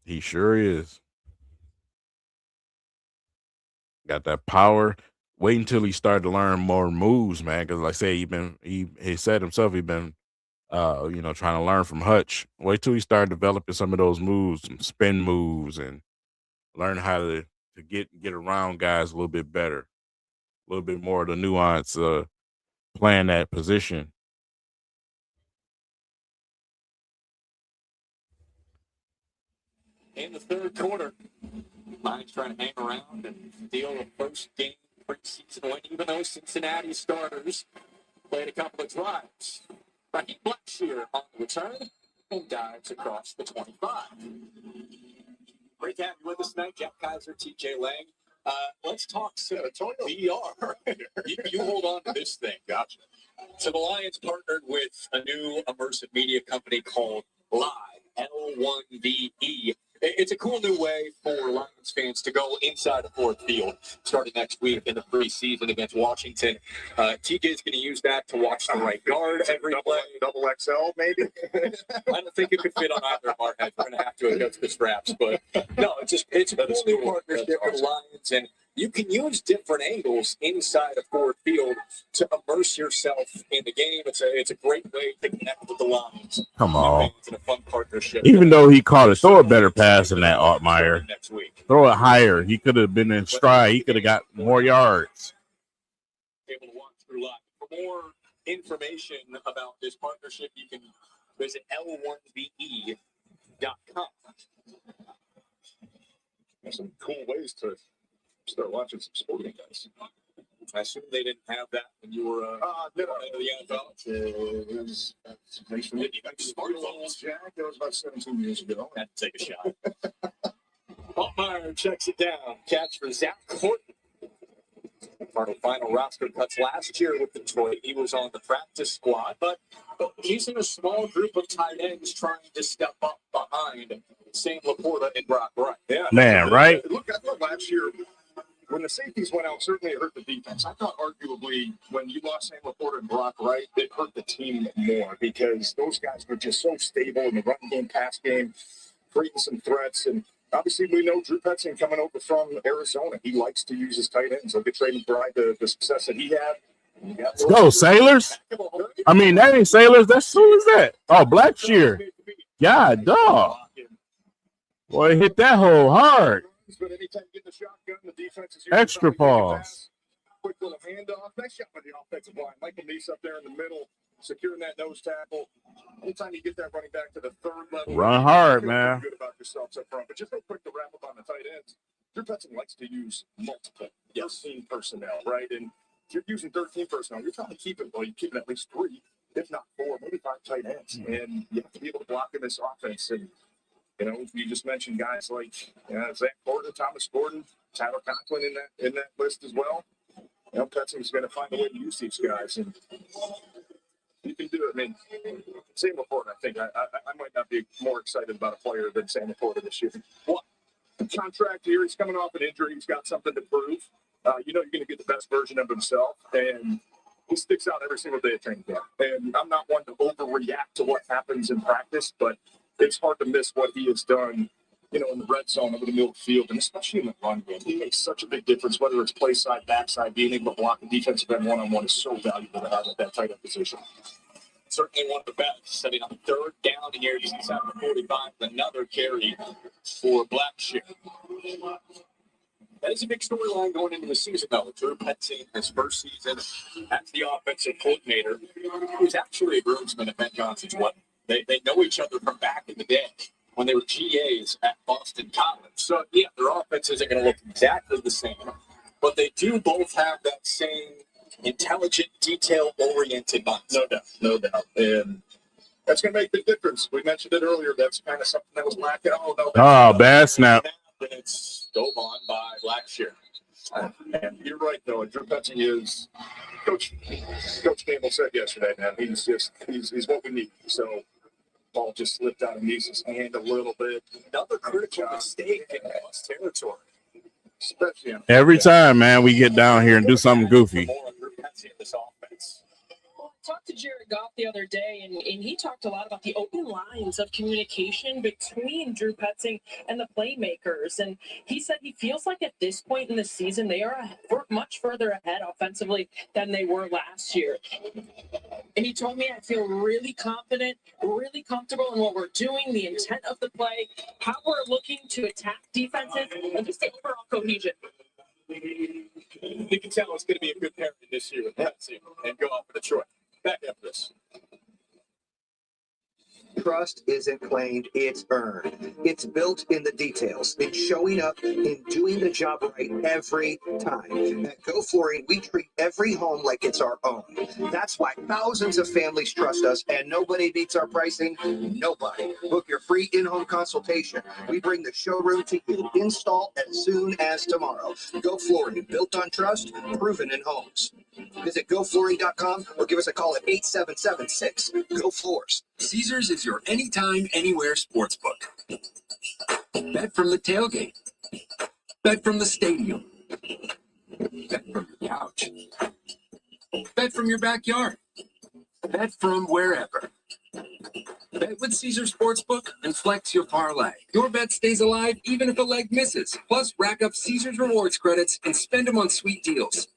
He sure is. Got that power. Wait until he started to learn more moves, man. Because like I say, he said himself, he been trying to learn from Hutch. Wait till he started developing some of those moves, some spin moves, and learn how to get around guys a little bit better, a little bit more of the nuance playing that position. In the third quarter, Lions trying to hang around and steal a first game preseason win, even though Cincinnati starters played a couple of drives. Raheem Blackshear on the return and dives across the 25. Great to have you with us tonight, Jack Kaiser, TJ Lang. Let's talk VR. You hold on to this thing. Gotcha. So the Lions partnered with a new immersive media company called Live, L1VE. It's a cool new way for Lions fans to go inside the Ford Field starting next week in the preseason against Washington. TJ's going to use that to watch the right guard every play. Double XL, maybe? I don't think it could fit on either of our heads. We're going to have to adjust the straps. But no, it's a cool new partnership with Lions. And you can use different angles inside of Ford Field to immerse yourself in the game. It's a great way to connect with the Lions. Come on. It's a fun partnership. Even though he caught it, throw a better pass than that, Altmyer. Throw it higher. He could have been in stride. He could have got more yards. Able to walk through Live. For more information about this partnership, you can visit L1VE.com. There's some cool ways to start watching some sporting guys. I assume they didn't have that when you were in the NFL. It was smartphones, Jack. That was about 17 years ago. Had to take a shot. Altmyer checks it down. Catch for Zach Horton. Part of final roster cuts last year with Detroit. He was on the practice squad, but he's in a small group of tight ends trying to step up behind Sam Laporta and Brock Wright. Yeah, man, right? Look, I thought last year when the safeties went out, certainly it hurt the defense. I thought arguably when you lost Sam Laporta and Brock Wright, it hurt the team more because those guys were just so stable in the run game, pass game, creating some threats. And obviously we know Drew Petzing coming over from Arizona. He likes to use his tight ends. He'll get Trey McBride the success that he had. Let's go, Sailors. I mean, that ain't Sailors. That's who is that? Oh, Blackshear. God, dog. Boy, hit that hole hard. Extra pause. Quick little handoff. Nice shot by the offensive line. Michael Neese up there in the middle, securing that nose tackle. Anytime you get that running back to the third level, run hard, man. Good about yourself up front. But just real quick to wrap up on the tight ends. Drew Petzing likes to use multiple 13 personnel, right? And if you're using 13 personnel, you're trying to keep it, well, you're keeping at least 3, if not 4, maybe 5 tight ends. And you have to be able to block in this offense. And, you know, you just mentioned guys like Zach Gordon, Thomas Gordon, Tyler Conklin in that list as well. You know, Petzing's going to find a way to use these guys. And you can do it. I mean, Sam Laporta, I think I might not be more excited about a player than Sam Laporta this year. Well, contract here, he's coming off an injury. He's got something to prove. You know you're going to get the best version of himself. And he sticks out every single day at training camp. And I'm not one to overreact to what happens in practice, but it's hard to miss what he has done, you know, in the red zone over the middle of the field, and especially in the run game. He makes such a big difference, whether it's play side, backside, being able to block a defensive end one-on-one is so valuable to have at that tight end position. Certainly one of the best. Setting up third down here, he's inside the 45, another carry for Blackshear. That is a big storyline going into the season, though. Drew Petzing, his first season as the offensive coordinator, who's actually a groomsman at Ben Johnson's wedding. They know each other from back in the day when they were GAs at Boston College. So, yeah, their offense isn't going to look exactly the same, but they do both have that same intelligent, detail-oriented mindset. No doubt. And that's going to make the difference. We mentioned it earlier. That's kind of something that was lacking. Bad snap. And it's dove on by Blackshear. And you're right, though. Drew Petzing is Coach Campbell said yesterday, man. He's what we need. So ball just slipped out of Neese's hand a little bit. Another critical mistake in lost territory. Especially every time, man, we get down here and do something goofy. I talked to Jared Goff the other day, and he talked a lot about the open lines of communication between Drew Petzing and the playmakers. And he said he feels like at this point in the season, they are much further ahead offensively than they were last year. And he told me, I feel really confident, really comfortable in what we're doing, the intent of the play, how we're looking to attack defenses, and just the overall cohesion. You can tell it's going to be a good pairing this year with Petzing and go off for Detroit. Back after this. Trust isn't claimed, it's earned. It's built in the details, in showing up, in doing the job right every time. At Go Flooring, we treat every home like it's our own. That's why thousands of families trust us, and nobody beats our pricing. Nobody. Book your free in-home consultation. We bring the showroom to you. Install as soon as tomorrow. Go Flooring, built on trust, proven in homes. Visit GoFlooring.com or give us a call at 877-6-GO-FLOORS. Caesars is your anytime, anywhere sportsbook. Bet from the tailgate. Bet from the stadium. Bet from your couch. Bet from your backyard. Bet from wherever. Bet with Caesars Sportsbook and flex your parlay. Your bet stays alive even if a leg misses. Plus, rack up Caesars rewards credits and spend them on sweet deals.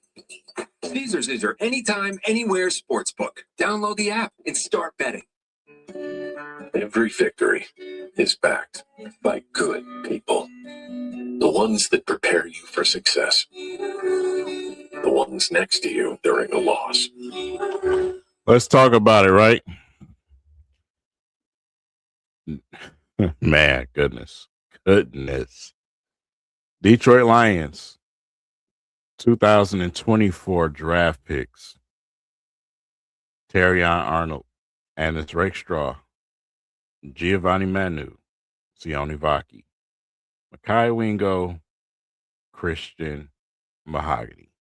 Caesars is your anytime, anywhere sportsbook. Download the app and start betting. Every victory is backed by good people. The ones that prepare you for success. The ones next to you during a loss. Let's talk about it, right? Man, goodness. Detroit Lions, 2024 draft picks. Terrion Arnold, Annis Rakestraw, Giovanni Manu, Sione Vaki, Mekhi Wingo, Christian Mahogany.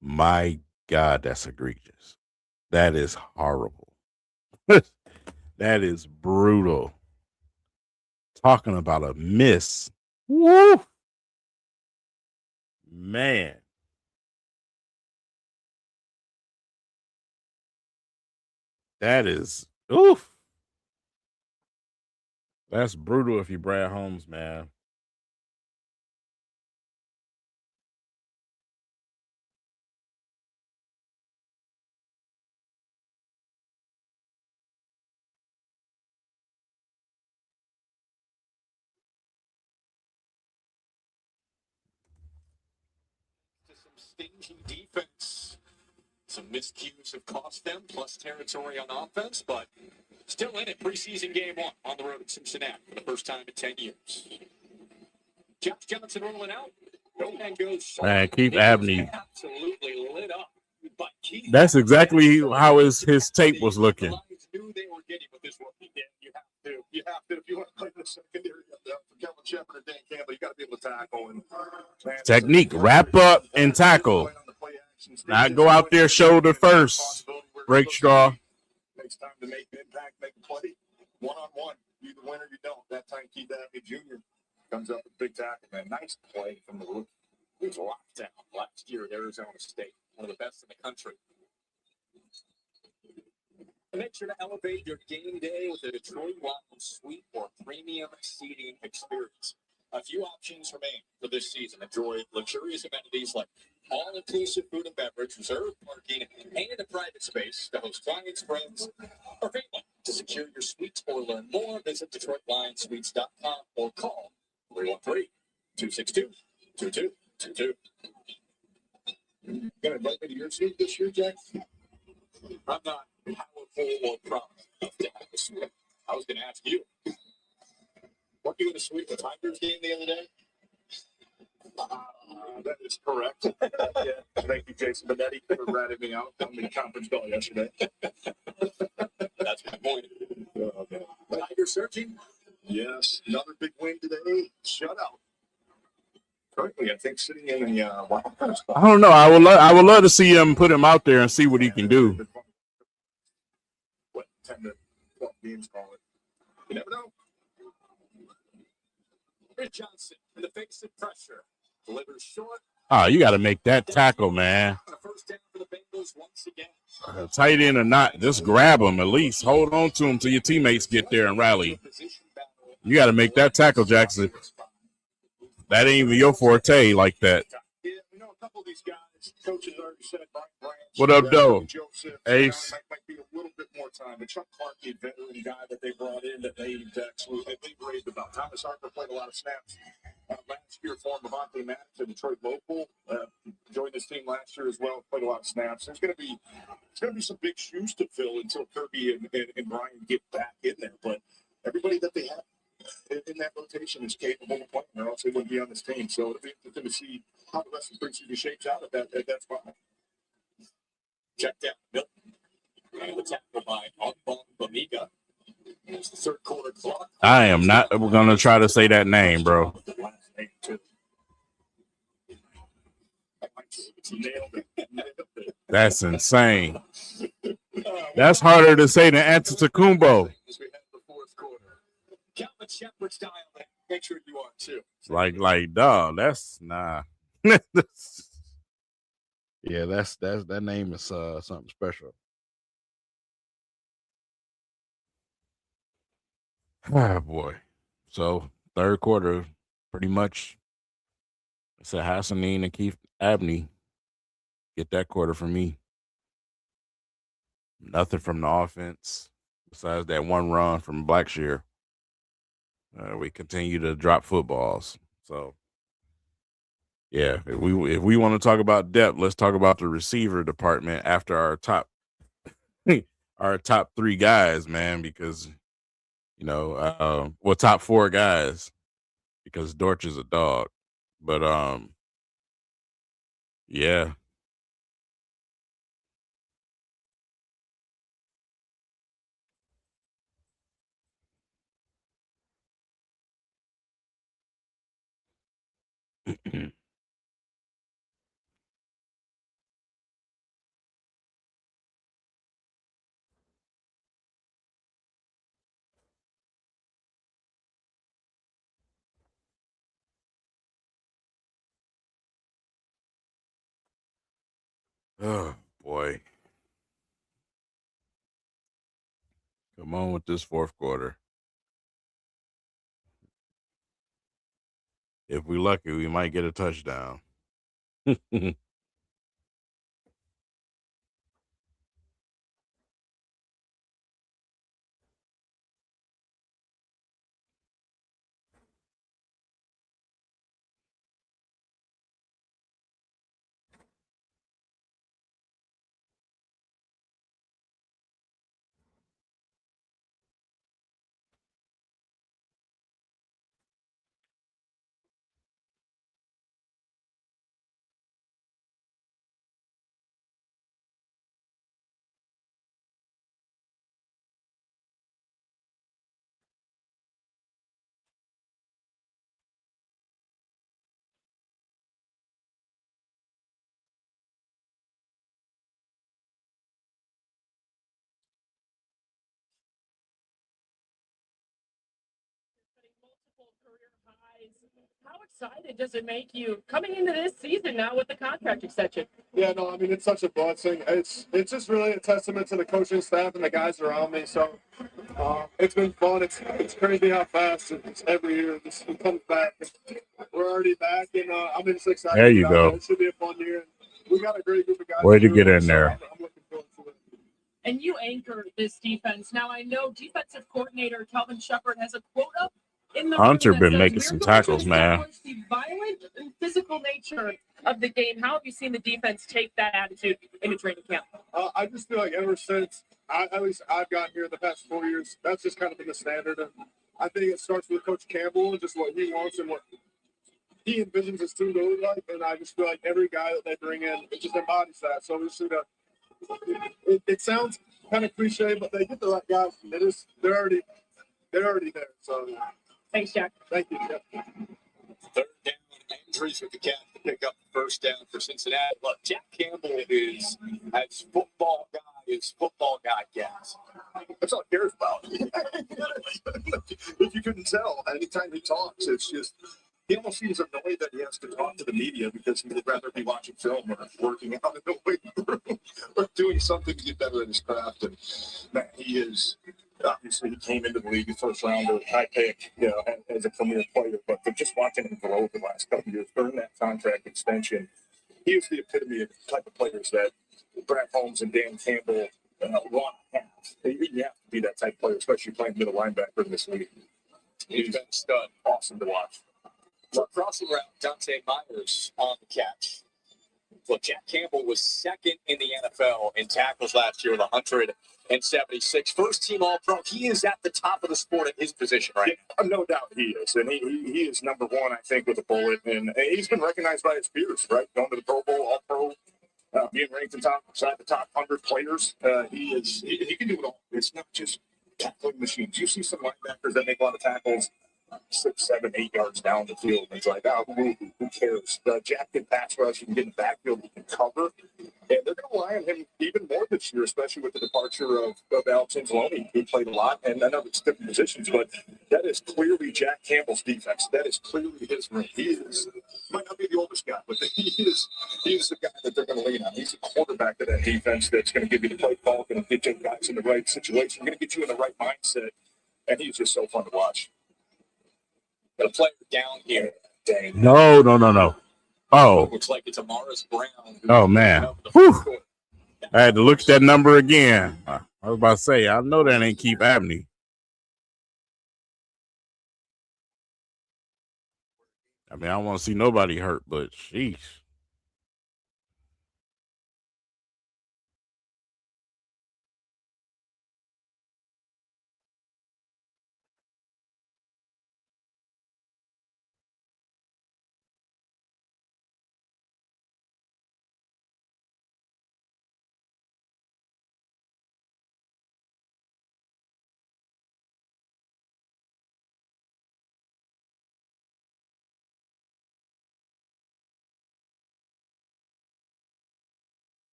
My God, that's egregious. That is horrible. That is brutal. Talking about a miss. Woo! Man. That is, oof. That's brutal if you Brad Holmes, man. stingy defense. Some miscues have cost them, plus territory on offense, but still in it. Preseason game 1 on the road at Cincinnati for the first time in 10 years. Josh Johnson rolling out. No man goes. Man, Keith Abney. Absolutely lit up. But Keith That's exactly how his tape was looking. The Lions knew they were getting with this rookie. Yeah, you have to. You have to. If you want to play the secondary up there for Kevin Shepard or Dan Campbell, you got to be able to tackle. And Technique, wrap up and tackle. Not go out there shoulder first. Break straw. Takes time to make an impact, make a play. One-on-one. You either win or you don't. That time, Keith Abney Jr. comes up with a big tackle, man. Nice play from the rookie. He was locked down last year at Arizona State. One of the best in the country. Make sure to elevate your game day with a Detroit Lions suite or premium seating experience. A few options remain for this season. Enjoy luxurious amenities like all-inclusive food and beverage, reserved parking, and a private space to host clients, friends, or family. To secure your suites or learn more, visit DetroitLionsSuites.com or call 313-262-2222. You gonna invite me to your suite this year, Jack? I'm not powerful or prominent enough to have a suite. I was gonna ask you. Weren't you in a suite with Tigers game the other day? That is correct. Yeah. Thank you, Jason Benetti, for ratting me out on the conference call yesterday. That's my point. Okay. Tigers searching? Yes. Another big win today. Shutout. Currently, I think sitting in the wild card spot. I don't know. I would love to see him put him out there and see what he can do. What, 10 to 12 games, call it. You never know. Here's Johnson in the face of pressure. Delivers short. Oh, you got to make that tackle, man. First down for the Bengals once again. Tight end or not, just grab him at least. Hold on to him till your teammates get there and rally. You got to make that tackle, Jackson. That ain't even your forte like that. Yeah, we know a couple of these guys. Coaches already said Brian Branch. What up, Doe? Ace. Might be a little bit more time. But Chuck Clark, the veteran guy that they brought in, that they raved about. Thomas Harper played a lot of snaps last year for him. Avante Maddox, a Detroit local, joined this team last year as well. Played a lot of snaps. There's going to be some big shoes to fill until Kirby and Brian get back in there. But everybody that they have in that rotation is capable of playing, or else they wouldn't be on this team. So it'll be interesting to see how the rest of the preseason shapes out at that spot. Check down Milton. And the tackle by Bamiga. It's the third quarter clock. I am not going to try to say that name, bro. That's insane. That's harder to say than Antetokounmpo. Calvin Shepard style. Make sure you are too. Like, dog, that's nah. Yeah, that's that name is something special. Ah, boy. So third quarter, pretty much. It's a Hassanin and Keith Abney. Get that quarter from me. Nothing from the offense besides that one run from Blackshear. We continue to drop footballs. So, yeah, if we want to talk about depth, let's talk about the receiver department after our top three guys, man. Because top four guys, because Dortch is a dog. But yeah. Oh boy. Come on with this fourth quarter. If we're lucky, we might get a touchdown. How excited does it make you coming into this season now with the contract extension? Yeah, no, I mean, it's such a blessing. It's just really a testament to the coaching staff and the guys around me. So it's been fun. It's crazy how fast it's every year this comes back. We're already back, and I'm just excited. There you go. It should be a fun year. We got a great group of guys. Way to get in there. I'm looking forward to it. And you anchor this defense. Now, I know defensive coordinator Calvin Shepard has a quote up in the Hunter room that been says, making "We're some going to tackles, man." establish the violent and physical nature of the game." How have you seen the defense take that attitude into training camp? I just feel like ever since, at least I've gotten here in the past 4 years, that's just kind of been the standard. And I think it starts with Coach Campbell and just what he wants and what he envisions his team to look like. And I just feel like every guy that they bring in, it just embodies that. So we see that. It sounds kind of cliche, but they get the right guys. They're already there. So Thanks, Jack. thank you. Yeah. Third down, Andrews with the catch to pick up the first down for Cincinnati. Look, Jack Campbell is as football guy gets. That's all he cares about. If you couldn't tell, anytime he talks, it's just he almost seems annoyed that he has to talk to the media because he would rather be watching film or working out in the weight room or doing something to get better at his craft. And man, he is. Obviously, he came into the league the first rounder, high pick, as a premier player. But just watching him grow the last couple of years, during that contract extension, he is the epitome of the type of players that Brad Holmes and Dan Campbell want to have. You have to be that type of player, especially playing middle linebacker in this league. He's been a stud. Awesome to watch. For crossing route, Dante Myers on the catch. Look, Jack Campbell was second in the NFL in tackles last year with 176. First team All-Pro. He is at the top of the sport at his position right now. No doubt he is. And he is number one, I think, with a bullet. And he's been recognized by his peers, right? Going to the Pro Bowl, All-Pro, being ranked inside the top 100 players. He can do it all. It's not just tackling machines. You see some linebackers that make a lot of tackles 6, 7, 8 yards down the field. And it's like, who cares? Jack can pass rush. He can get in the backfield. He can cover. And they're going to rely on him even more this year, especially with the departure of Alex Anzalone, who played a lot. And I know it's different positions, but that is clearly Jack Campbell's defense. That is clearly his room. He might not be the oldest guy, but he is the guy that they're going to lean on. He's the quarterback of that defense that's going to give you the play call, going to get you guys in the right situation, going to get you in the right mindset. And he's just so fun to watch. Got a player down here. Dang. No. Oh. Looks like it's Amaris Brown. Oh, man. Whew. I had to look at that number again. I was about to say, I know that ain't Keith Abney. I mean, I don't want to see nobody hurt, but sheesh.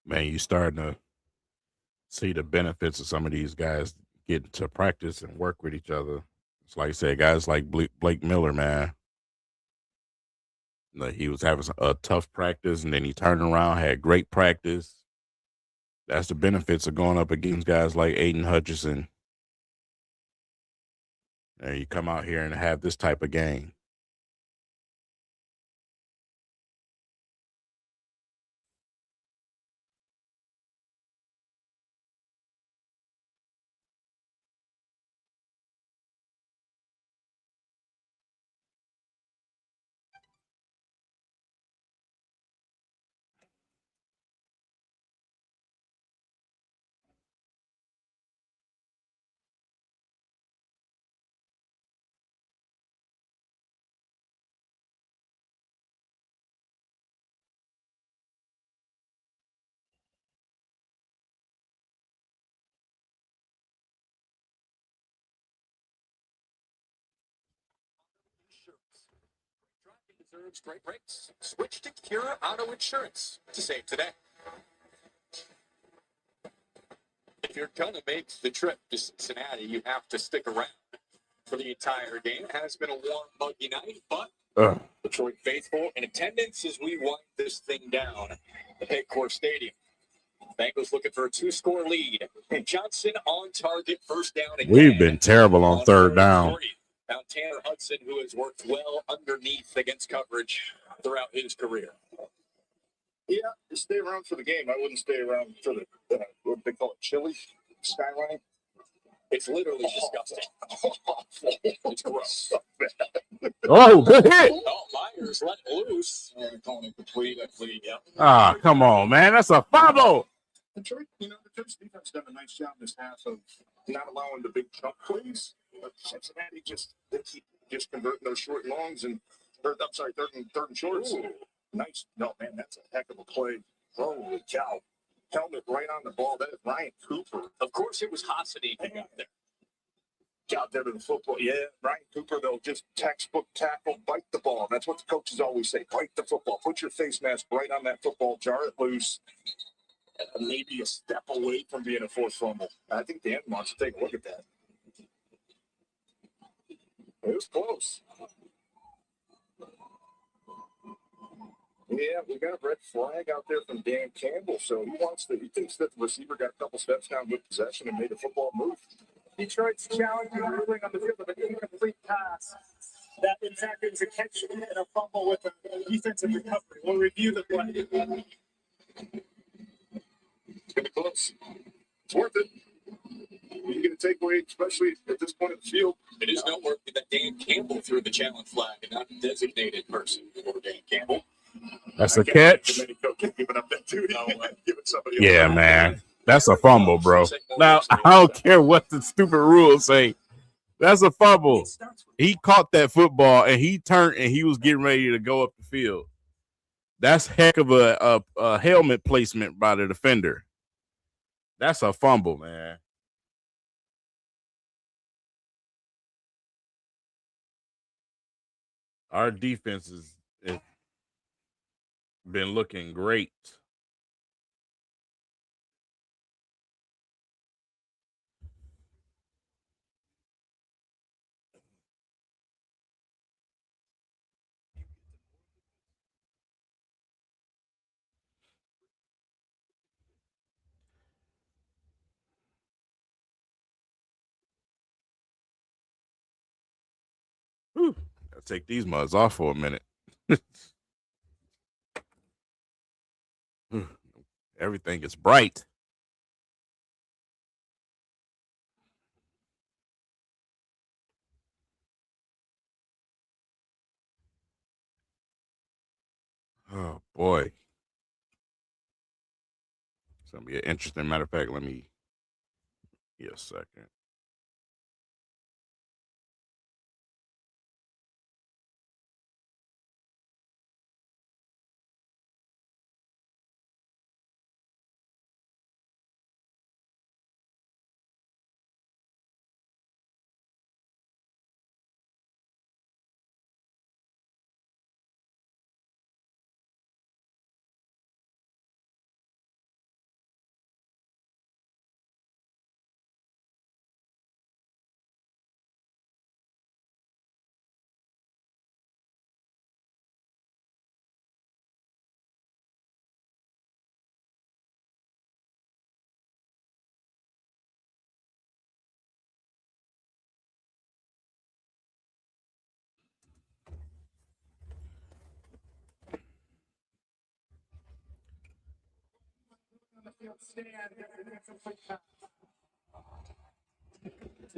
Man, you starting to see the benefits of some of these guys getting to practice and work with each other. It's like I said, guys like Blake Miller, man. He was having a tough practice, and then he turned around, had great practice. That's the benefits of going up against guys like Aiden Hutchinson. And you come out here and have this type of game. Deserves great rates. Switch to Cure Auto Insurance to save today. If you're going to make the trip to Cincinnati, you have to stick around for the entire game. It has been a warm, muggy night, but Detroit faithful in attendance as we wind this thing down at Paycor Stadium. Bengals looking for a 2-score lead. And Johnson on target, first down again. We've been terrible on third down. Now Tanner Hudson, who has worked well underneath against coverage throughout his career. Yeah, stay around for the game. I wouldn't stay around for the what they call it, chili skyline. It's literally disgusting. It's gross. Oh, good hit. Oh, Myers let it loose. And calling it complete. Yep. Ah, come on, man. That's a fumble. Detroit, Detroit's defense done a nice job this half of not allowing the big chunk plays. But Cincinnati they keep just converting those short and longs third and shorts. Ooh. Nice. No, man, that's a heck of a play. Holy cow. Helmet right on the ball. That is Ryan Cooper. Of course, it was Hassani who got there. Got there to the football. Yeah, Ryan Cooper, they'll just textbook tackle, bite the ball. That's what the coaches always say. Bite the football. Put your face mask right on that football. Jar it loose. Maybe a step away from being a fourth fumble. I think Dan wants to take a look at that. It was close. Yeah, we got a red flag out there from Dan Campbell. So he thinks that the receiver got a couple steps down with possession and made a football move. Detroit's challenging ruling on the field of an incomplete pass. That, in fact, it was a catch and a fumble with a defensive recovery. We'll review the play. It's going to be close. It's worth it. You get a takeaway, especially at this point of the field. It is noteworthy that Dan Campbell threw the challenge flag and not a designated person for Dan Campbell. That's a catch. Yeah, man. That's a fumble, bro. Now, I don't care what the stupid rules say. That's a fumble. He caught that football, and he turned, and he was getting ready to go up the field. That's heck of a helmet placement by the defender. That's a fumble, man. Our defense has been looking great. Whew. I'll take these muds off for a minute. Everything is bright. Oh, boy. It's going to be an interesting matter of fact. Let me give a second.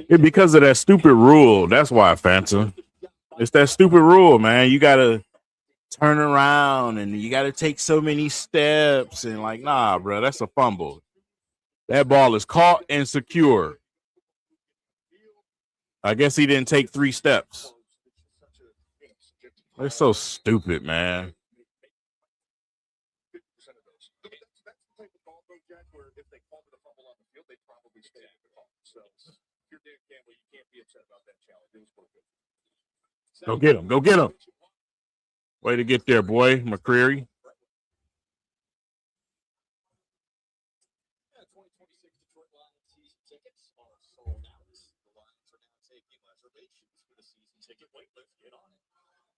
Yeah, because of that stupid rule. That's why, Phantom. It's that stupid rule, man. You got to turn around and you got to take so many steps. And like, nah, bro, that's a fumble. That ball is caught and secure. I guess he didn't take 3 steps. They're so stupid, man. Go get him. Go get him. Way to get there, boy, McCreary. Yeah, 2026 Detroit Lions season tickets are sold out. The Lions are now taking reservations for the season ticket waitlist. Get on it.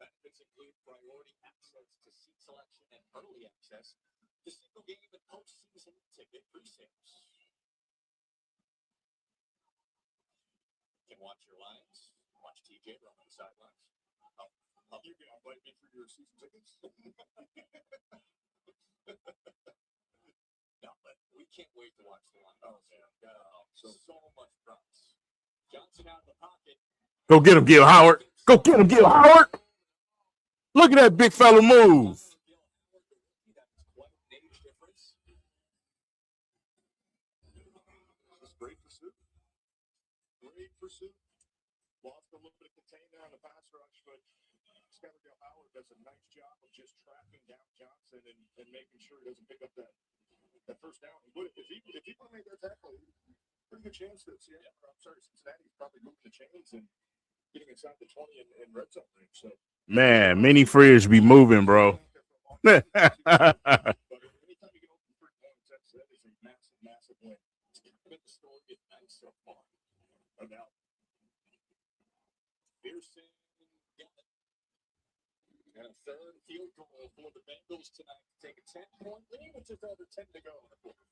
Benefits include priority access to seat selection and early access to single game and postseason ticket pre-sales. You can watch your Lions, watch TJ run on the sidelines. You can invite me for your season tickets. No, but we can't wait to watch the Lions. Oh, man. So much promise. Johnson out of the pocket. Go get him, Gil Howard. Go get him, Gil Howard. Look at that big fella move. Great pursuit. Great pursuit. Lost a little bit of containment on the pass rush, but Skylar Howard does a nice job of just tracking down Johnson and making sure he doesn't pick up that first down. If he would have made that tackle, pretty good chance that Cincinnati's probably moving the chains and getting inside the 20 and red zone range. So Man, mini fridge be moving, bro. but anytime you get over 3 points, that is a massive, massive win. It's kind of been the story of the night so far. About Pearson got it. And a third field goal for the Bengals tonight to take a 10-point lead with just over 10 to go in the quarter.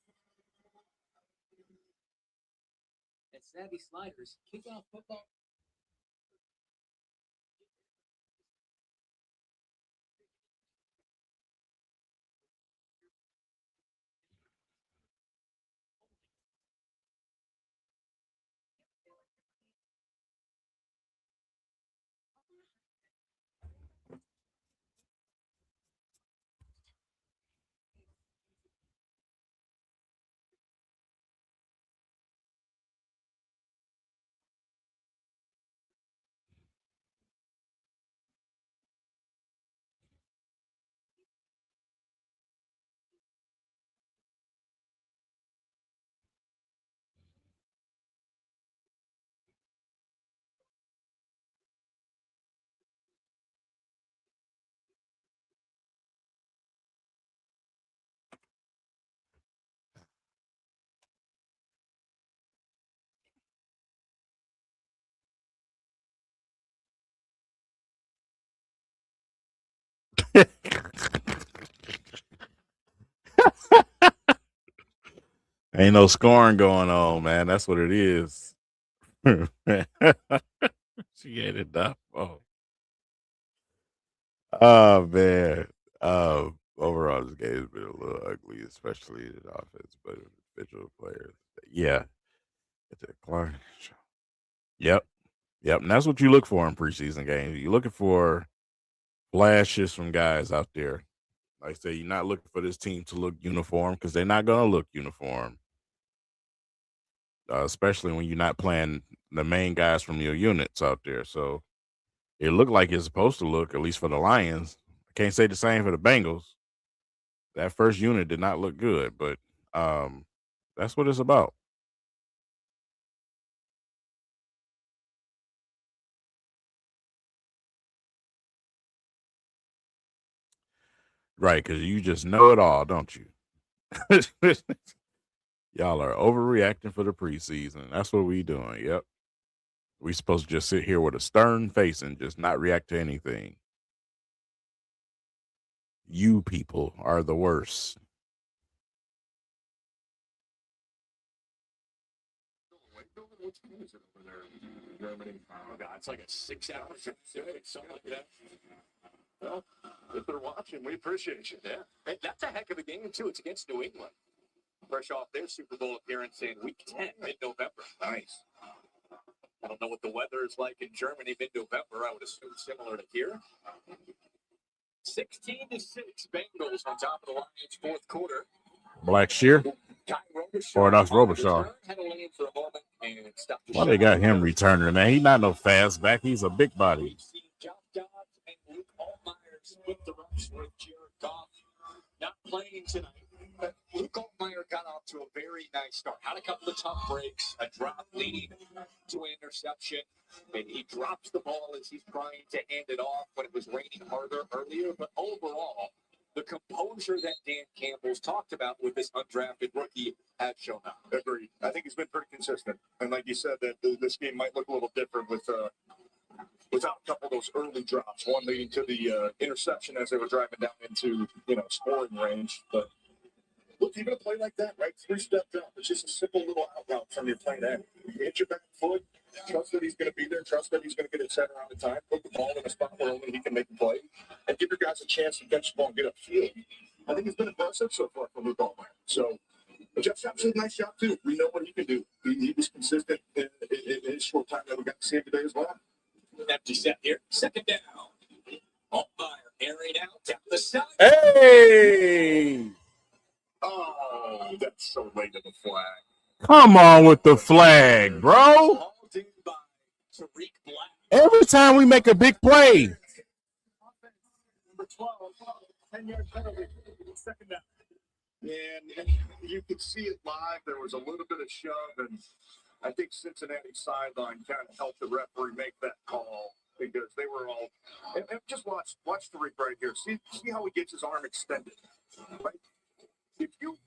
And Savvy Sliders, kickoff football. Ain't no scoring going on, man. That's what it is. She ain't enough. Oh man. Overall, this game has been a little ugly, especially in offense, but individual players. Yeah. It's a Clark. Yep. Yep. And that's what you look for in preseason games. You're looking for flashes from guys out there. Like I say, you're not looking for this team to look uniform because they're not going to look uniform. Especially when you're not playing the main guys from your units out there. So it looked like it's supposed to look, at least for the Lions. I can't say the same for the Bengals. That first unit did not look good, but that's what it's about. Right, because you just know it all, don't you? Y'all are overreacting for the preseason. That's what we doing. Yep. We supposed to just sit here with a stern face and just not react to anything. You people are the worst. what's it over there in Germany? Oh God, it's like a 6 hour something like that. Well, if they're watching, we appreciate you. Yeah, hey, that's a heck of a game too. It's against New England, fresh off their Super Bowl appearance in Week 10, mid-November. Nice. I don't know what the weather is like in Germany mid-November. I would assume similar to here. 16-6, Bengals on top of the Lions, fourth quarter. Black Shear or that's Robichaud. Why they got him returning, man? He's not no fast back. He's a big body. Josh Dobbs and Luke Altmyer split the reps with Jared Goff. Not playing tonight, but Luke Altmyer got off to a very nice start. Had a couple of tough breaks, a drop leading to an interception. And he drops the ball as he's trying to hand it off when it was raining harder earlier. But overall, the composure that Dan Campbell's talked about with this undrafted rookie has shown up. Agreed. I think he's been pretty consistent. And like you said, that this game might look a little different without a couple of those early drops, one leading to the interception as they were driving down into, scoring range. But look, even a play like that, right? 3-step drop. It's just a simple little out route from your play end. You hit your back foot, trust that he's going to be there, trust that he's going to get it set around the time, put the ball in a spot where only he can make the play, and give your guys a chance to catch the ball and get upfield. I think it's been impressive so far from Luke Altmyer. So, Jeff Sapp did a nice job, too. We know what he can do. He was consistent in his short time that we got to see him today as well. Empty set here. Second down. Altmyer airing out down the side. Hey! Oh, that's so late in the flag. Come on with the flag, bro. Hauled in by Tariq Black. Every time we make a big play. Number 12, 10-yard penalty, second down. And you could see it live. There was a little bit of shove, and I think Cincinnati's sideline kind of helped the referee make that call because they were all. And just watch Tariq right here. See how he gets his arm extended, right?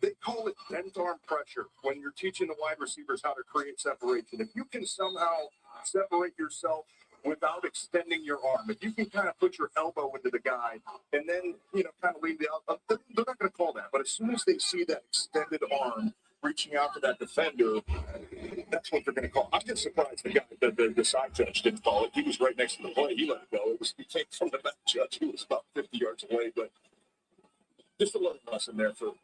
They call it bent arm pressure when you're teaching the wide receivers how to create separation. If you can somehow separate yourself without extending your arm, if you can kind of put your elbow into the guy and then, kind of leave the out, they're not going to call that. But as soon as they see that extended arm reaching out to that defender, that's what they're going to call. I'm just surprised the side judge didn't call it. He was right next to the play. He let it go. He came from the back judge. He was about 50 yards away, but just a little lesson there for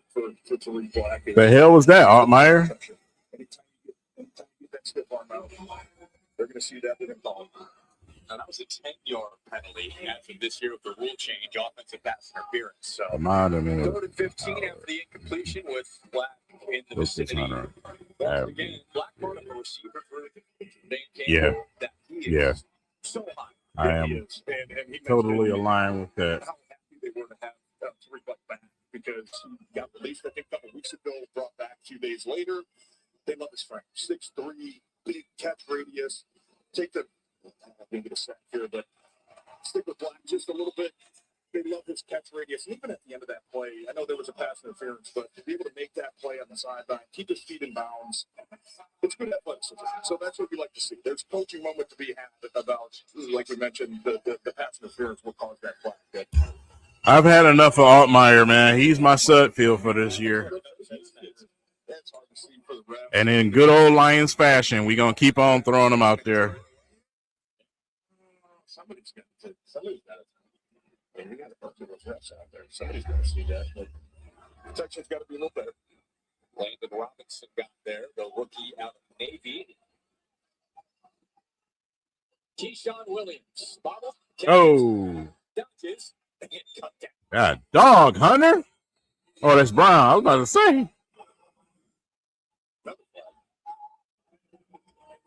Tariq Black. The hell was that, Altmyer? Anytime you get that stiff arm out, they're going to see that in ball. Now, that was a 10-yard penalty after this year with the rule change, offensive pass interference. So, Mind him, 3rd and 15 after the incompletion with Black in the vicinity. Once again, Black brought up a receiver for Dan Campbell that he is so high. I am And he totally aligned with that. how happy they were to have Tariq Black back because he got released, I think, a couple weeks ago, brought back a few days later. They love his frame. 6'3", big catch radius. Take the, I didn't get a sack here, but stick with Black just a little bit. They love his catch radius. And even at the end of that play, I know there was a pass interference, but to be able to make that play on the sideline, keep his feet in bounds, it's good athleticism. So that's what we like to see. There's a coaching moment to be had about, like we mentioned, the pass interference will cause that flag. I've had enough of Altmyer, man. He's my Sudfield for this year. And in good old Lions fashion, we're going to keep on throwing him out there. Somebody's got to. And we got a bunch of those reps out there. Somebody's got to see that. But protection's got to be a little better. Landon Robinson got there, the rookie out of Navy. Keyshawn Williams. Bobble. Oh. Dodges. And cut down. God, dog, Hunter. Oh, that's Brown. I was about to say.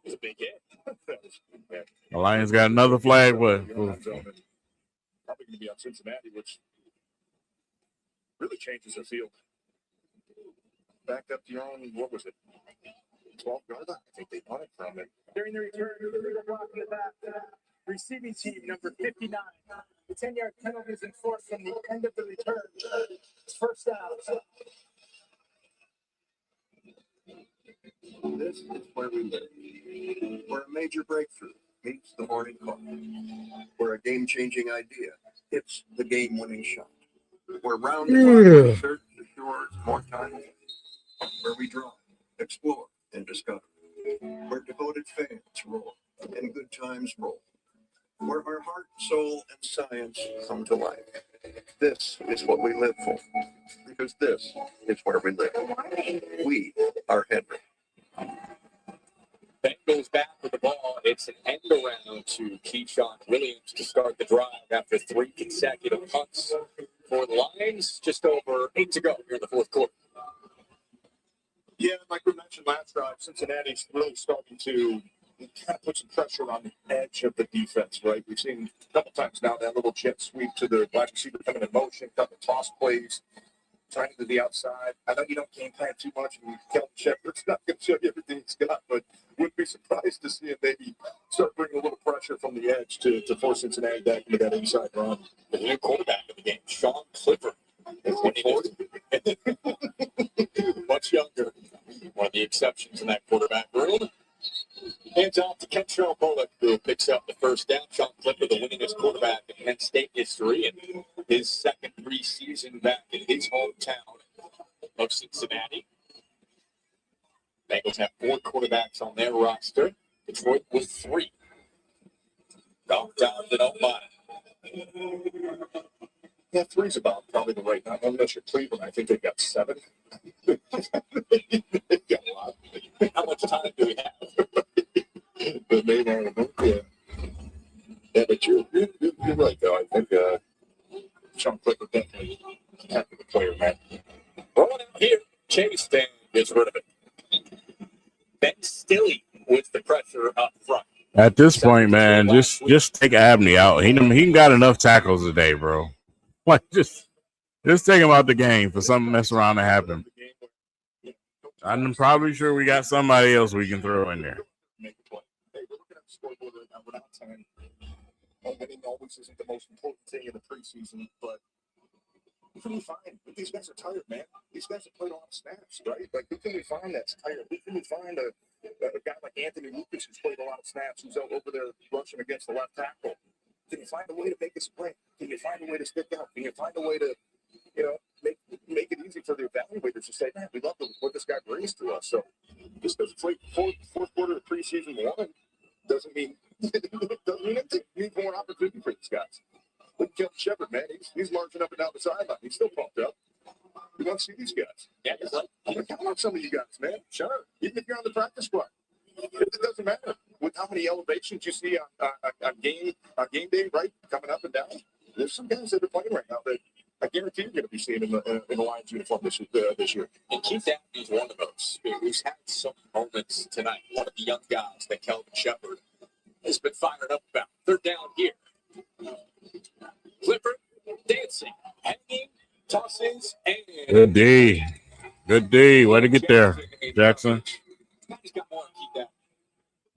It's a big hit. The Lions got another flag. What? Probably going to be on Cincinnati, which really changes the field. Backed up to your own, what was it? 12-yard line. I think they won it from it. During the return, illegal block in the back. Receiving team number 59. The 10-yard penalty is enforced from the end of the return. First down. This is where we live. Where a major breakthrough meets the morning call. Where a game-changing idea hits the game-winning shot. Where round-the-clock research assures more time. Where we draw, explore, and discover. Where devoted fans roll and good times roll. Where our heart, soul, and science come to life. This is what we live for. Because this is where we live. We are Henry. Bengals back with the ball. It's an end around to Keyshawn Williams to start the drive after 3 consecutive punts for the Lions. Just over 8 to go here in the fourth quarter. Yeah, like we mentioned last drive, Cincinnati's really starting to kind of put some pressure on the edge of the defense, right? We've seen a couple times now that little jet sweep to the wide receiver coming in motion, a couple toss plays. trying to the outside. I know you don't game plan too much, and Kelvin Shepard's not going to show you everything he's got, but wouldn't be surprised to see him maybe start bringing a little pressure from the edge to force Cincinnati back into that inside run. The new quarterback of the game, Sean Clifford, is much younger. One of the exceptions in that quarterback room. Hands off to Kentrell Bullock, who picks up the first down. Sean Clifford, the winningest quarterback in Penn State history, and his second preseason back in his hometown of Cincinnati. Bengals have 4 quarterbacks on their roster. Detroit with 3. Golf down to Altmyer. Yeah, 3's about probably the right number. Unless you're Cleveland, I think they've got 7. They've got a lot. How much time do we have? But maybe I don't know. Yeah, but you're right, though. I think Sean Clifford definitely happy the player, man. Rolling out here, Chase then gets rid of it. Ben Stilley with the pressure up front. At this point, man, just take Abney out. He got enough tackles today, bro. Like just take him out the game for something mess around to happen. I'm probably sure we got somebody else we can throw in there. Make a play. Hey, we're looking at the scoreboard right now. We're not time. Winning always isn't the most important thing in the preseason, but who can we find? These guys are tired, man. These guys have played a lot of snaps, right? Like, who can we find that's tired? Who can we find a guy like Anthony Lucas who's played a lot of snaps, who's over there rushing against the left tackle? Can you find a way to make this play? Can you find a way to stick out? Can you find a way to, make it easy for the evaluators to say, man, we love what this guy brings to us. So just because it's like fourth quarter of preseason 1 doesn't mean anything. It means more opportunity for these guys. Look at Kevin Shepard, man. He's marching up and down the sideline. He's still pumped up. We want to see these guys. Yeah, I'm going to count on some of you guys, man. Sure. Even if you're on the practice squad. It doesn't matter with how many elevations you see on game day, right? Coming up and down. There's some guys that are playing right now that I guarantee you're going to be seeing in the Lions uniform this year. And Keith Abney's one of those who's had some moments tonight. One of the young guys that Kelvin Shepard has been fired up about. They're down here. Clifford dancing, hanging, tosses, and Good D. Way to get there, Jackson. He's got more Keith Abney.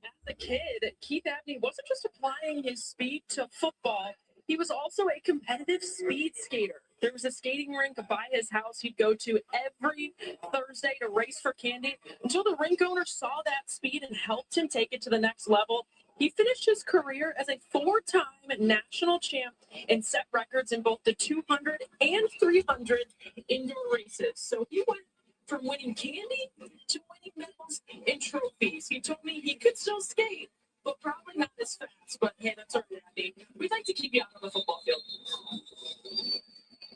As a kid, Keith Abney wasn't just applying his speed to football. He was also a competitive speed skater. There was a skating rink by his house he'd go to every Thursday to race for candy until the rink owner saw that speed and helped him take it to the next level. He finished his career as a 4-time national champ and set records in both the 200 and 300 indoor races. So he went from winning candy to winning medals and trophies. He told me he could still skate, but probably not as fast. But hey, that's all right, Abby. We'd like to keep you out on the football field.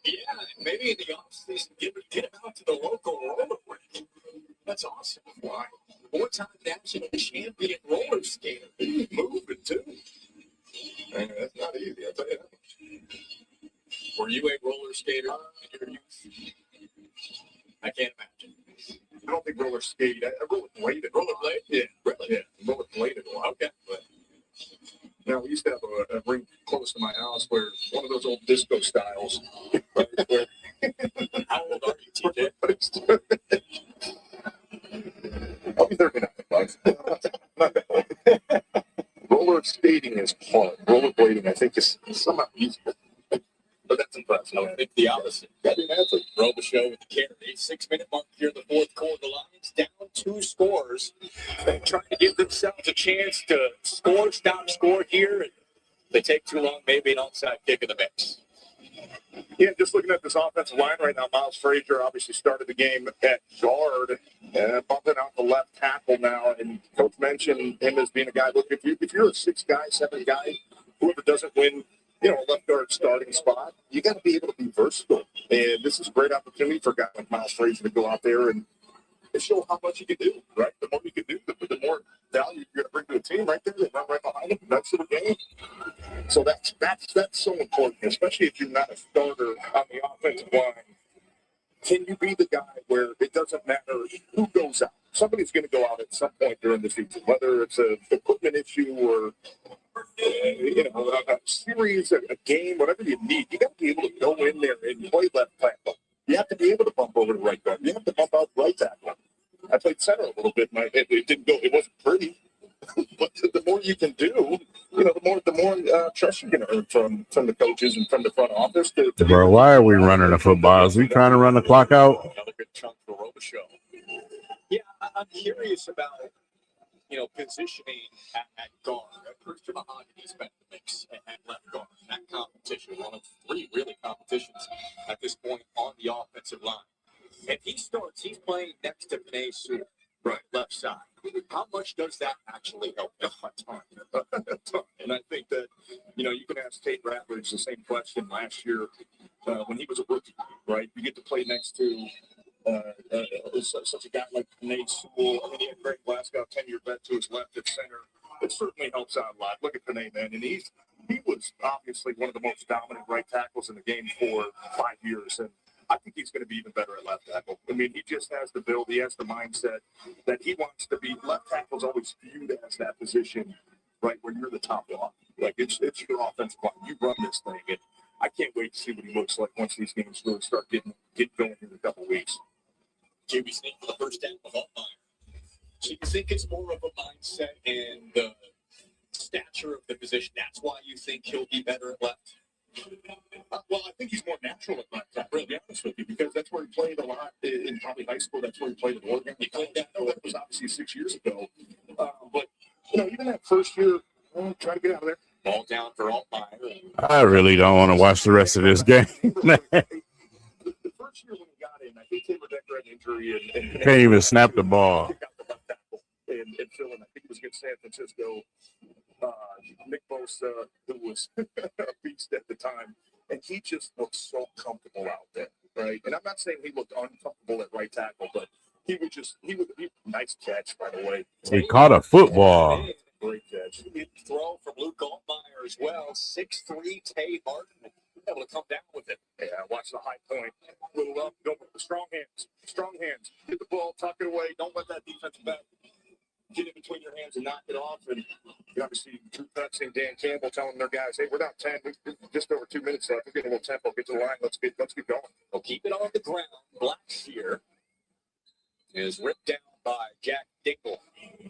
Yeah, maybe in the offseason, get him out to the local roller rink. That's awesome. Why? 4-time national champion roller skater. Moving too. Man, that's not easy, I'll tell you that. Were you a roller skater in your youth? I can't imagine. I don't think roller skate. I rollerbladed. Rollerblade? Yeah. Really? Yeah, rollerbladed a lot. Okay. But now, we used to have a rink close to my house where one of those old disco styles. Right, where How old are you, TJ? I'll be 39, guys. Not that old. Roller skating is hard. Rollerblading, I think, is somehow easier. But that's impressive. I would think the opposite. Got to be an athlete. Robichaux with the carry. 6-minute mark here in the fourth quarter. The Lions down 2 scores. They're trying to give themselves a chance to score here. And they take too long, maybe an onside kick in the mix. Yeah, just looking at this offensive line right now, Miles Frazier obviously started the game at guard, bumping out the left tackle now. And Coach mentioned him as being a guy. Look, if you're a 6 guy, 7 guy, whoever doesn't win, a left guard starting spot, you got to be able to be versatile. And this is a great opportunity for a guy like Miles Frazier to go out there and show how much you can do, right? The more you can do, the more value you're going to bring to a team right there. They run right behind him. That's the game. So that's so important, especially if you're not a starter on the offensive line. Can you be the guy where it doesn't matter who goes out? Somebody's going to go out at some point during the season, whether it's an equipment issue or a series, a game, whatever you need. You got to be able to go in there and play left tackle. You have to be able to bump over to right guard. You have to bump out right tackle. I played center a little bit. It didn't go. It wasn't pretty, but the more you can do, the more trust you're going to earn from the coaches and from the front office. Bro, why are we running the football? Is we trying to run the clock out? Another good chunk for Robichaux. Yeah, I'm curious about, positioning at guard. Christian Mahogany's been in the mix at left guard in that competition. One of three really competitions at this point on the offensive line. And he's playing next to Panay Sewell, right, left side. How much does that actually help? A ton. And I think that, you can ask Tate Ratledge the same question last year when he was a rookie, right? You get to play next to such a guy like Nate Sewell. I mean, he had Greg Glasgow, 10-year vet to his left at center. It certainly helps out a lot. Look at Panay, man. And he was obviously one of the most dominant right tackles in the game for 5 years. And I think he's going to be even better at left tackle. I mean, he just has the build. He has the mindset that he wants to be. Left tackle is always viewed as that position, right, where you're the top dog. Like, it's your offensive line. You run this thing. And I can't wait to see what he looks like once these games really start getting going in a couple weeks. JB Sneak for the first down of Altmyer. So you think it's more of a mindset and the stature of the position? That's why you think he'll be better at left? Well, I think he's more natural at left tackle, to be honest with you, because that's where he played a lot in probably high school. That's where he played in Oregon. He played that. No, that was obviously 6 years ago. But, even that first year, try to get out of there. Ball down for Altmyer. I really don't want to watch the rest of this game. The first year when he got in, I think Taylor Decker had an injury and Can't even snap the ball. Got the left tackle and Phil, and I think it was against San Francisco. Nick Bosa, who was a beast at the time, and he just looked so comfortable out there, right? And I'm not saying he looked uncomfortable at right tackle, but he nice catch, by the way. He caught a football. Great catch. Throw from Luke Altmyer as well. 6'3" Tay Martin able to come down with it. Yeah, watch the high point. Little up, go with the strong hands. Strong hands. Get the ball, tuck it away. Don't let that defensive back get in between your hands and knock it off. And you obviously Drew Putz and Dan Campbell telling their guys, hey, we're down 10. We're just over 2 minutes left. We're getting a little tempo. Get to the line. Let's get going. They'll keep it on the ground. Blackshear is ripped down by Jack Dingle.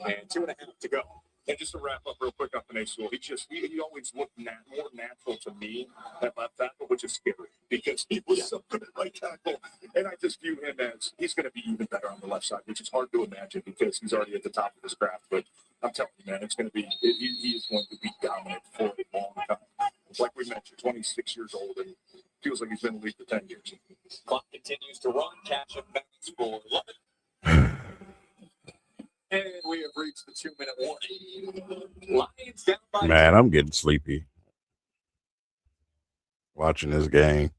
And 2.5 to go. And just to wrap up real quick on Panay Sewell, he always looked more natural to me at left tackle, which is scary because he was so good at right tackle. And I just view him as he's going to be even better on the left side, which is hard to imagine because he's already at the top of his craft. But I'm telling you, man, it's going to be he is going to be dominant for a long time. Like we mentioned, 26 years old and feels like he's been in the league for 10 years. Clock continues to run. Catch and bounce for 11. And we have reached the 2-minute warning. Lions down by Man, I'm getting sleepy watching this game.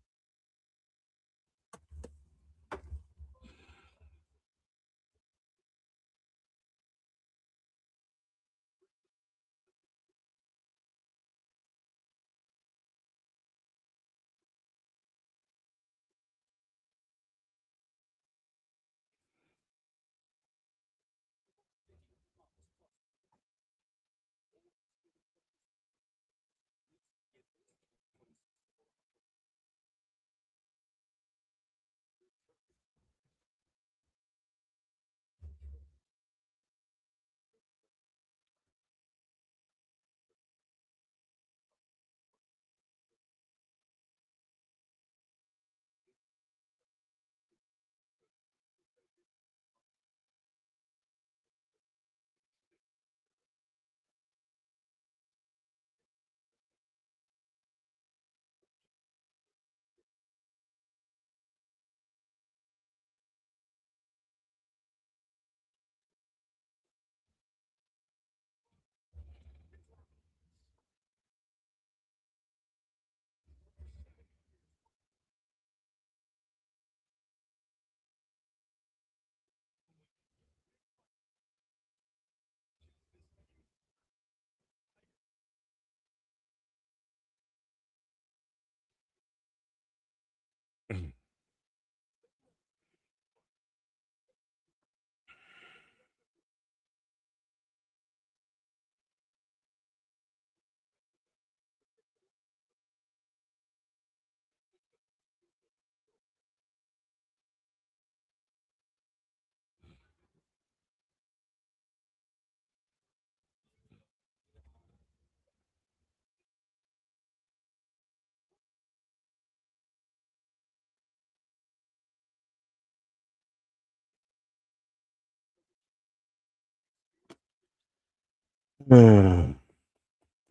Come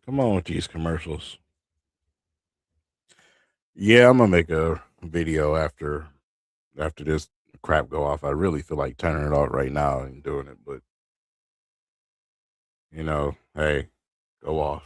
on with these commercials. Yeah, I'm gonna make a video after this crap go off. I really feel like turning it off right now and doing it, but hey, go off.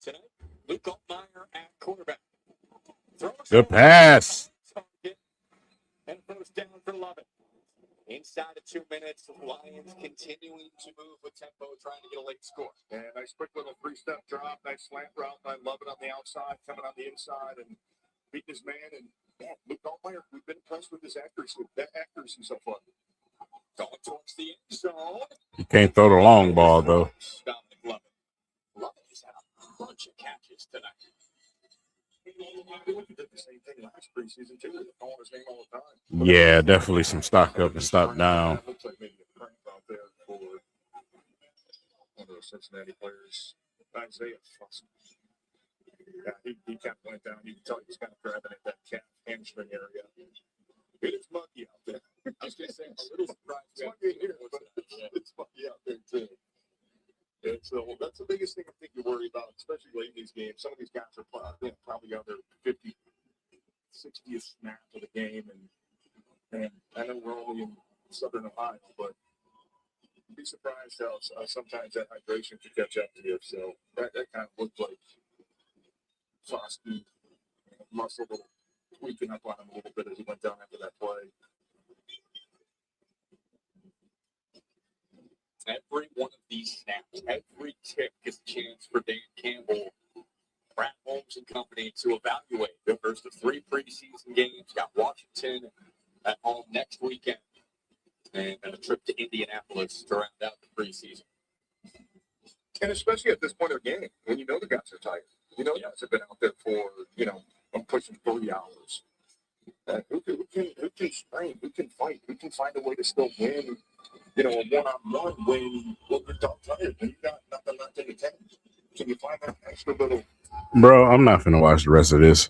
Tonight, Luke Altmyer at quarterback. Good pass. And first down for Lovett. Inside of 2 minutes, Lions continuing to move with tempo, trying to get a late score. And nice quick little 3-step drop, nice slant route. I love it on the outside, coming on the inside and beating his man. And man, Luke Altmyer, we've been impressed with his accuracy. That accuracy so far. Going towards the end zone. You can't throw the long ball though. Dominic Lovett. Lovett has had a bunch of catches tonight. He did the same thing last preseason too. Calling his name all the time. Yeah, definitely some stock up and stock down. Looks like maybe a cramp out there for one of those Cincinnati players. Isiah Pacheco. Yeah, he kind of went down. You can tell he was kind of grabbing at that calf hamstring area. It is muggy out there. I was going to say, I'm a little surprised. It's muggy here, but it's muggy out there too. And so that's the biggest thing I think you worry about, especially late in these games. Some of these guys are probably on their 50, 60th snap of the game. And I know we're only in Southern Ohio, but you'd be surprised how sometimes that hydration could catch up to you. So that kind of looked like Frosty muscle tweaking up on him a little bit as he went down after that play. Every one of these snaps, every tick is a chance for Dan Campbell, Brad Holmes and company to evaluate the first of 3 preseason games. Got Washington at home next weekend, and a trip to Indianapolis to round out the preseason. And especially at this point of the game, when you know the guys are tired. You know, the guys have been out there for, I'm pushing 3 hours. Who can strain? Who can fight? Who can find a way to still win? A one-on-one when you're dog tired, when you got nothing left in the tank. Can you find that extra little? Bro, I'm not finna watch the rest of this.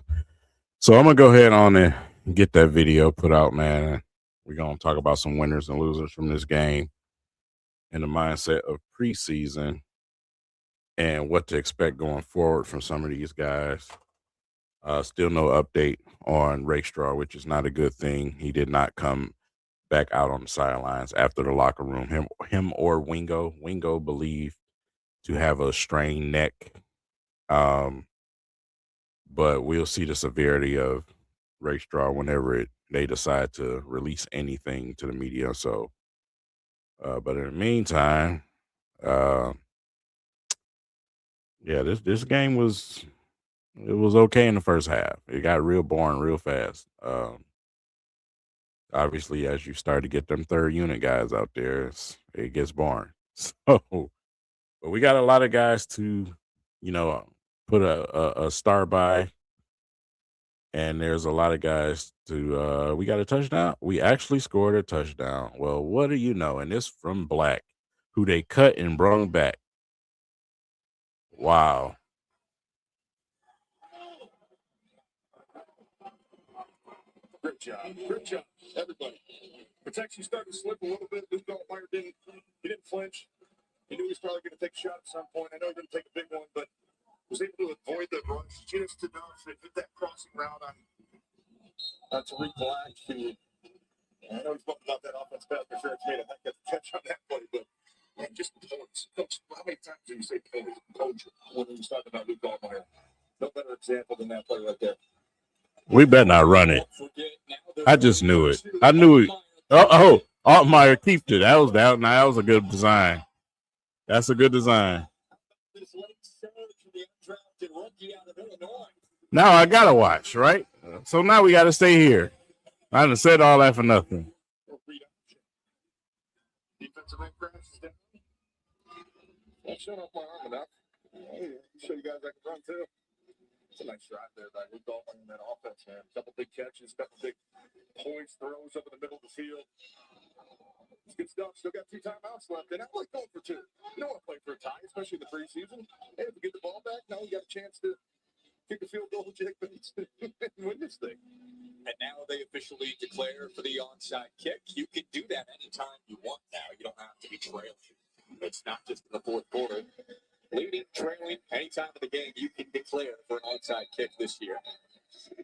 So I'm gonna go ahead on and get that video put out, man. We're gonna talk about some winners and losers from this game and the mindset of preseason and what to expect going forward from some of these guys. Still no update on Rakestraw, which is not a good thing. He did not come back out on the sidelines after the locker room. Him or Wingo. Wingo believed to have a strained neck. But we'll see the severity of Rakestraw whenever they decide to release anything to the media. So, but in the meantime, this game was okay in the first half. It got real boring real fast. Obviously, as you start to get them third unit guys out there, it gets boring. So, but we got a lot of guys to, put a star by. And there's a lot of guys to, we got a touchdown. We actually scored a touchdown. Well, what do you know? And this from Black, who they cut and brought back. Wow. Great job, everybody. Protection started to slip a little bit. Luke Altmyer didn't flinch. He knew he was probably going to take a shot at some point. I know he didn't take a big one, but was able to avoid the rush just enough to hit that crossing route on Tariq Black. I know he's talking about that offense pass interference made a heck of a catch on that play, but man, just points. How many times do you say points when he's talking about Luke Altmyer? No better example than that play right there. We better not run it. I just knew it. I knew it. Oh, Altmyer keeped it. That was a good design. That's a good design. This late surge for the undrafted rookie out of Illinois. Now I gotta watch, right? So now we gotta stay here. I done said all that for nothing. Defensive end crashes down. I'll shut off my arm enough. Show you guys I can run too. It's a nice drive there by Luke Altmyer in that offense, man. Couple big catches, couple big points, throws up in the middle of the field. It's good stuff. Still got 2 timeouts left, and I like going for 2. You don't want to play for a tie, especially in the preseason. Hey, if we get the ball back, now we got a chance to kick a field goal with Jake Bates and win this thing. And now they officially declare for the onside kick. You can do that anytime you want now. You don't have to be trailing. It's not just in the fourth quarter. Leading, trailing, anytime of the game, you can declare for an onside kick this year.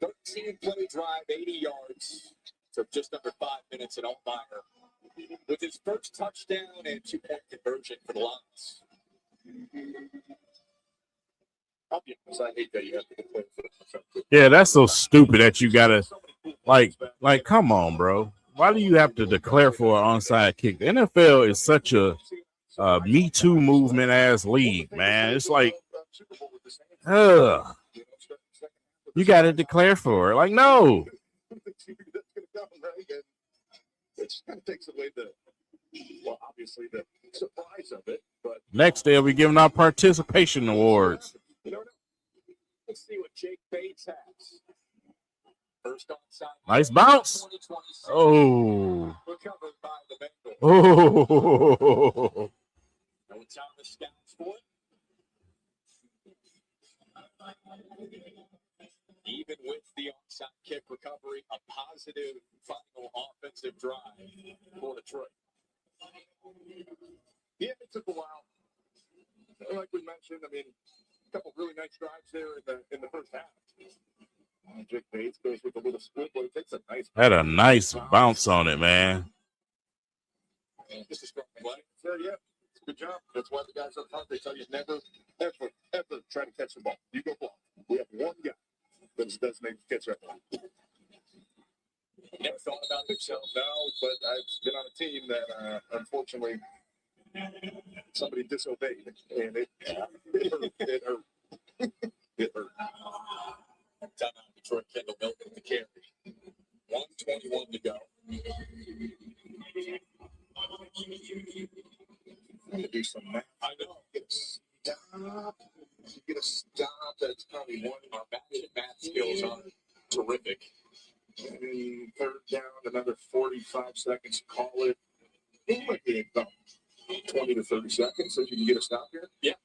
13-play drive, 80 yards. So just under 5 minutes, and Altmyer with his first touchdown and 2-point conversion for the Lions. I'll be honest, I hate that you have to declare for the Yeah, that's so stupid that you gotta like come on, bro. Why do you have to declare for an onside kick? The NFL is such a Me Too movement ass league, man. It's like, you gotta declare for it. Like, no. It just kind of takes away obviously the surprise of it. But Next they'll be giving out participation awards. You know, let's see what Jake Bates has. First onside. Nice bounce. Oh. Recovered by the Bengals. Oh. No time to scouts for it. Even with the onside kick recovery, a positive final offensive drive for Detroit. Yeah, it took a while. Like we mentioned, I mean, a couple really nice drives there in the first half. Jake Bates goes with a little split, but it takes a nice. Had a nice bounce on it, man. Just a strong play. So, yeah, it's a good job. That's why the guys up front, they tell you never, ever, ever try to catch the ball. You go block. We have one guy that does make the catch right now. Never thought about it himself. No, but I've been on a team that, unfortunately, somebody disobeyed, and it hurt. It hurt. It hurt. Timeout, Detroit. Kendall Milton to carry. 1:21 to go. To do some math. I know. Get a stop. You get a stop. That's probably one. Our math skills are terrific. And third down, another 45 seconds. Call it. It might be about 20 to 30 seconds so you can get a stop here. Yeah.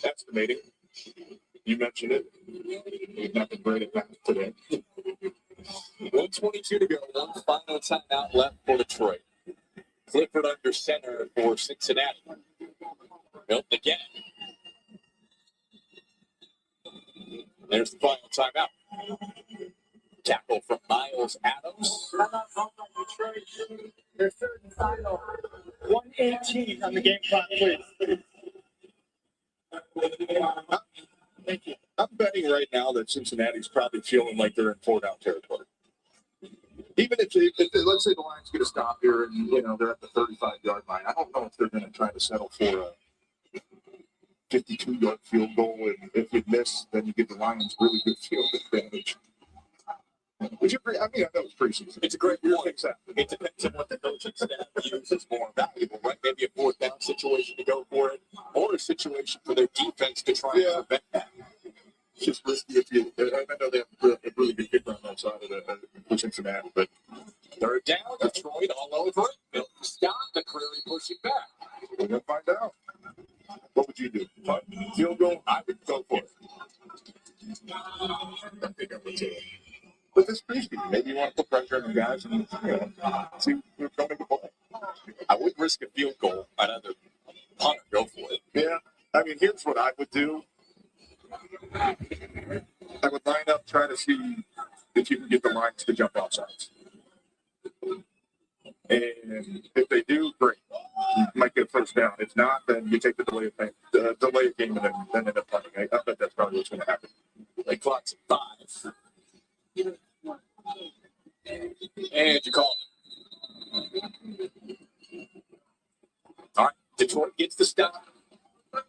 Estimating. You mentioned it. We've not been great at math today. 1:22 to go. One final timeout left for Detroit. Clifford under center for Cincinnati. Milton again. There's the final timeout. Tackle from Miles Adams. Their third and final. 1:18 on the game clock, please. Thank you. I'm betting right now that Cincinnati's probably feeling like they're in 4-down territory. Even if let's say the Lions get a stop here and they're at the 35-yard line, I don't know if they're going to try to settle for a 52-yard field goal. And if you miss, then you give the Lions really good field advantage. Which I know it's preseason. It's a great point. It depends on what the coaching staff uses more valuable, right? Maybe a 4th down situation to go for it, or a situation for their defense to try and prevent that. It's just risky if you. I know they have a really good kicker on that side of the Cincinnati, but third down, Detroit all over it. Milton stop, McCreary pushing back. We're gonna find out. What would you do? Field goal? I would go for it. I think I would too. But this preseason, maybe you want to put pressure on the guys and see who's going to make a play. I wouldn't risk a field goal. I'd either punt or go for it. Yeah, I mean, here's what I would do. I would line up, try to see if you can get the lines to jump off sides. And if they do, great. You might get a first down. If not, then you take the delay of game and then end up punting. I bet that's probably what's going to happen. They clock's at 5. And you call it. All right, Detroit gets the stop.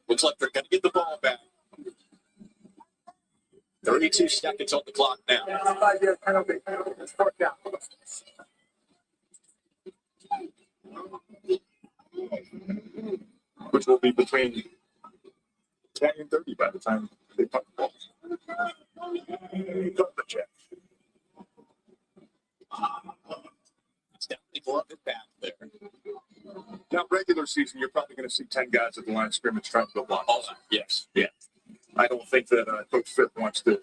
Looks like they're going to get the ball back. 32 22 seconds on the clock now. 5-yard penalty. It's 4th down. Which will be between 20 and 30 by the time they punt the ball. Cut the check. It's definitely gloved it back there. Now, regular season, you're probably going to see 10 guys at the line of scrimmage trying to go block. Oh, yes. Yeah. I don't think that Coach Fitt wants to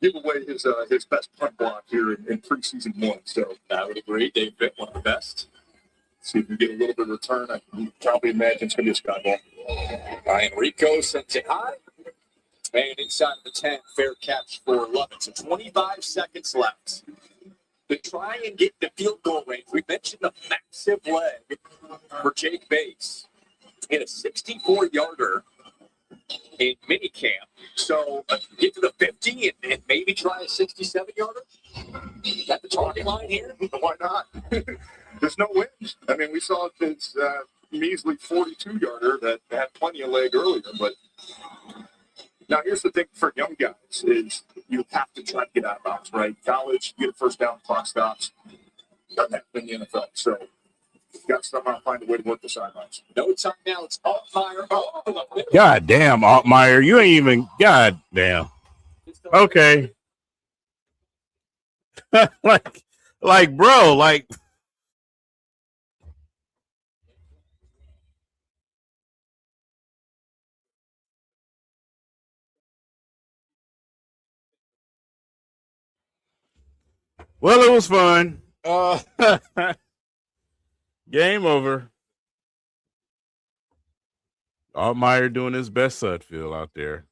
give away his best punt block here in preseason 1. So I would agree. Dave Fitt, one of the best. See if we get a little bit of return. I can probably imagine it's going to be a sky ball. Ryan Rico sends it high. And inside of the 10, fair catch for Lovett. So 25 seconds left to try and get the field goal range. We mentioned the massive leg for Jake Bates. Hit a 64-yarder in minicamp. So get to the 50 and maybe try a 67-yarder? Is that the target line here? Why not? There's no wins. I mean, we saw this measly 42-yarder that had plenty of leg earlier. But now here's the thing for young guys is you have to try to get out of bounds, right? College, you get a first down, clock stops. Doesn't happen in the NFL. So you've got to somehow find a way to work the sidelines. No time now. It's Altmyer. God damn, Altmyer. You ain't even. God damn. Okay. like, bro, like. Well, it was fun. Game over. Altmyer doing his best Sudfield out there.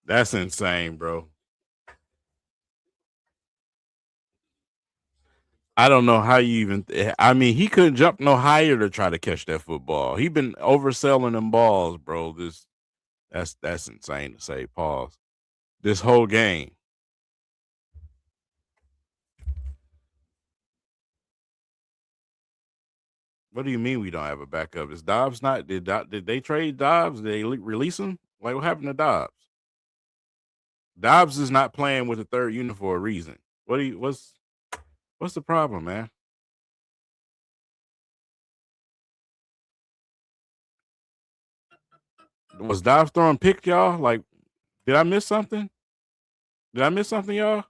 That's insane, bro. I don't know how you even. I mean, he couldn't jump no higher to try to catch that football. He been overselling them balls, bro. That's insane to say. Pause. This whole game. What do you mean we don't have a backup? Is Dobbs not? Did they trade Dobbs? Did they release him? Like what happened to Dobbs? Dobbs is not playing with a third unit for a reason. What's the problem, man? Was Dobbs throwing picks, y'all? Like, did I miss something? Did I miss something, y'all?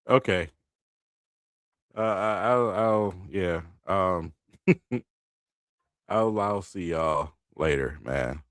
Okay. I'll yeah. I'll see y'all later, man.